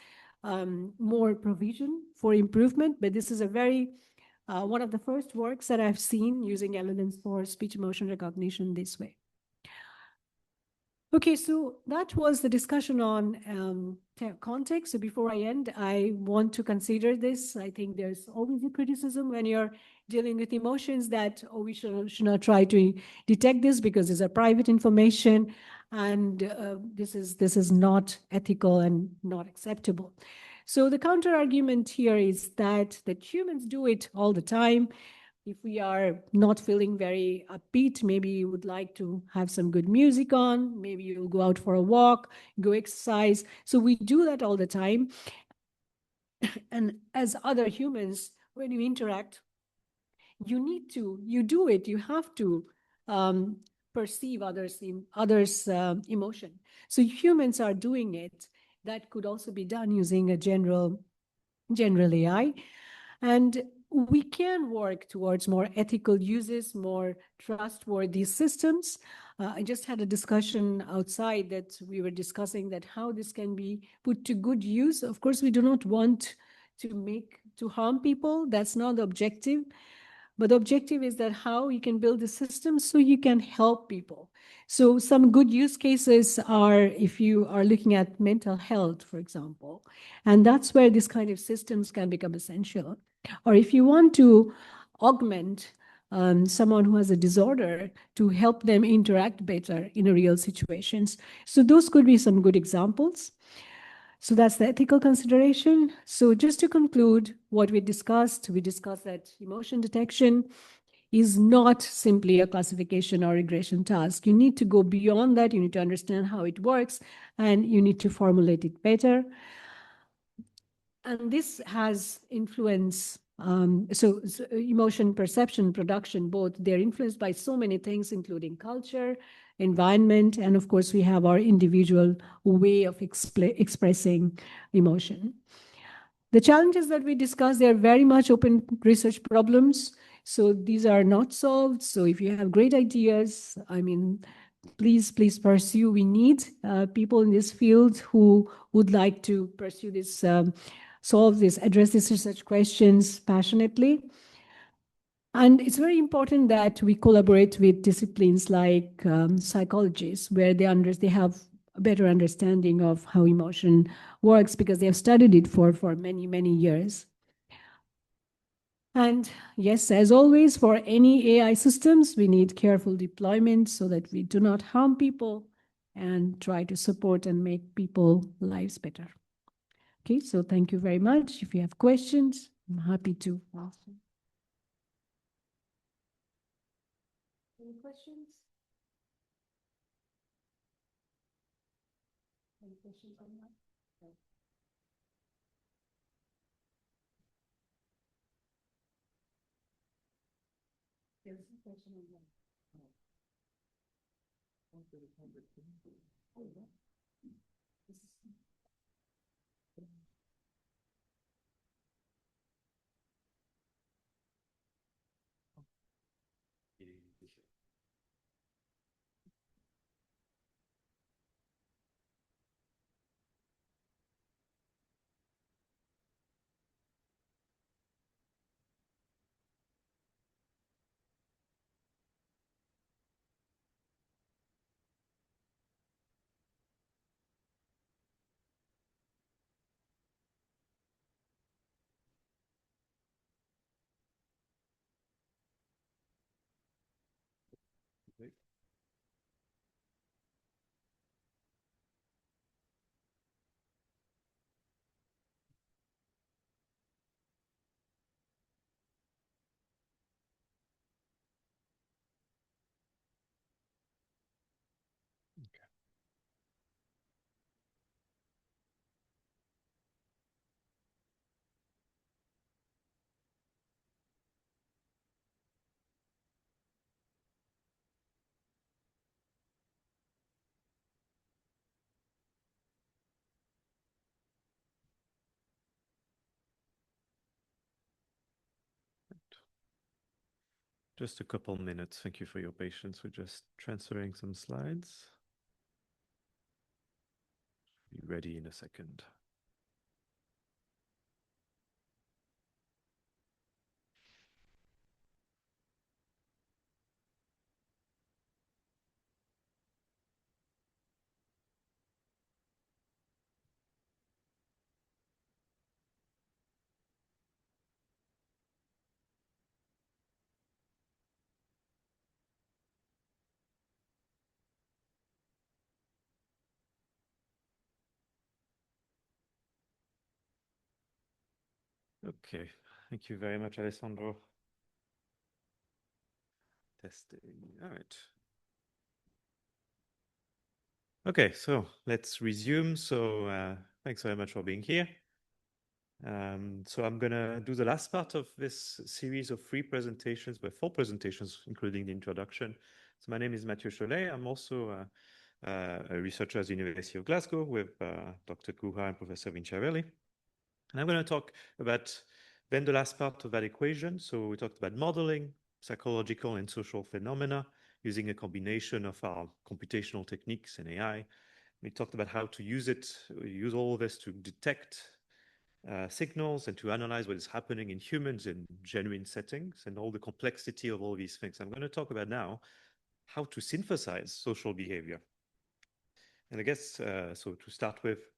more provision for improvement, but this is a very, one of the first works that I've seen using LLMs for speech emotion recognition this way. Okay, so that was the discussion on context. So before I end, I want to consider this. I think there's always a criticism when you're dealing with emotions that, oh, we should not try to detect this because these are private information, and this is not ethical and not acceptable. So the counter argument here is that humans do it all the time. If we are not feeling very upbeat, maybe you would like to have some good music on, maybe you'll go out for a walk, go exercise. So we do that all the time. And as other humans, when you interact, you do it, you have to perceive others' emotion. So humans are doing it. That could also be done using a general AI. And we can work towards more ethical uses, more trustworthy systems. I just had a discussion outside that we were discussing that how this can be put to good use. Of course, we do not want to harm people. That's not the objective. But the objective is that how you can build a system so you can help people. So some good use cases are if you are looking at mental health, for example, and that's where this kind of systems can become essential. Or if you want to augment someone who has a disorder to help them interact better in a real situations. So those could be some good examples. So that's the ethical consideration. So just to conclude what we discussed that emotion detection is not simply a classification or regression task. You need to go beyond that. You need to understand how it works, and you need to formulate it better. And this has influence. So emotion, perception, production, both, they're influenced by so many things, including culture, environment, and of course, we have our individual way of expressing emotion. The challenges that we discussed, they are very much open research problems. So these are not solved. So if you have great ideas, I mean, please pursue. We need people in this field who would like to pursue this, solve this, address these research questions passionately. And it's very important that we collaborate with disciplines like psychologists, where they have a better understanding of how emotion works because they have studied it for many, many years. And yes, as always, for any AI systems, we need careful deployment so that we do not harm people and try to support and make people's lives better. Okay, so thank you very much. If you have questions, I'm happy to answer. Any questions? Any questions on that? No. There's a question on that. Oh, yeah. This is Just a couple minutes. Thank you for your patience. We're just transferring some slides. Be ready in a second. Okay, thank you very much, Alessandro. Testing. All right. Okay, so let's resume. So thanks very much for being here. So I'm going to do the last part of this series of 3 presentations, but 4 presentations, including the introduction. So my name is Mathieu Chollet. I'm also a researcher at the University of Glasgow with Dr. Guha and Professor Vinciarelli. And I'm going to talk about then the last part of that equation. So we talked about modeling, psychological and social phenomena using a combination of our computational techniques and AI. We talked about how to use all of this to detect signals and to analyze what is happening in humans in genuine settings and all the complexity of all these things. I'm going to talk about now how to synthesize social behavior. And I guess, so to start with,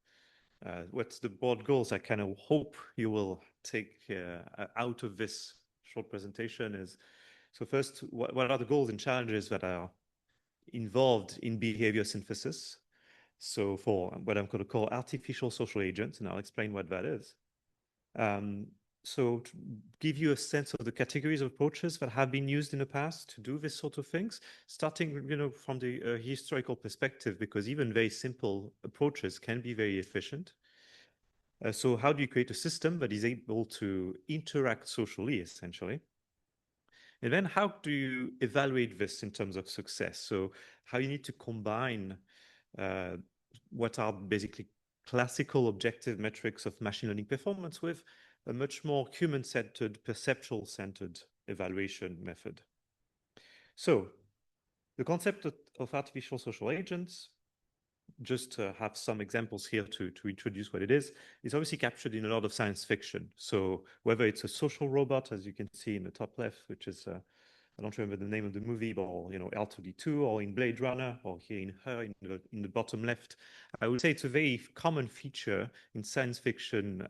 what's the broad goals I kind of hope you will take out of this short presentation is, so first, what are the goals and challenges that are involved in behavior synthesis? So for what I'm going to call artificial social agents, and I'll explain what that is. So to give you a sense of the categories of approaches that have been used in the past to do this sort of things, starting, from the historical perspective, because even very simple approaches can be very efficient. So how do you create a system that is able to interact socially, essentially? And then how do you evaluate this in terms of success? So how you need to combine what are basically classical objective metrics of machine learning performance with a much more human-centered, perceptual-centered evaluation method. So the concept of artificial social agents, just to have some examples here to introduce what it is obviously captured in a lot of science fiction. So whether it's a social robot, as you can see in the top left, which is I don't remember the name of the movie, but R2D2, or in Blade Runner, or here in Her in the bottom left, I would say it's a very common feature in science fiction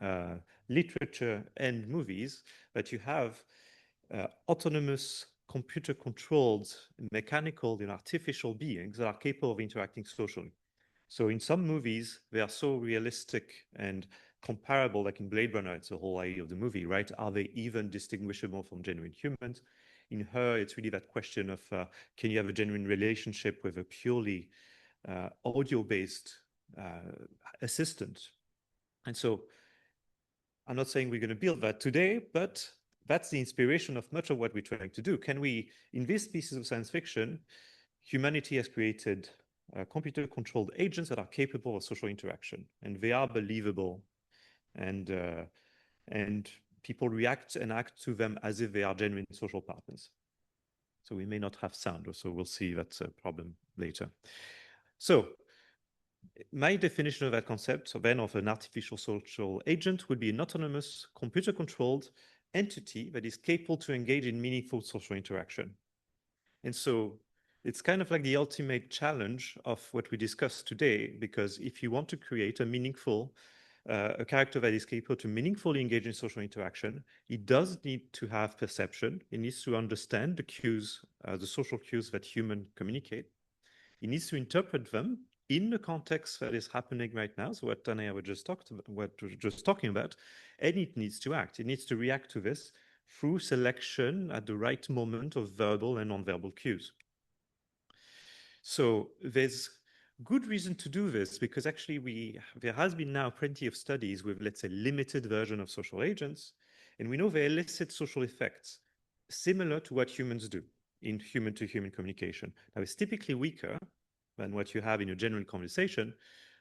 literature and movies that you have autonomous, computer-controlled, mechanical, and artificial beings that are capable of interacting socially. So in some movies, they are so realistic and comparable, like in Blade Runner, it's the whole idea of the movie, right? Are they even distinguishable from genuine humans? In Her, it's really that question of can you have a genuine relationship with a purely audio-based assistant? And so I'm not saying we're going to build that today, but that's the inspiration of much of what we're trying to do. Can we, in these pieces of science fiction, humanity has created computer-controlled agents that are capable of social interaction, and they are believable, and people react and act to them as if they are genuine social partners. So we may not have sound, so we'll see that's a problem later. So my definition of that concept, so then of an artificial social agent, would be an autonomous, computer-controlled entity that is capable to engage in meaningful social interaction. And so it's kind of like the ultimate challenge of what we discussed today, because if you want to create a meaningful, a character that is capable to meaningfully engage in social interaction, it does need to have perception. It needs to understand the cues, the social cues that humans communicate. It needs to interpret them in the context that is happening right now. So what Tanaya was just talking about, and it needs to act. It needs to react to this through selection at the right moment of verbal and non-verbal cues. So there's good reason to do this, because actually there has been now plenty of studies with, let's say, limited version of social agents, and we know they elicit social effects similar to what humans do in human-to-human communication. Now, it's typically weaker than what you have in a general conversation.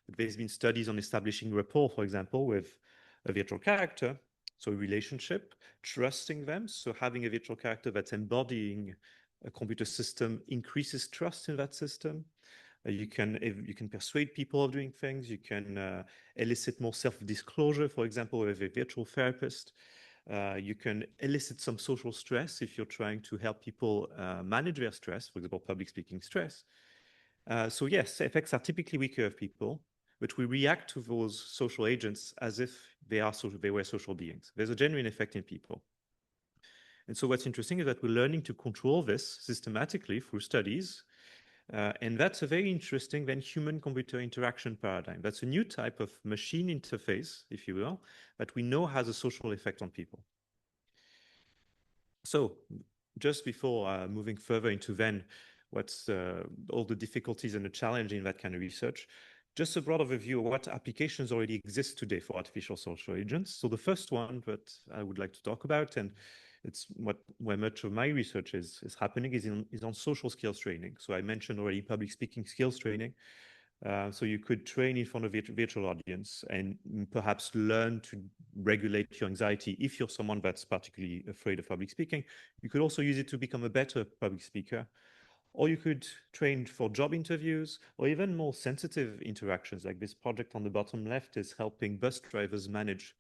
But there's been studies on establishing rapport, for example, with a virtual character, so a relationship, trusting them. So having a virtual character that's embodying a computer system increases trust in that system. You can persuade people of doing things. You can elicit more self-disclosure, for example, with a virtual therapist. You can elicit some social stress if you're trying to help people manage their stress, for example, public speaking stress. So yes, effects are typically weaker of people, but we react to those social agents as if they were social beings. There's a genuine effect in people. And so what's interesting is that we're learning to control this systematically through studies. And that's a very interesting then human-computer interaction paradigm. That's a new type of machine interface, if you will, that we know has a social effect on people. So just before moving further into then what's all the difficulties and the challenge in that kind of research, just a broad overview of what applications already exist today for artificial social agents. So the first one that I would like to talk about, and it's where much of my research is happening, is on social skills training. So I mentioned already public speaking skills training. So you could train in front of a virtual audience and perhaps learn to regulate your anxiety if you're someone that's particularly afraid of public speaking. You could also use it to become a better public speaker. Or you could train for job interviews or even more sensitive interactions, like this project on the bottom left is helping bus drivers manage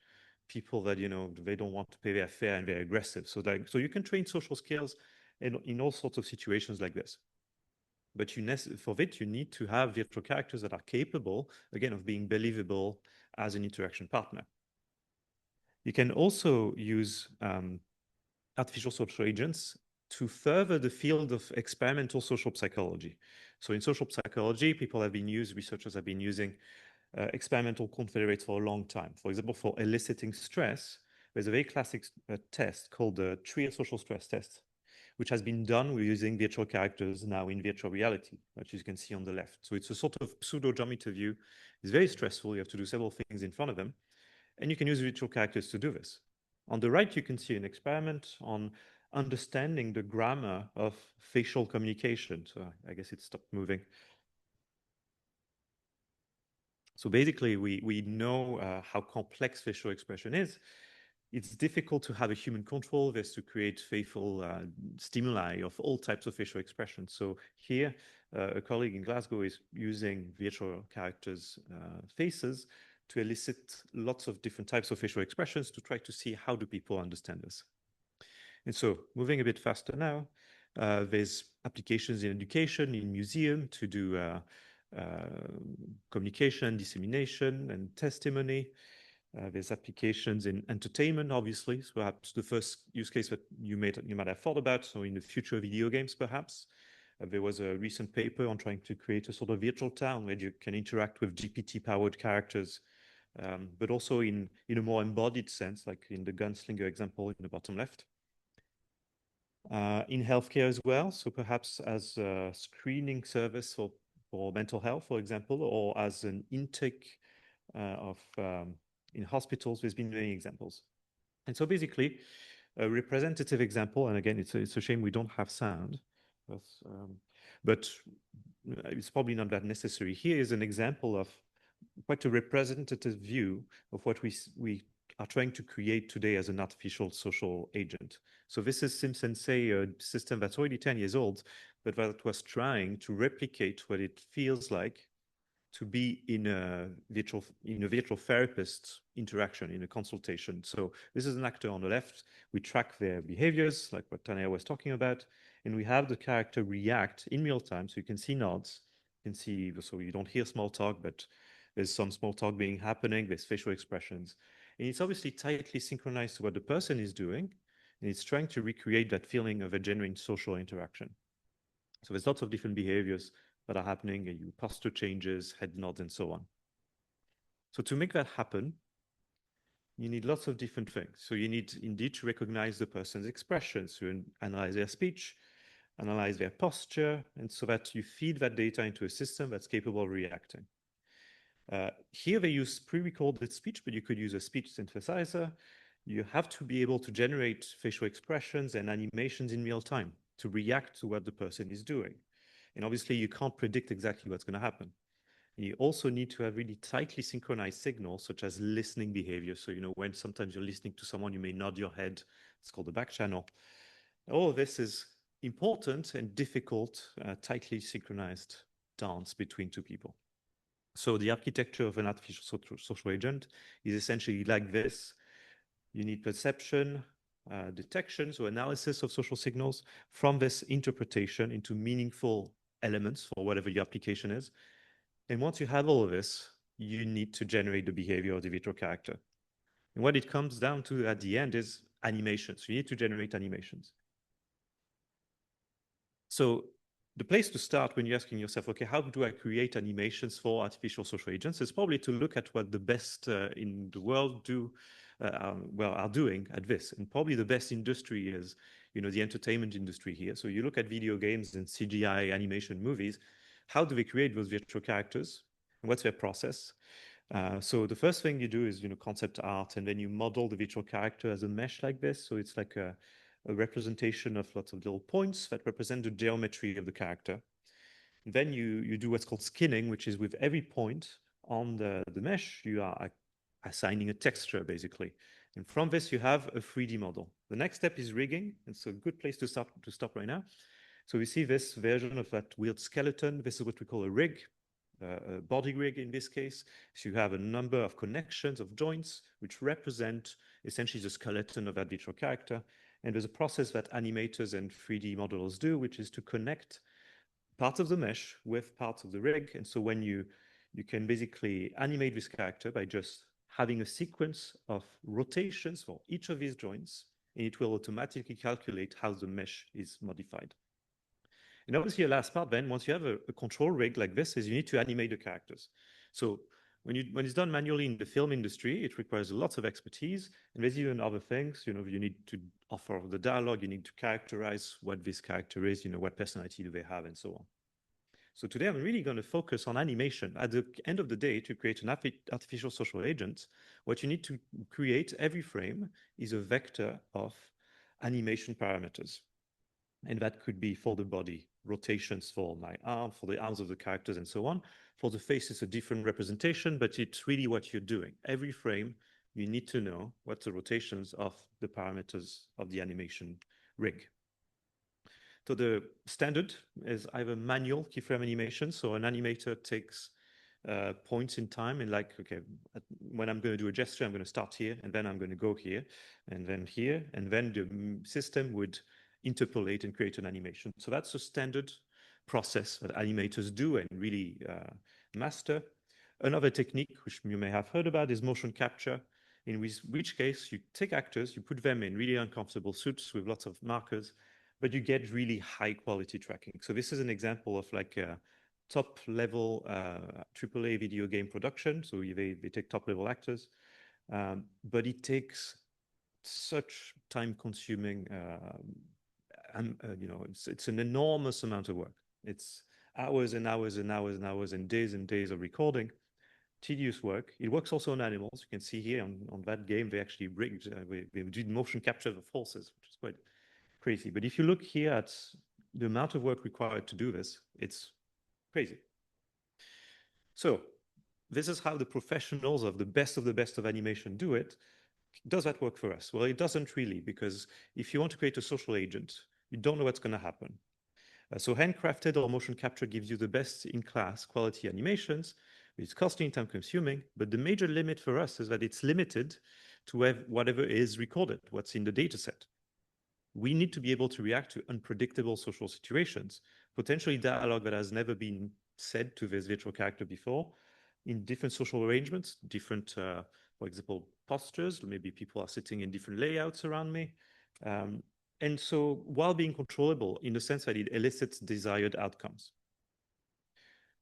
people that, you know, they don't want to pay their fare and they're aggressive. So you can train social skills in all sorts of situations like this. But for that, you need to have virtual characters that are capable, again, of being believable as an interaction partner. You can also use artificial social agents to further the field of experimental social psychology. So in social psychology, researchers have been using experimental confederates for a long time. For example, for eliciting stress, there's a very classic test called the Trier social stress test, which has been done with using virtual characters now in virtual reality, which you can see on the left. So it's a sort of pseudo-job interview. It's very stressful. You have to do several things in front of them. And you can use virtual characters to do this. On the right, you can see an experiment on understanding the grammar of facial communication. So I guess it stopped moving. So basically, we know how complex facial expression is. It's difficult to have a human control this to create faithful stimuli of all types of facial expressions. So here, a colleague in Glasgow is using virtual characters' faces to elicit lots of different types of facial expressions to try to see how do people understand this. And so moving a bit faster now, there's applications in education, in museum to do communication, dissemination, and testimony. There's applications in entertainment, obviously. So perhaps the first use case that you might have thought about, so in the future video games, perhaps. There was a recent paper on trying to create a sort of virtual town where you can interact with GPT-powered characters, but also in a more embodied sense, like in the gunslinger example in the bottom left. In healthcare as well, so perhaps as a screening service for mental health, for example, or as an intake in hospitals, there's been many examples. And so basically, a representative example, and again, it's a shame we don't have sound, but it's probably not that necessary. Here is an example of quite a representative view of what we are trying to create today as an artificial social agent. So this is SimSensei, a system that's already 10 years old, but that was trying to replicate what it feels like to be in a virtual therapist interaction, in a consultation. So this is an actor on the left. We track their behaviors, like what Tanaya was talking about, and we have the character react in real time. So you can see nods, you can see, so you don't hear small talk, but there's some small talk happening, there's facial expressions. And it's obviously tightly synchronized to what the person is doing, and it's trying to recreate that feeling of a genuine social interaction. So there's lots of different behaviors that are happening, posture changes, head nods, and so on. So to make that happen, you need lots of different things. So you need indeed to recognize the person's expressions, to analyze their speech, analyze their posture, and so that you feed that data into a system that's capable of reacting. Here they use pre-recorded speech, but you could use a speech synthesizer. You have to be able to generate facial expressions and animations in real time to react to what the person is doing. And obviously, you can't predict exactly what's going to happen. And you also need to have really tightly synchronized signals, such as listening behavior. So, when sometimes you're listening to someone, you may nod your head. It's called the back channel. All of this is important and difficult, tightly synchronized dance between two people. So the architecture of an artificial social agent is essentially like this. You need perception, detection, so analysis of social signals, from this interpretation into meaningful elements for whatever your application is. And once you have all of this, you need to generate the behavior of the virtual character. And what it comes down to at the end is animations. You need to generate animations. So the place to start when you're asking yourself, okay, how do I create animations for artificial social agents, is probably to look at what the best in the world do are doing at this. And probably the best industry is, you know, the entertainment industry here. So you look at video games and CGI animation movies, how do they create those virtual characters? And what's their process? So the first thing you do is, you know, concept art, and then you model the virtual character as a mesh like this. So it's like a representation of lots of little points that represent the geometry of the character. And then you do what's called skinning, which is with every point on the mesh, you are assigning a texture, basically. And from this, you have a 3D model. The next step is rigging. It's a good place to stop right now. So we see this version of that weird skeleton. This is what we call a rig, a body rig in this case. So you have a number of connections of joints, which represent essentially the skeleton of that virtual character. And there's a process that animators and 3D modelers do, which is to connect parts of the mesh with parts of the rig. And so when you can basically animate this character by just having a sequence of rotations for each of these joints, and it will automatically calculate how the mesh is modified. And obviously, the last part then, once you have a control rig like this, is you need to animate the characters. So when it's done manually in the film industry, it requires lots of expertise, and there's even other things. You know, you need to offer the dialogue, you need to characterize what this character is, you know, what personality do they have, and so on. So today I'm really going to focus on animation. At the end of the day, to create an artificial social agent, what you need to create every frame is a vector of animation parameters. And that could be for the body, rotations for my arm, for the arms of the characters, and so on. For the face, it's a different representation, but it's really what you're doing. Every frame, you need to know what the rotations of the parameters of the animation rig. So the standard is either manual keyframe animation. So an animator takes points in time and like, okay, when I'm going to do a gesture, I'm going to start here, and then I'm going to go here, and then here, and then the system would interpolate and create an animation. So that's a standard process that animators do and really master. Another technique, which you may have heard about, is motion capture, in which case you take actors, you put them in really uncomfortable suits with lots of markers, but you get really high quality tracking. So this is an example of like a top level AAA video game production. So they take top level actors, but it takes such time consuming, you know, it's an enormous amount of work. It's hours and hours and hours and hours and days of recording, tedious work. It works also on animals. You can see here on that game, they actually rigged, they did motion capture of horses, which is quite crazy. But if you look here at the amount of work required to do this, it's crazy. So this is how the professionals of the best of animation do it. Does that work for us? Well, it doesn't really, because if you want to create a social agent, you don't know what's going to happen. So handcrafted or motion capture gives you the best in class quality animations. It's costly and time consuming, but the major limit for us is that it's limited to whatever is recorded, what's in the data set. We need to be able to react to unpredictable social situations, potentially dialogue that has never been said to this virtual character before, in different social arrangements, different, for example, postures. Maybe people are sitting in different layouts around me. And so while being controllable in the sense that it elicits desired outcomes.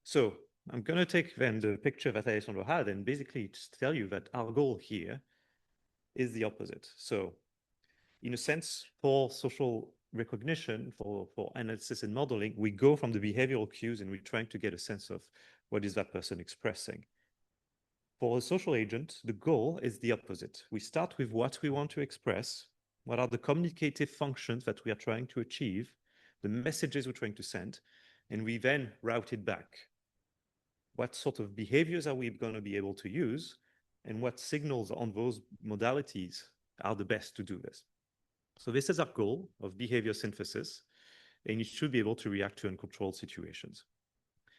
So I'm going to take then the picture that Alessandro had and basically just tell you that our goal here is the opposite. So in a sense, for social recognition, for analysis and modeling, we go from the behavioral cues and we're trying to get a sense of what is that person expressing. For a social agent, the goal is the opposite. We start with what we want to express, what are the communicative functions that we are trying to achieve, the messages we're trying to send, and we then route it back. What sort of behaviors are we going to be able to use, and what signals on those modalities are the best to do this? So this is our goal of behavior synthesis, and it should be able to react to uncontrolled situations.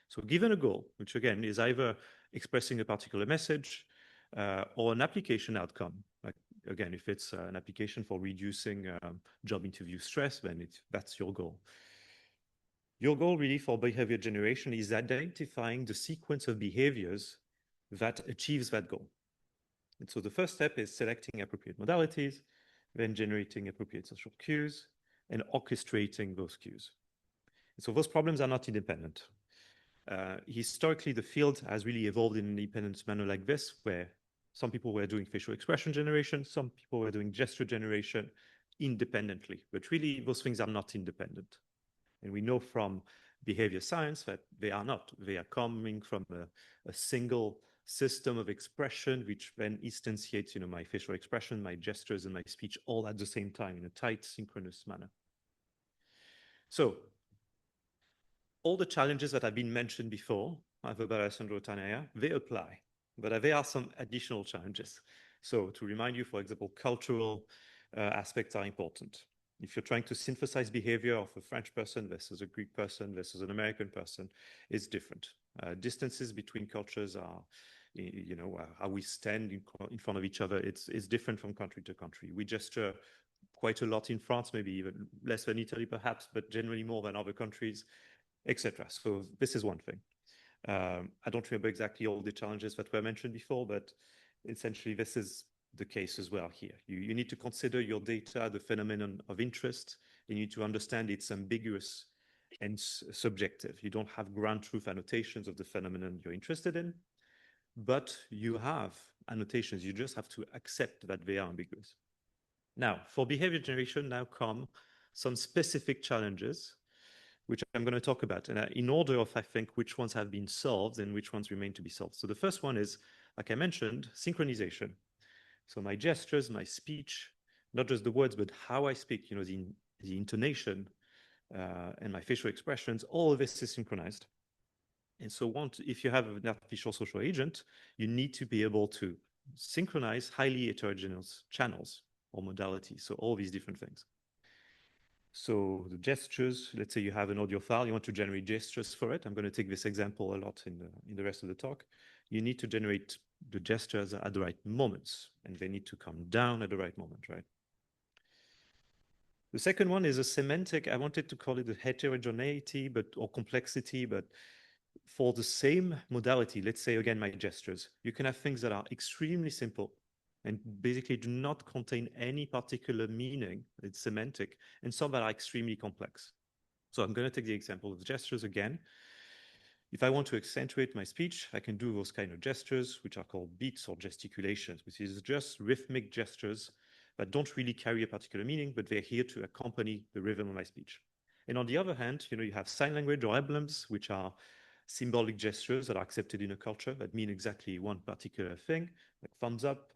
So given a goal, which again is either expressing a particular message or an application outcome, like again, if it's an application for reducing job interview stress, then that's your goal. Your goal really for behavior generation is identifying the sequence of behaviors that achieves that goal. And so the first step is selecting appropriate modalities, then generating appropriate social cues, and orchestrating those cues. And so those problems are not independent. Historically, the field has really evolved in an independent manner like this, where Some people were doing facial expression generation, some people were doing gesture generation independently, but really those things are not independent. And we know from behavior science that they are not. They are coming from a single system of expression, which then instantiates, my facial expression, my gestures, and my speech all at the same time in a tight, synchronous manner. So all the challenges that have been mentioned before, either by Alessandro or Tanaya, they apply, but there are some additional challenges. So to remind you, for example, cultural aspects are important. If you're trying to synthesize behavior of a French person versus a Greek person versus an American person, it's different. Distances between cultures are, how we stand in front of each other, it's different from country to country. We gesture quite a lot in France, maybe even less than Italy perhaps, but generally more than other countries, etc. So this is one thing. I don't remember exactly all the challenges that were mentioned before, but essentially this is the case as well here. You need to consider your data, the phenomenon of interest. You need to understand it's ambiguous and subjective. You don't have ground truth annotations of the phenomenon you're interested in, but you have annotations. You just have to accept that they are ambiguous. Now, for behavior generation, now come some specific challenges, which I'm going to talk about, and in order of, I think, which ones have been solved and which ones remain to be solved. So the first one is, like I mentioned, synchronization. So my gestures, my speech, not just the words, but how I speak, the intonation and my facial expressions, all of this is synchronized. And so if you have an artificial social agent, you need to be able to synchronize highly heterogeneous channels or modalities. So all these different things. So the gestures, let's say you have an audio file, you want to generate gestures for it. I'm going to take this example a lot in the rest of the talk. You need to generate the gestures at the right moments, and they need to come down at the right moment, right? The second one is a semantic. I wanted to call it a heterogeneity or complexity, but for the same modality, let's say again my gestures, you can have things that are extremely simple and basically do not contain any particular meaning. It's semantic, and some that are extremely complex. So I'm going to take the example of gestures again. If I want to accentuate my speech, I can do those kind of gestures, which are called beats or gesticulations, which is just rhythmic gestures that don't really carry a particular meaning, but they're here to accompany the rhythm of my speech. And on the other hand, you have sign language or emblems, which are symbolic gestures that are accepted in a culture that mean exactly one particular thing, like thumbs up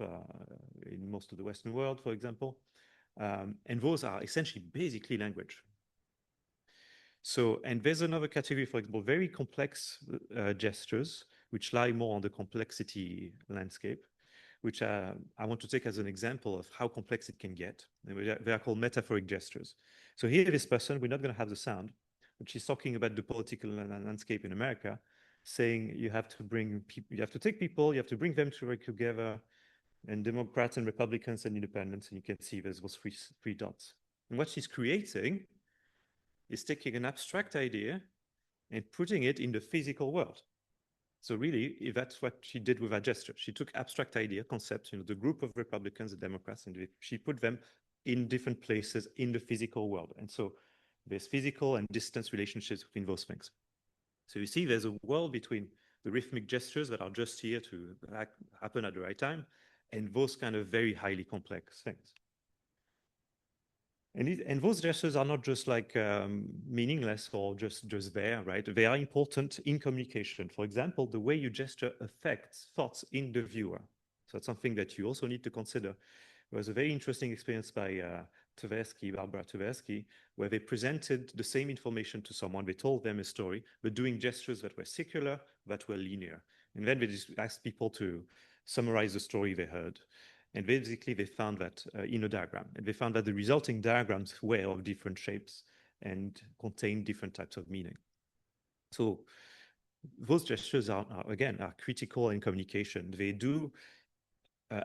in most of the Western world, for example. And those are essentially basically language. So, and there's another category, for example, very complex gestures, which lie more on the complexity landscape, which I want to take as an example of how complex it can get. They are called metaphoric gestures. So here, this person, we're not going to have the sound, but she's talking about the political landscape in America, saying you have to bring people, you have to take people, you have to bring them together, and Democrats and Republicans and independents, and you can see there's those three dots. And what she's creating is taking an abstract idea and putting it in the physical world. So really, that's what she did with her gesture. She took abstract idea, concepts, the group of Republicans and Democrats, and she put them in different places in the physical world. And so there's physical and distance relationships between those things. So you see there's a world between the rhythmic gestures that are just here to happen at the right time, and those kind of very highly complex things. And those gestures are not just like meaningless or just there, right? They are important in communication. For example, the way you gesture affects thoughts in the viewer. So that's something that you also need to consider. There was a very interesting experience by Barbara Tversky, where they presented the same information to someone. They told them a story, but doing gestures that were circular, that were linear. And then they just asked people to summarize the story they heard. And basically, they found that in a diagram, and they found that the resulting diagrams were of different shapes and contained different types of meaning. So those gestures are critical in communication. They do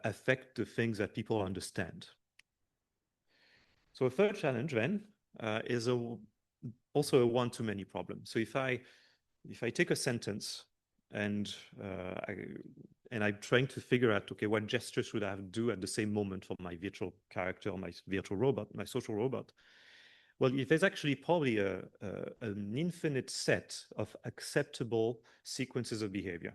affect the things that people understand. So a third challenge then is also a one-to-many problem. So if I take a sentence and I'm trying to figure out, okay, what gestures should I do at the same moment for my virtual character, my virtual robot, my social robot? Well, there's actually probably an infinite set of acceptable sequences of behavior.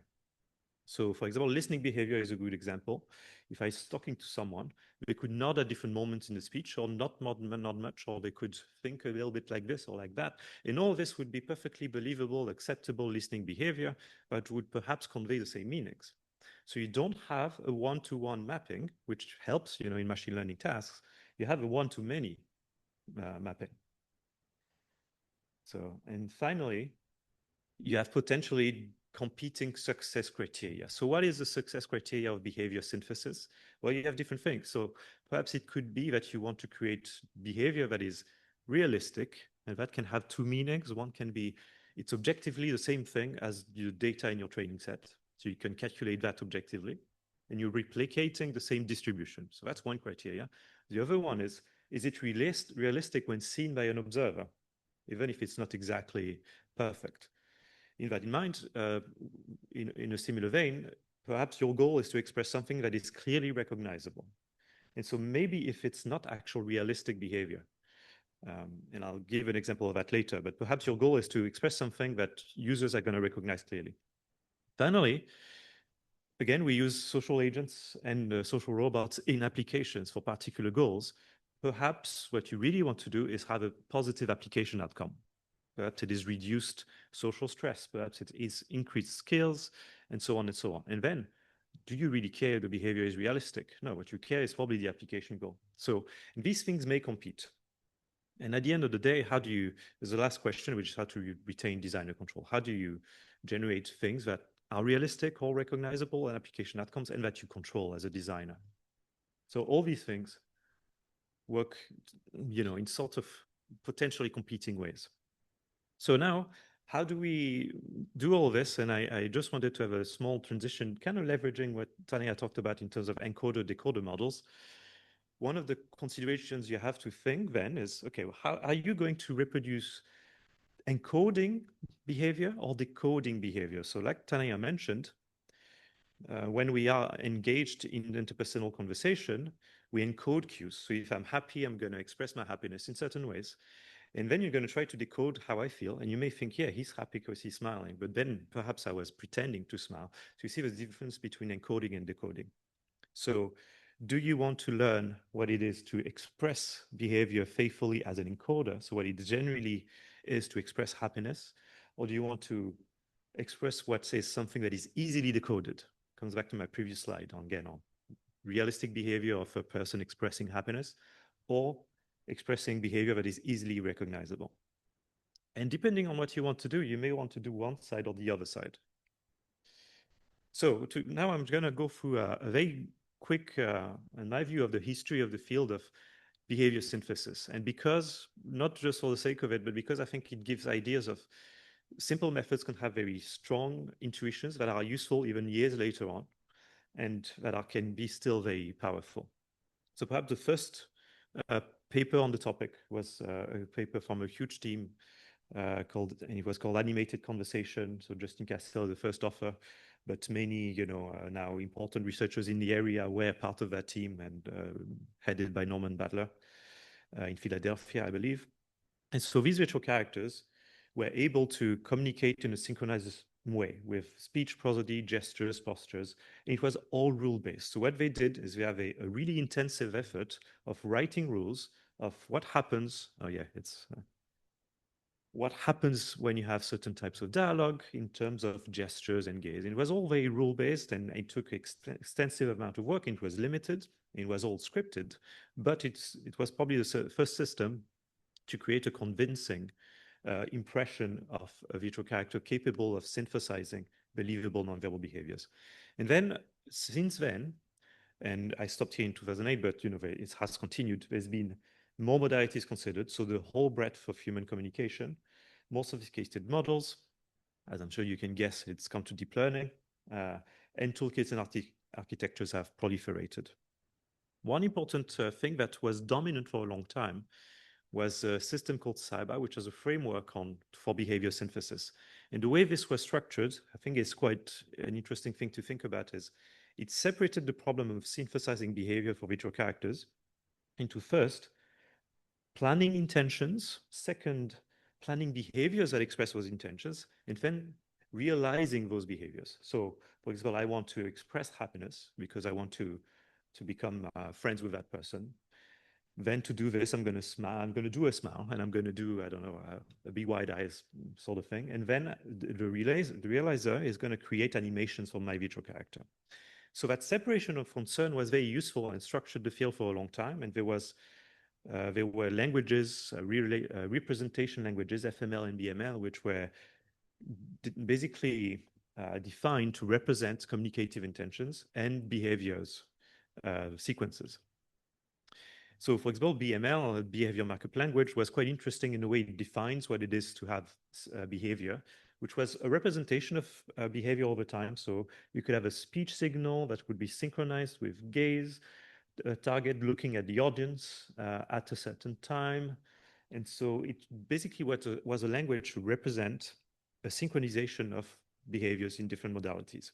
So for example, listening behavior is a good example. If I was talking to someone, they could nod at different moments in the speech or not much, or they could think a little bit like this or like that. And all this would be perfectly believable, acceptable listening behavior, but would perhaps convey the same meanings. So you don't have a one-to-one mapping, which helps, in machine learning tasks. You have a one-to-many mapping. So, and finally, you have potentially competing success criteria. So what is the success criteria of behavior synthesis? Well, you have different things. So perhaps it could be that you want to create behavior that is realistic, and that can have two meanings. One can be, it's objectively the same thing as the data in your training set. So you can calculate that objectively, and you're replicating the same distribution. So that's one criteria. The other one is it realistic when seen by an observer, even if it's not exactly perfect? In that in mind, in a similar vein, perhaps your goal is to express something that is clearly recognizable. And so maybe if it's not actual realistic behavior, and I'll give an example of that later, but perhaps your goal is to express something that users are going to recognize clearly. Finally, again, we use social agents and social robots in applications for particular goals. Perhaps what you really want to do is have a positive application outcome. Perhaps it is reduced social stress, perhaps it is increased skills, and so on and so on. And then, do you really care if the behavior is realistic? No, what you care is probably the application goal. So these things may compete. And at the end of the day, there's the last question, which is how to retain designer control. How do you generate things that are realistic or recognizable and application outcomes, and that you control as a designer? So all these things work, in sort of potentially competing ways. So now, how do we do all this? And I just wanted to have a small transition, kind of leveraging what Tanaya talked about in terms of encoder-decoder models. One of the considerations you have to think then is, okay, well, how are you going to reproduce encoding behavior or decoding behavior? So like Tanaya mentioned, when we are engaged in interpersonal conversation, we encode cues. So if I'm happy, I'm going to express my happiness in certain ways. And then you're going to try to decode how I feel. And you may think, yeah, he's happy because he's smiling. But then perhaps I was pretending to smile. So you see the difference between encoding and decoding. So do you want to learn what it is to express behavior faithfully as an encoder? So what it generally is to express happiness? Or do you want to express what says something that is easily decoded? Comes back to my previous slide on realistic behavior of a person expressing happiness, or expressing behavior that is easily recognizable. And depending on what you want to do, you may want to do one side or the other side. So now I'm going to go through a very quick, in my view, of the history of the field of behavior synthesis. And because, not just for the sake of it, but because I think it gives ideas of simple methods can have very strong intuitions that are useful even years later on, and that can be still very powerful. So perhaps the first paper on the topic was a paper from a huge team and it was called Animated Conversation. So Justin Castell, the first author, but many, now important researchers in the area were part of that team, and headed by Norman Badler in Philadelphia, I believe. And so these virtual characters were able to communicate in a synchronized way with speech, prosody, gestures, postures. And it was all rule-based. So what they did is they have a really intensive effort of writing rules of what happens. Oh yeah, it's what happens when you have certain types of dialogue in terms of gestures and gaze. It was all very rule-based, and it took extensive amount of work. It was limited. It was all scripted, but it was probably the first system to create a convincing impression of a virtual character capable of synthesizing believable nonverbal behaviors. And then, since then, and I stopped here in 2008, but it has continued. There's been more modalities considered, so the whole breadth of human communication, more sophisticated models. As I'm sure you can guess, it's come to deep learning, and toolkits and architectures have proliferated. One important thing that was dominant for a long time was a system called CYBA, which is a framework for behavior synthesis. And the way this was structured, I think is quite an interesting thing to think about, is it separated the problem of synthesizing behavior for virtual characters into first, planning intentions, second, planning behaviors that express those intentions, and then realizing those behaviors. So, for example, I want to express happiness because I want to become friends with that person. Then to do this, I'm going to smile. I'm going to do a smile, and I'm going to do, I don't know, a big wide eyes sort of thing. And then the realizer is going to create animations for my virtual character. So that separation of concern was very useful and structured the field for a long time. And there were languages, representation languages, FML and BML, which were basically defined to represent communicative intentions and behaviors sequences. So, for example, BML, behavior markup language, was quite interesting in the way it defines what it is to have behavior, which was a representation of behavior over time. So you could have a speech signal that would be synchronized with gaze, a target looking at the audience at a certain time. And so it basically was a language to represent a synchronization of behaviors in different modalities.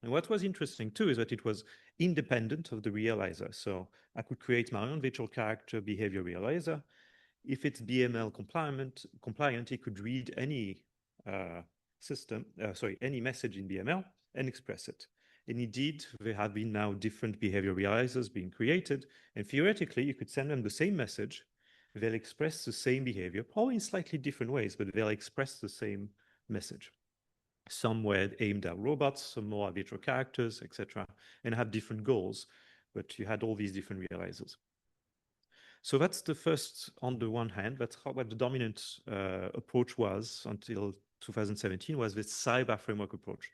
And what was interesting too is that it was independent of the realizer. So I could create my own virtual character behavior realizer. If it's BML compliant, it could read any any message in BML and express it. And indeed, there have been now different behavior realizers being created. And theoretically, you could send them the same message. They'll express the same behavior, probably in slightly different ways, but they'll express the same message. Some were aimed at robots, some more at virtual characters, etc., and have different goals. But you had all these different realizers. So that's the first, on the one hand, that's what the dominant approach was until 2017, was this cyber framework approach.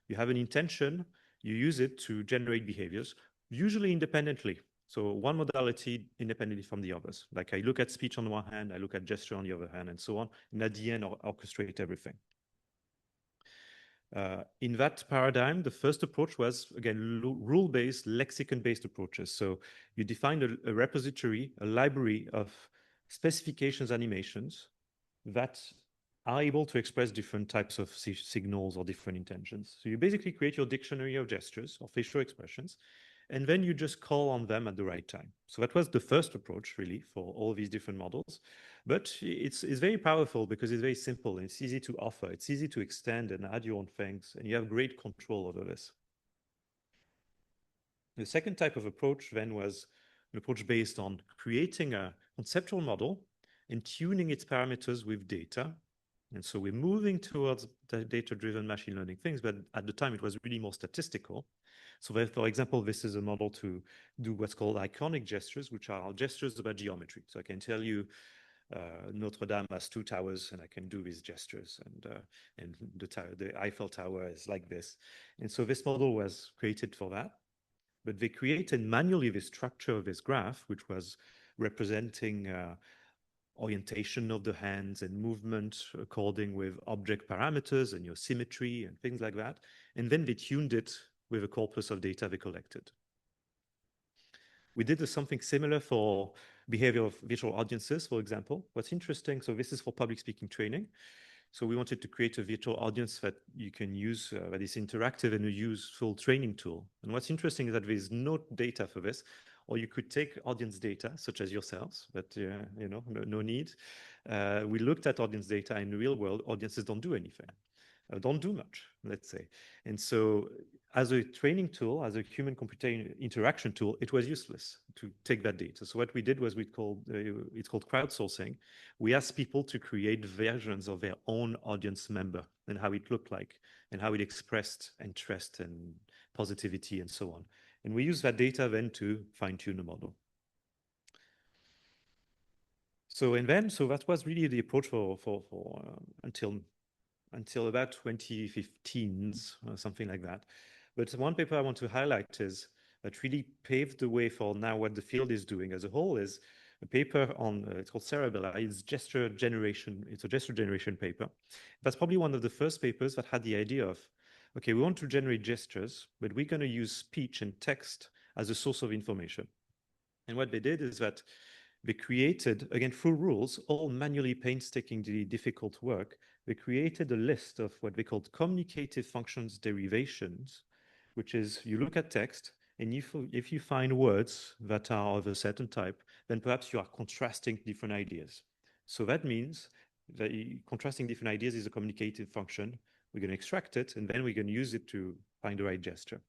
You have an intention, you use it to generate behaviors, usually independently. So one modality independently from the others. Like I look at speech on the one hand, I look at gesture on the other hand, and so on. And at the end, orchestrate everything. In that paradigm, the first approach was, again, rule-based, lexicon-based approaches. So you defined a repository, a library of specifications animations that are able to express different types of signals or different intentions. So you basically create your dictionary of gestures or facial expressions, and then you just call on them at the right time. So that was the first approach, really, for all these different models. But it's very powerful because it's very simple and it's easy to offer. It's easy to extend and add your own things, and you have great control over this. The second type of approach then was an approach based on creating a conceptual model and tuning its parameters with data. And so we're moving towards the data-driven machine learning things, but at the time it was really more statistical. So for example, this is a model to do what's called iconic gestures, which are gestures about geometry. So I can tell you Notre Dame has 2 towers, and I can do these gestures, and the Eiffel Tower is like this. And so this model was created for that. But they created manually the structure of this graph, which was representing orientation of the hands and movement according with object parameters and your symmetry and things like that. And then they tuned it with a corpus of data they collected. We did something similar for behavior of virtual audiences, for example. What's interesting, so this is for public speaking training. So we wanted to create a virtual audience that you can use, that is interactive and a useful training tool. And what's interesting is that there is no data for this, or you could take audience data, such as yourselves, but no need. We looked at audience data in the real world. Audiences don't do anything, don't do much, let's say. And so as a training tool, as a human-computer interaction tool, it was useless to take that data. So what we did was it's called crowdsourcing. We asked people to create versions of their own audience member and how it looked like and how it expressed interest and positivity and so on. And we use that data then to fine-tune the model. So that was really the approach for until about 2015, something like that. But one paper I want to highlight is that really paved the way for now what the field is doing as a whole is a paper on, it's called Cerebella, it's gesture generation, it's a gesture generation paper. That's probably one of the first papers that had the idea of, okay, we want to generate gestures, but we're going to use speech and text as a source of information. And what they did is that they created, again, through rules, all manually painstakingly difficult work. They created a list of what they called communicative functions derivations, which is you look at text, and if you find words that are of a certain type, then perhaps you are contrasting different ideas. So that means that contrasting different ideas is a communicative function we're going to extract it, and then we're going to use it to find the right gesture.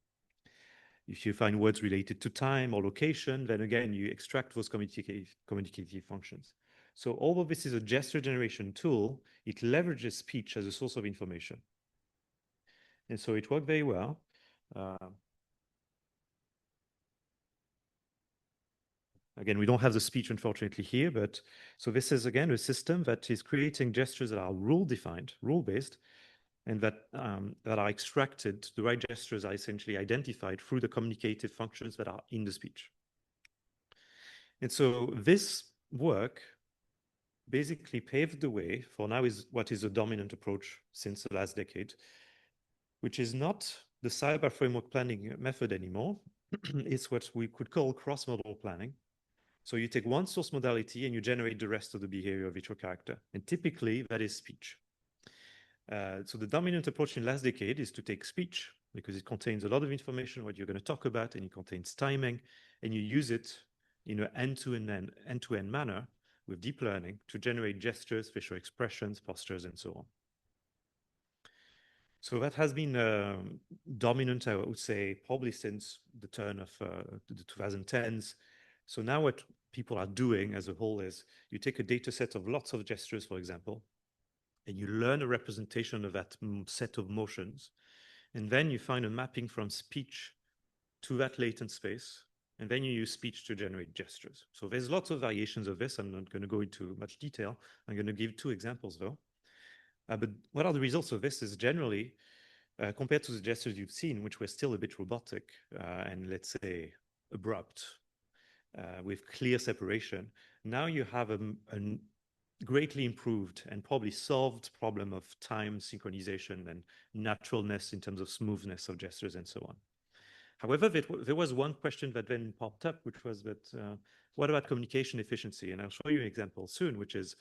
If you find words related to time or location, then again, you extract those communicative functions. So although this is a gesture generation tool, it leverages speech as a source of information. And so it worked very well. Again, we don't have the speech, unfortunately, here, but so this is, again, a system that is creating gestures that are rule-defined, rule-based, and that are extracted. The right gestures are essentially identified through the communicative functions that are in the speech. And so this work basically paved the way for now is what is a dominant approach since the last decade, which is not the cyber framework planning method anymore. It's what we could call cross-modal planning. So you take one source modality and you generate the rest of the behavior of each character. And typically that is speech. So the dominant approach in last decade is to take speech because it contains a lot of information, what you're going to talk about, and it contains timing, and you use it in an end-to-end manner with deep learning to generate gestures, facial expressions, postures, and so on. So that has been dominant, I would say, probably since the turn of the 2010s. So now what people are doing as a whole is you take a data set of lots of gestures, for example, and you learn a representation of that set of motions. And then you find a mapping from speech to that latent space. And then you use speech to generate gestures. So there's lots of variations of this. I'm not going to go into much detail. I'm going to give two examples, though. But what are the results of this is generally, compared to the gestures you've seen, which were still a bit robotic and, let's say, abrupt, with clear separation, now you have a greatly improved and probably solved problem of time synchronization and naturalness in terms of smoothness of gestures and so on. However, there was one question that then popped up, which was that what about communication efficiency? And I'll show you an example soon, which is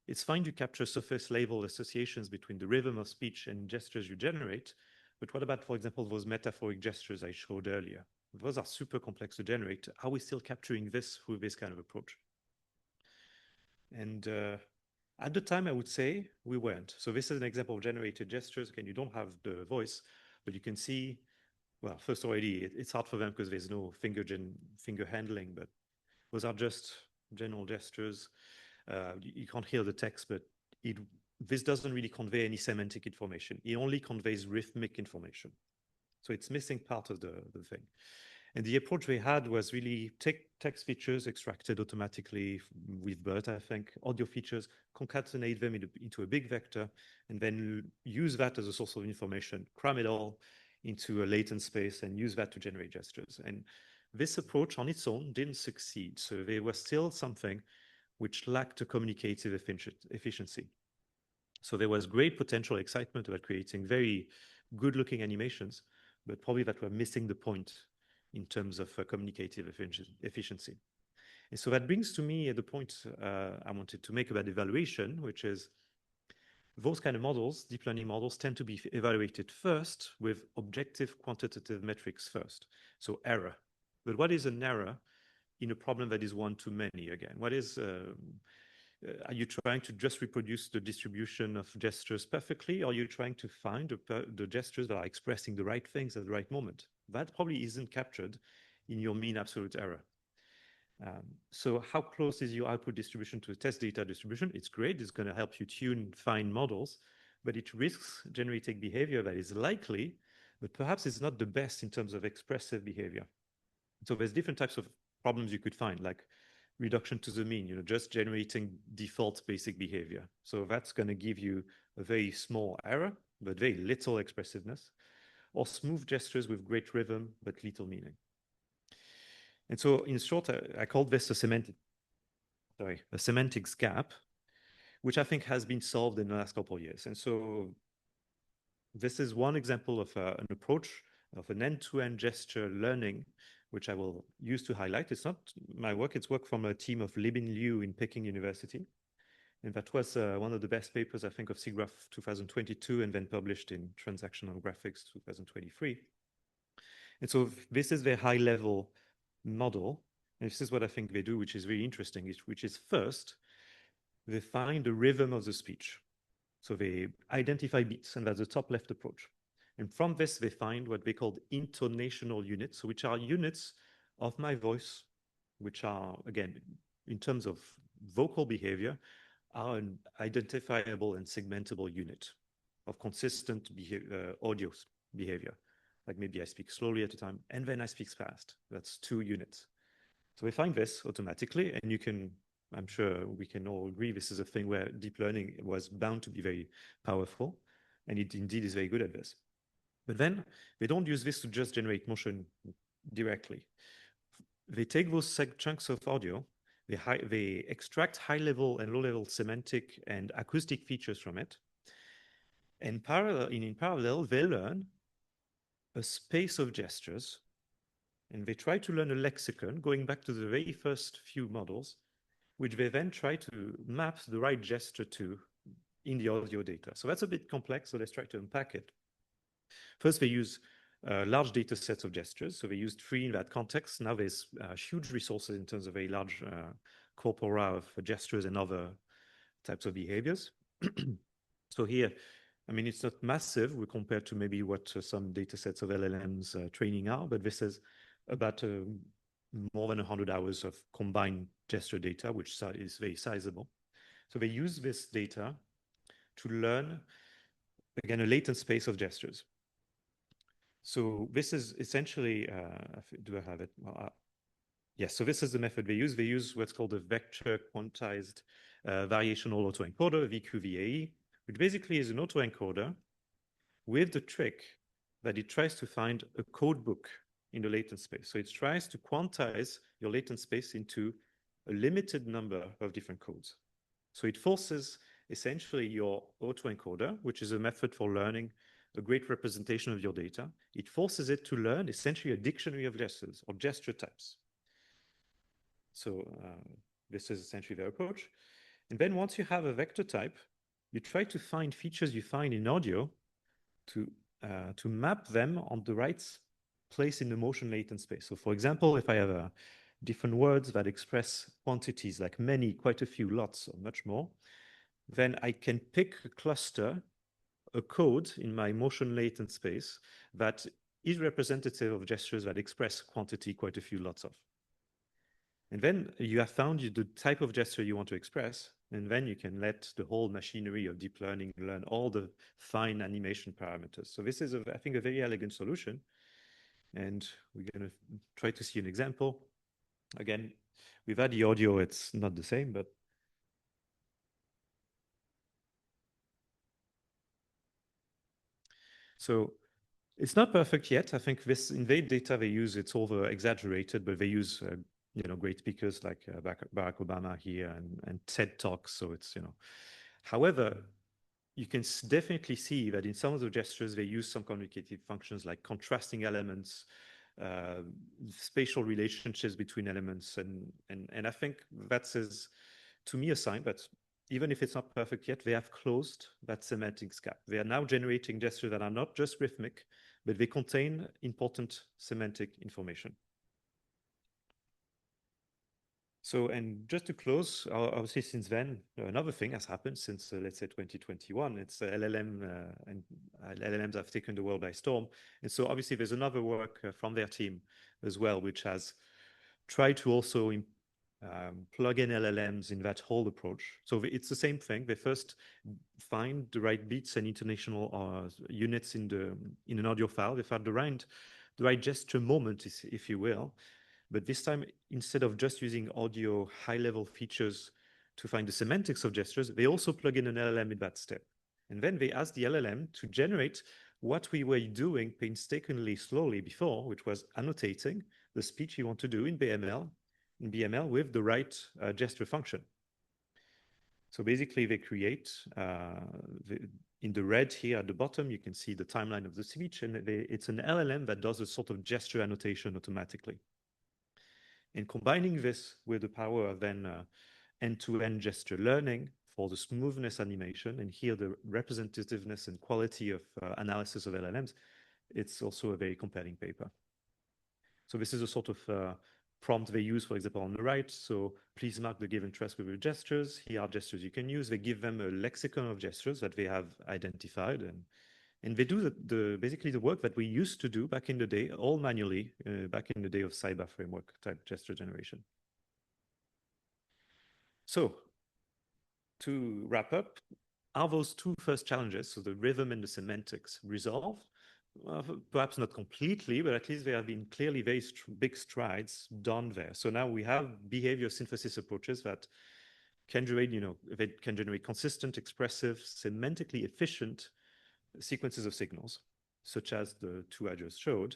it's fine to capture surface level associations between the rhythm of speech and gestures you generate. But what about, for example, those metaphoric gestures I showed earlier? Those are super complex to generate. Are we still capturing this through this kind of approach? And at the time, I would say we weren't. So this is an example of generated gestures. Again, you don't have the voice, but you can see, well, first already, it's hard for them because there's no finger handling, but those are just general gestures. You can't hear the text, but this doesn't really convey any semantic information. It only conveys rhythmic information. So it's missing part of the thing. And the approach we had was really take text features extracted automatically with BERT, I think, audio features, concatenate them into a big vector, and then use that as a source of information, cram it all into a latent space and use that to generate gestures. And this approach on its own didn't succeed. So there was still something which lacked a communicative efficiency. So there was great potential excitement about creating very good-looking animations, but probably that were missing the point in terms of communicative efficiency. And so that brings to me the point I wanted to make about evaluation, which is those kind of models, deep learning models, tend to be evaluated first with objective quantitative metrics first. So error. But what is an error in a problem that is one to many again? What is, are you trying to just reproduce the distribution of gestures perfectly, or are you trying to find the gestures that are expressing the right things at the right moment? That probably isn't captured in your mean absolute error. So how close is your output distribution to the test data distribution? It's great. It's going to help you tune fine models, but it risks generating behavior that is likely, but perhaps it's not the best in terms of expressive behavior. So there's different types of problems you could find, like reduction to the mean, just generating default basic behavior. So that's going to give you a very small error, but very little expressiveness, or smooth gestures with great rhythm, but little meaning. And so in short, I called this a semantics gap, which I think has been solved in the last couple of years. And so this is one example of an approach of an end-to-end gesture learning, which I will use to highlight. It's not my work, it's work from a team of Libin Liu in Peking University. And that was one of the best papers, I think, of SIGGRAPH 2022 and then published in Transactional Graphics 2023. And so this is their high-level model. And this is what I think they do, which is really interesting, which is first, they find the rhythm of the speech. So they identify beats, and that's the top left approach. And from this, they find what they call intonational units, which are units of my voice, which are, again, in terms of vocal behavior, are an identifiable and segmentable unit of consistent audio behavior. Like maybe I speak slowly at a time, and then I speak fast. That's 2 units. So we find this automatically, and you can, I'm sure we can all agree, this is a thing where deep learning was bound to be very powerful, and it indeed is very good at this. But then they don't use this to just generate motion directly. They take those chunks of audio, they extract high-level and low-level semantic and acoustic features from it, and in parallel, they learn a space of gestures, and they try to learn a lexicon, going back to the very first few models, which they then try to map the right gesture to in the audio data. So that's a bit complex, so let's try to unpack it. First, they use large data sets of gestures. So they used 3 in that context. Now there's huge resources in terms of a large corpora of gestures and other types of behaviors. So here, I mean, it's not massive compared to maybe what some data sets of LLMs training are, but this is about more than 100 hours of combined gesture data, which is very sizable. So they use this data to learn, again, a latent space of gestures. So this is essentially, do I have it? Well, yes, so this is the method they use. They use what's called a vector quantized variational autoencoder, VQVAE, which basically is an autoencoder with the trick that it tries to find a code book in the latent space. So it tries to quantize your latent space into a limited number of different codes. So it forces essentially your autoencoder, which is a method for learning a great representation of your data. It forces it to learn essentially a dictionary of gestures or gesture types. So this is essentially their approach. And then once you have a vector type, you try to find features you find in audio to map them on the right place in the motion latent space. So for example, if I have different words that express quantities like many, quite a few, lots, or much more, then I can pick a cluster, a code in my motion latent space that is representative of gestures that express quantity, quite a few, lots of. And then you have found the type of gesture you want to express, and then you can let the whole machinery of deep learning learn all the fine animation parameters. So this is, I think, a very elegant solution. And we're going to try to see an example. Again, without the audio, it's not the same, but so it's not perfect yet. I think this in their data they use, it's over exaggerated, but they use great speakers like Barack Obama here and TED Talks. So it's, however, you can definitely see that in some of the gestures, they use some communicative functions like contrasting elements, spatial relationships between elements. And I think that says, to me, a sign that even if it's not perfect yet, they have closed that semantics gap. They are now generating gestures that are not just rhythmic, but they contain important semantic information. So, and just to close, obviously since then, another thing has happened since, let's say, 2021. It's LLM, and LLMs have taken the world by storm. And so obviously there's another work from their team as well, which has tried to also plug in LLMs in that whole approach. So it's the same thing. They first find the right beats and intonational units in an audio file. They find the right gesture moment, if you will. But this time, instead of just using audio high-level features to find the semantics of gestures, they also plug in an LLM in that step. And then they ask the LLM to generate what we were doing painstakingly slowly before, which was annotating the speech you want to do in BML with the right gesture function. So basically, they create, in the red here at the bottom, you can see the timeline of the speech, and it's an LLM that does a sort of gesture annotation automatically. And combining this with the power of then end-to-end gesture learning for the smoothness animation, and here the representativeness and quality of analysis of LLMs, it's also a very compelling paper. So this is a sort of prompt they use, for example, on the right. So please mark the given task with your gestures. Here are gestures you can use. They give them a lexicon of gestures that they have identified, and they do basically the work that we used to do back in the day, all manually, back in the day of cyber framework type gesture generation. So to wrap up, are those two first challenges, so the rhythm and the semantics, resolved? Perhaps not completely, but at least there have been clearly very big strides done there. So now we have behavior synthesis approaches that can generate, they can generate consistent, expressive, semantically efficient sequences of signals, such as the two I just showed.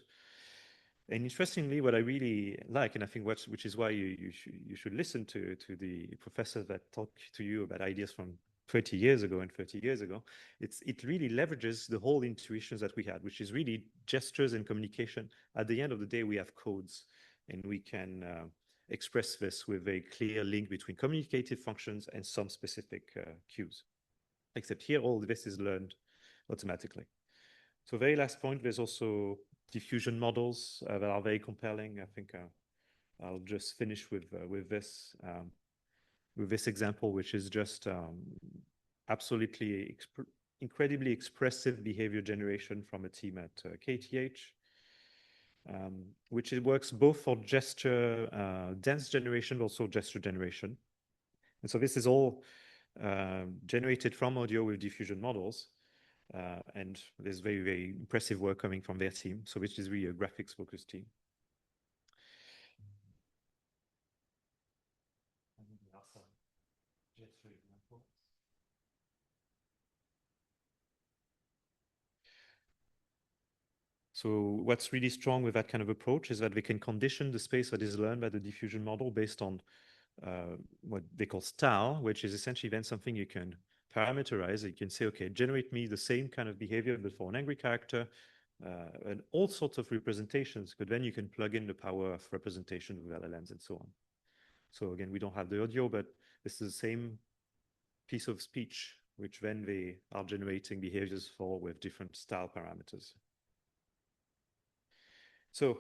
And interestingly, what I really like, and I think which is why you should listen to the professor that talked to you about ideas from 20 years ago and 30 years ago, it really leverages the whole intuitions that we had, which is really gestures and communication. At the end of the day, we have codes, and we can express this with a clear link between communicative functions and some specific cues. Except here, all this is learned automatically. So very last point, there's also diffusion models that are very compelling. I think I'll just finish with this example, which is just absolutely incredibly expressive behavior generation from a team at KTH, which it works both for gesture dance generation, also gesture generation. And so this is all generated from audio with diffusion models. And there's very, very impressive work coming from their team, so which is really a graphics-focused team. So what's really strong with that kind of approach is that they can condition the space that is learned by the diffusion model based on what they call style, which is essentially then something you can parameterize. You can say, okay, generate me the same kind of behavior, but for an angry character, and all sorts of representations, but then you can plug in the power of representation with LLMs and so on. So again, we don't have the audio, but this is the same piece of speech, which then they are generating behaviors for with different style parameters. So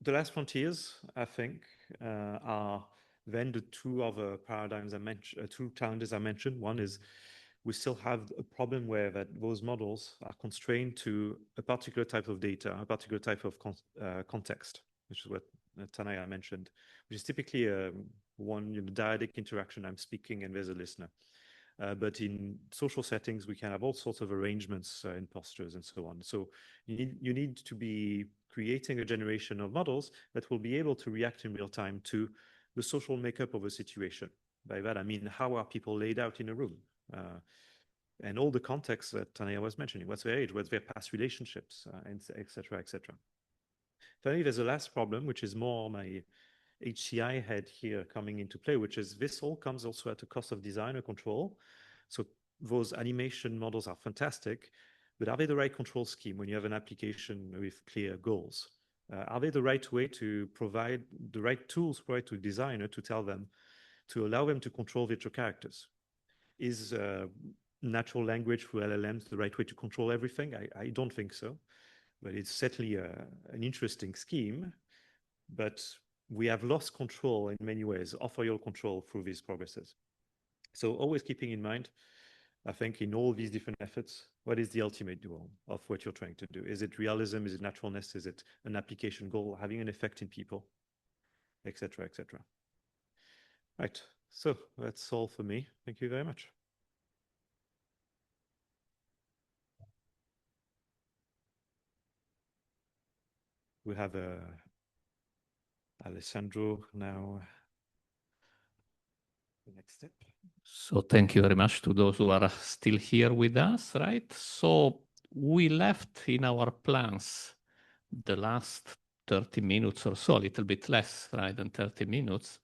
the last frontiers, I think, are then the two other paradigms I mentioned, two challenges I mentioned. One is we still have a problem where that those models are constrained to a particular type of data, a particular type of context, which is what Tanaya mentioned, which is typically one dyadic interaction. I'm speaking and there's a listener. But in social settings, we can have all sorts of arrangements in postures and so on. So you need to be creating a generation of models that will be able to react in real time to the social makeup of a situation. By that, I mean, how are people laid out in a room? And all the contexts that Tanaya was mentioning, what's their age, what's their past relationships, and et cetera, et cetera. Finally, there's a last problem, which is more my HCI head here coming into play, which is this all comes also at a cost of designer control. So those animation models are fantastic, but are they the right control scheme when you have an application with clear goals? Are they the right way to provide the right tools to a designer to tell them, to allow them to control virtual characters? Is natural language through LLMs the right way to control everything? I don't think so, but it's certainly an interesting scheme, but we have lost control in many ways, authorial control through these progresses. So always keeping in mind, I think in all these different efforts, what is the ultimate goal of what you're trying to do? Is it realism? Is it naturalness? Is it an application goal having an effect in people, et cetera, et cetera? Right, so that's all for me. Thank you very much. We have Alessandro now. The next step. So thank you very much to those who are still here with us, right? So we left in our plans the last 30 minutes or so, a little bit less, right, than 30 minutes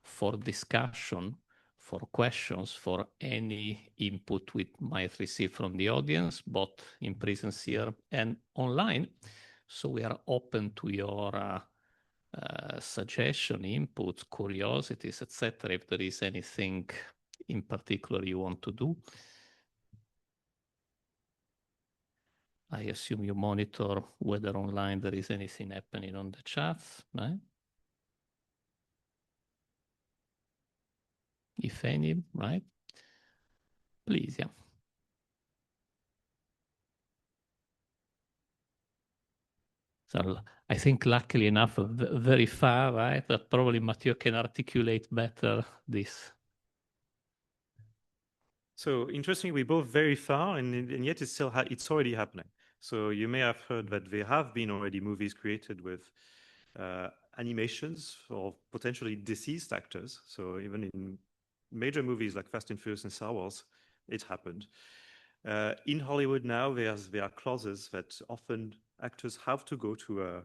for discussion, for questions, for any input we might receive from the audience, both in presence here and online. So we are open to your suggestion, inputs, curiosities, etc. If there is anything in particular you want to do. I assume you monitor whether online there is anything happening on the chat, right? if any, right? Please, yeah. So I think luckily enough, very far, right? That probably Mathieu can articulate better this. So interestingly, we're both very far, and yet it's still it's already happening. So you may have heard that there have been already movies created with animations for potentially deceased actors. So even in major movies like Fast and Furious and Star Wars, it happened. In Hollywood now, there are clauses that often actors have to go to a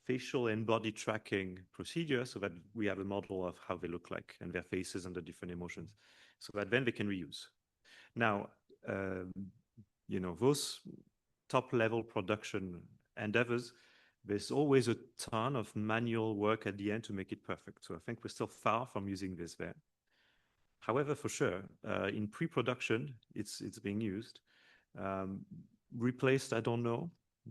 facial and body tracking procedure so that we have a model of how they look like and their faces and the different emotions, so that then they can reuse. Now, you know, those top-level production endeavors, there's always a ton of manual work at the end to make it perfect. So I think we're still far from using this there. However, for sure, in pre-production, it's being used. Replaced, I don't know,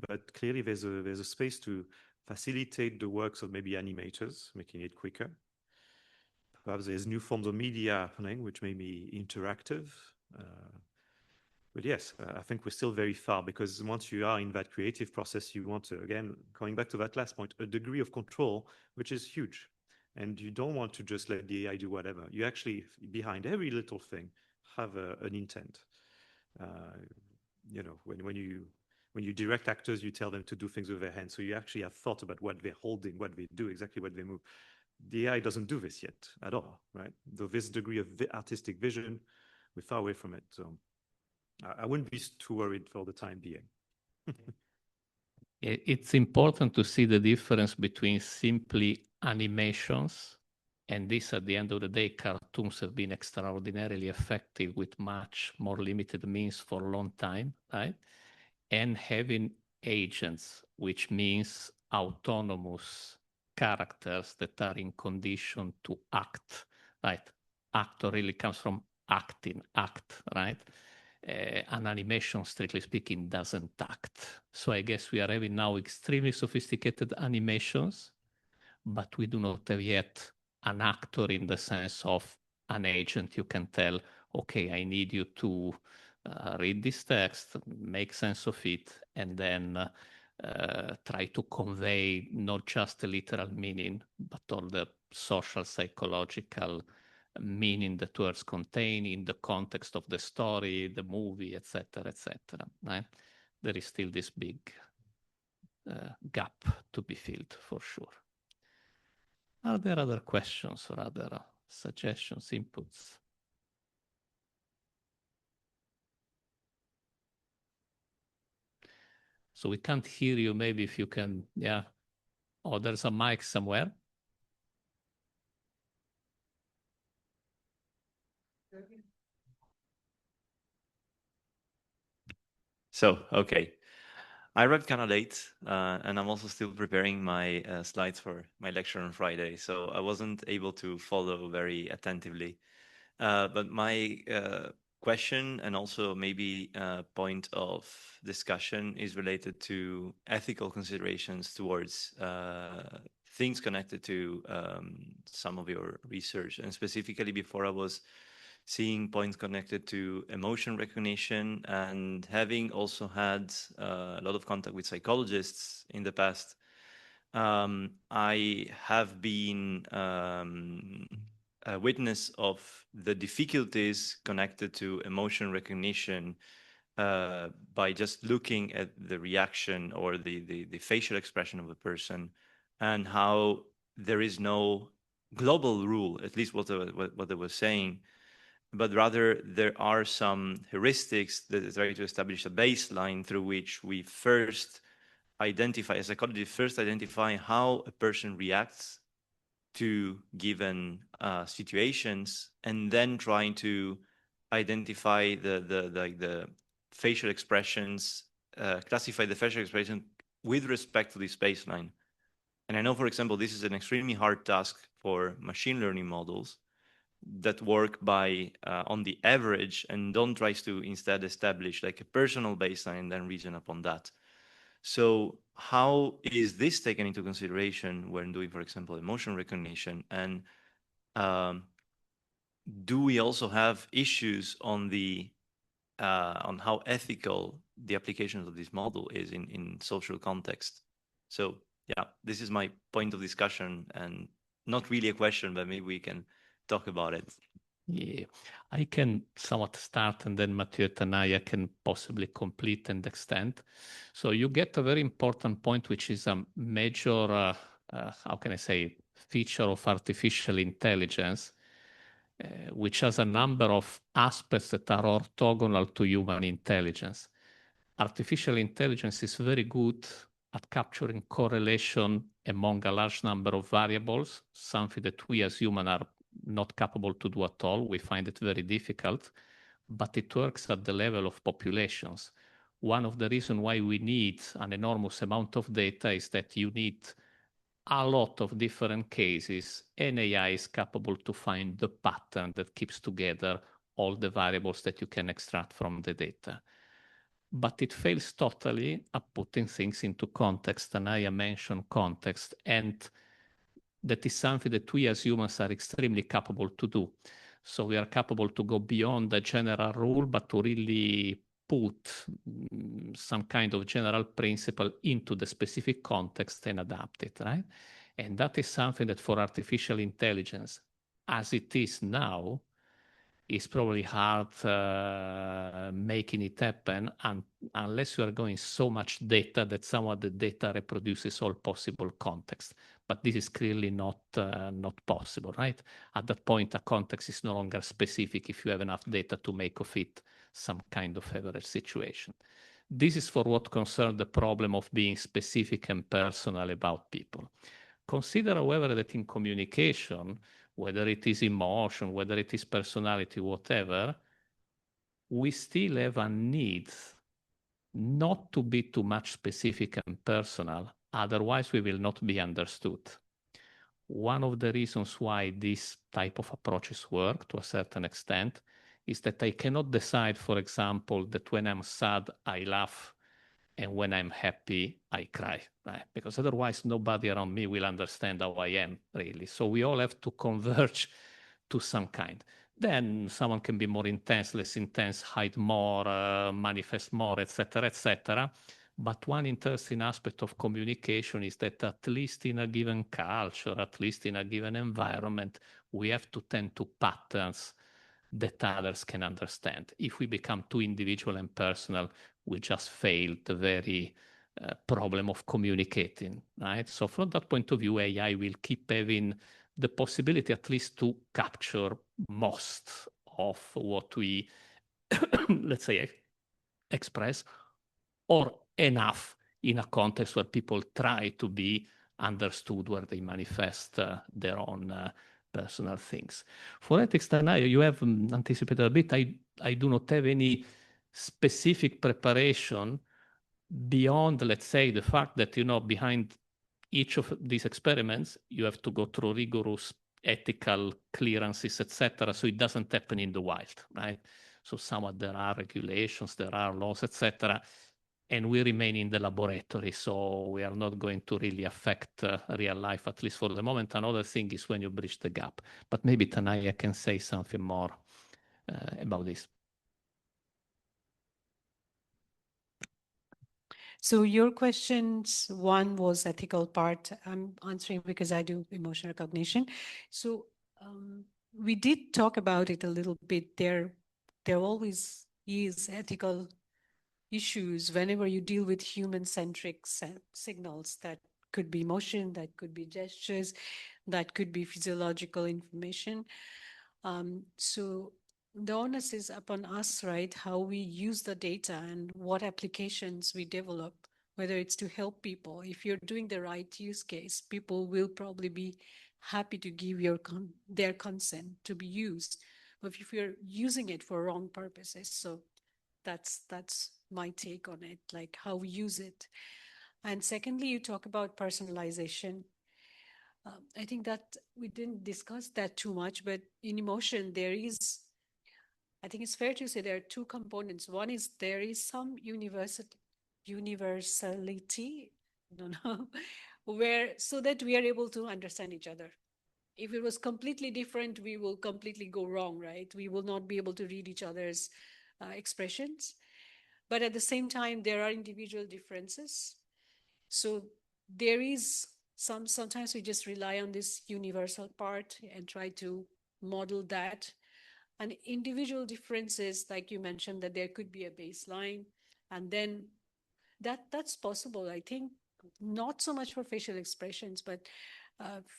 but clearly there's a space to facilitate the works of maybe animators, making it quicker. Perhaps there's new forms of media happening, which may be interactive. But yes, I think we're still very far, because once you are in that creative process, you want to, again, going back to that last point, a degree of control, which is huge. And you don't want to just let the AI do whatever. You actually, behind every little thing, have an intent. You know, when you direct actors, you tell them to do things with their hands. So you actually have thought about what they're holding, what they do, exactly what they move. The AI doesn't do this yet at all, right? So this degree of artistic vision, we're far away from it. So I wouldn't be too worried for the time being. It's important to see the difference between simply animations, and this, at the end of the day, cartoons have been extraordinarily effective with much more limited means for a long time, right? And having agents, which means autonomous characters that are in condition to act, right? Actor really comes from acting, act, right? An animation, strictly speaking, doesn't act. So I guess we are having now extremely sophisticated animations, but we do not have yet an actor in the sense of an agent. You can tell, okay, I need you to read this text, make sense of it, and then try to convey not just the literal meaning, but all the social, psychological meaning that words contain in the context of the story, the movie, etc., right? There is still this big gap to be filled, for sure. Are there other questions or other suggestions, inputs? So we can't hear you. Maybe if you can, yeah. Oh, there's a mic somewhere. So, okay. I arrived kind of late, and I'm also still preparing my slides for my lecture on Friday, so I wasn't able to follow very attentively. But my question, and also maybe point of discussion, is related to ethical considerations towards things connected to some of your research. And specifically, before I was seeing points connected to emotion recognition, and having also had a lot of contact with psychologists in the past, I have been a witness of the difficulties connected to emotion recognition by just looking at the reaction or the facial expression of a person, and how there is no global rule, at least what they were saying, but rather there are some heuristics that try to establish a baseline through which we first identify, as psychologists, first identify how a person reacts to given situations, and then trying to identify the facial expressions, classify the facial expression with respect to this baseline. And I know, for example, this is an extremely hard task for machine learning models that work by on the average and don't try to instead establish like a personal baseline and then reason upon that. So how is this taken into consideration when doing, for example, emotion recognition? And do we also have issues on the on how ethical the application of this model is in social context? So yeah, this is my point of discussion, and not really a question, but maybe we can talk about it. Yeah, I can somewhat start, and then Mathieu Tanaya can possibly complete and extend. So you get a very important point, which is a major, how can I say, feature of artificial intelligence, which has a number of aspects that are orthogonal to human intelligence. Artificial intelligence is very good at capturing correlation among a large number of variables, something that we as humans are not capable to do at all. We find it very difficult, but it works at the level of populations. One of the reasons why we need an enormous amount of data is that you need a lot of different cases, and AI is capable to find the pattern that keeps together all the variables that you can extract from the data. But it fails totally at putting things into context. Tanaya mentioned context, and that is something that we as humans are extremely capable to do. So we are capable to go beyond the general rule, but to really put some kind of general principle into the specific context and adapt it, right? And that is something that for artificial intelligence, as it is now, is probably hard making it happen unless you are going so much data that some of the data reproduces all possible context. But this is clearly not possible, right? At that point, a context is no longer specific if you have enough data to make of it some kind of average situation. This is for what concerns the problem of being specific and personal about people. Consider, however, that in communication, whether it is emotion, whether it is personality, whatever, we still have a need not to be too much specific and personal, otherwise we will not be understood. One of the reasons why this type of approaches work to a certain extent is that I cannot decide, for example, that when I'm sad, I laugh, and when I'm happy, I cry, right? Because otherwise nobody around me will understand how I am, really. So we all have to converge to some kind. Then someone can be more intense, less intense, hide more, manifest more, etc., etc. But one interesting aspect of communication is that at least in a given culture, at least in a given environment, we have to tend to patterns that others can understand. If we become too individual and personal, we just fail the very problem of communicating, right? So from that point of view, AI will keep having the possibility at least to capture most of what we, let's say, express, or enough in a context where people try to be understood, where they manifest their own personal things. For ethics, Tanaya, you have anticipated a bit. I do not have any specific preparation beyond, let's say, the fact that, you know, behind each of these experiments, you have to go through rigorous ethical clearances, etc. So it doesn't happen in the wild, right? So somewhat there are regulations, there are laws, etc. And we remain in the laboratory, so we are not going to really affect real life, at least for the moment. Another thing is when you bridge the gap. But maybe Tanaya can say something more about this. So your questions, one was ethical part. I'm answering because I do emotional recognition. So we did talk about it a little bit. There always is ethical issues whenever you deal with human-centric signals. That could be emotion, that could be gestures, that could be physiological information. So the onus is upon us, right? How we use the data and what applications we develop, whether it's to help people. If you're doing the right use case, people will probably be happy to give their consent to be used. But if you're using it for wrong purposes, so that's my take on it, like how we use it. And secondly, you talk about personalization. I think that we didn't discuss that too much, but in emotion, I think it's fair to say there are two components. One is there is some universality, I don't know, so that we are able to understand each other. If it was completely different, we will completely go wrong, right? We will not be able to read each other's expressions. But at the same time, there are individual differences. So there is sometimes we just rely on this universal part and try to model that. And individual differences, like you mentioned, that there could be a baseline, and then that's possible. I think not so much for facial expressions, but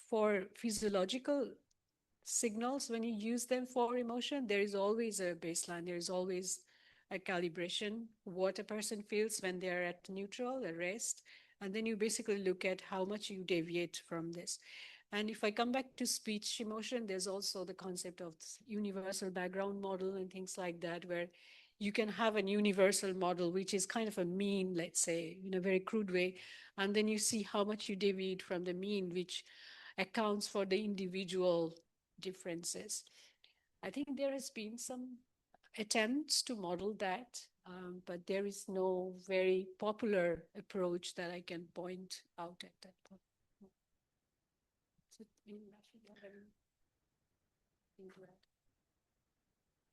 for physiological signals, when you use them for emotion, there is always a baseline. There is always a calibration, what a person feels when they're at neutral, at rest. And then you basically look at how much you deviate from this. And if I come back to speech emotion, there's also the concept of universal background model and things like that, where you can have an universal model, which is kind of a mean, let's say, in a very crude way. And then you see how much you deviate from the mean, which accounts for the individual differences. I think there has been some attempts to model that, but there is no very popular approach that I can point out at that point.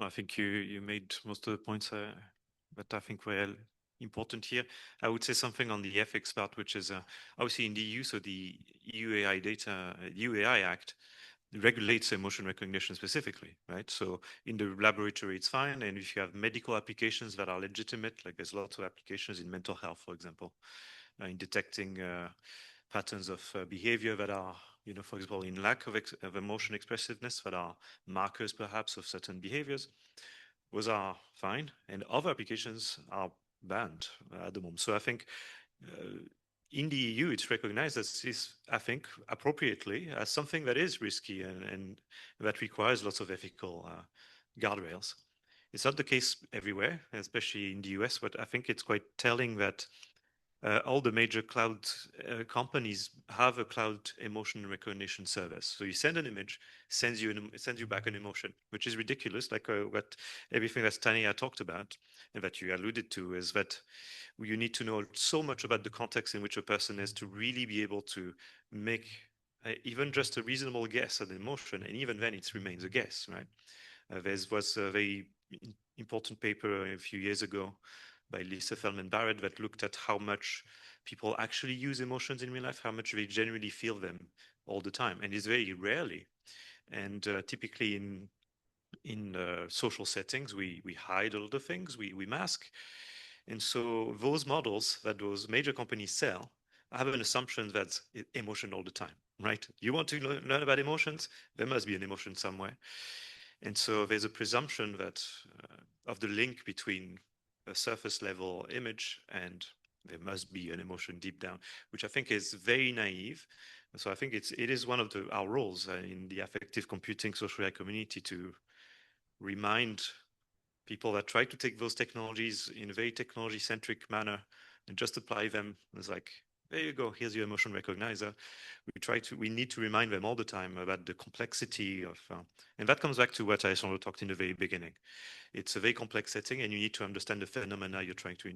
I think you made most of the points that I think were important here. I would say something on the ethics part, which is obviously in the EU, so the EU AI Act regulates emotion recognition specifically, right? So in the laboratory, it's fine. And if you have medical applications that are legitimate, like there's lots of applications in mental health, for example, in detecting patterns of behavior that are, for example, in lack of emotion expressiveness, that are markers perhaps of certain behaviors. Those are fine. And other applications are banned at the moment. So I think in the EU, it's recognized as this, I think, appropriately as something that is risky and that requires lots of ethical guardrails. It's not the case everywhere, especially in the US, but I think it's quite telling that all the major cloud companies have a cloud emotion recognition service. So you send an image, sends you back an emotion, which is ridiculous. Like what everything that Tanaya talked about and that you alluded to is that you need to know so much about the context in which a person is to really be able to make even just a reasonable guess at an emotion, and even then it remains a guess, right? There was a very important paper a few years ago by Lisa Feldman Barrett that looked at how much people actually use emotions in real life, how much they genuinely feel them all the time, and it's very rarely. And typically in social settings, we hide a lot of things, we mask. And so those models that those major companies sell have an assumption that's emotion all the time, right? You want to learn about emotions? There must be an emotion somewhere. And so there's a presumption that of the link between a surface level image and there must be an emotion deep down, which I think is very naive. So I think it is one of our roles in the affective computing social AI community to remind people that try to take those technologies in a very technology-centric manner and just apply them. It's like, there you go, here's your emotion recognizer. We need to remind them all the time about the complexity of, and that comes back to what Alessandro talked in the very beginning. It's a very complex setting and you need to understand the phenomena you're trying to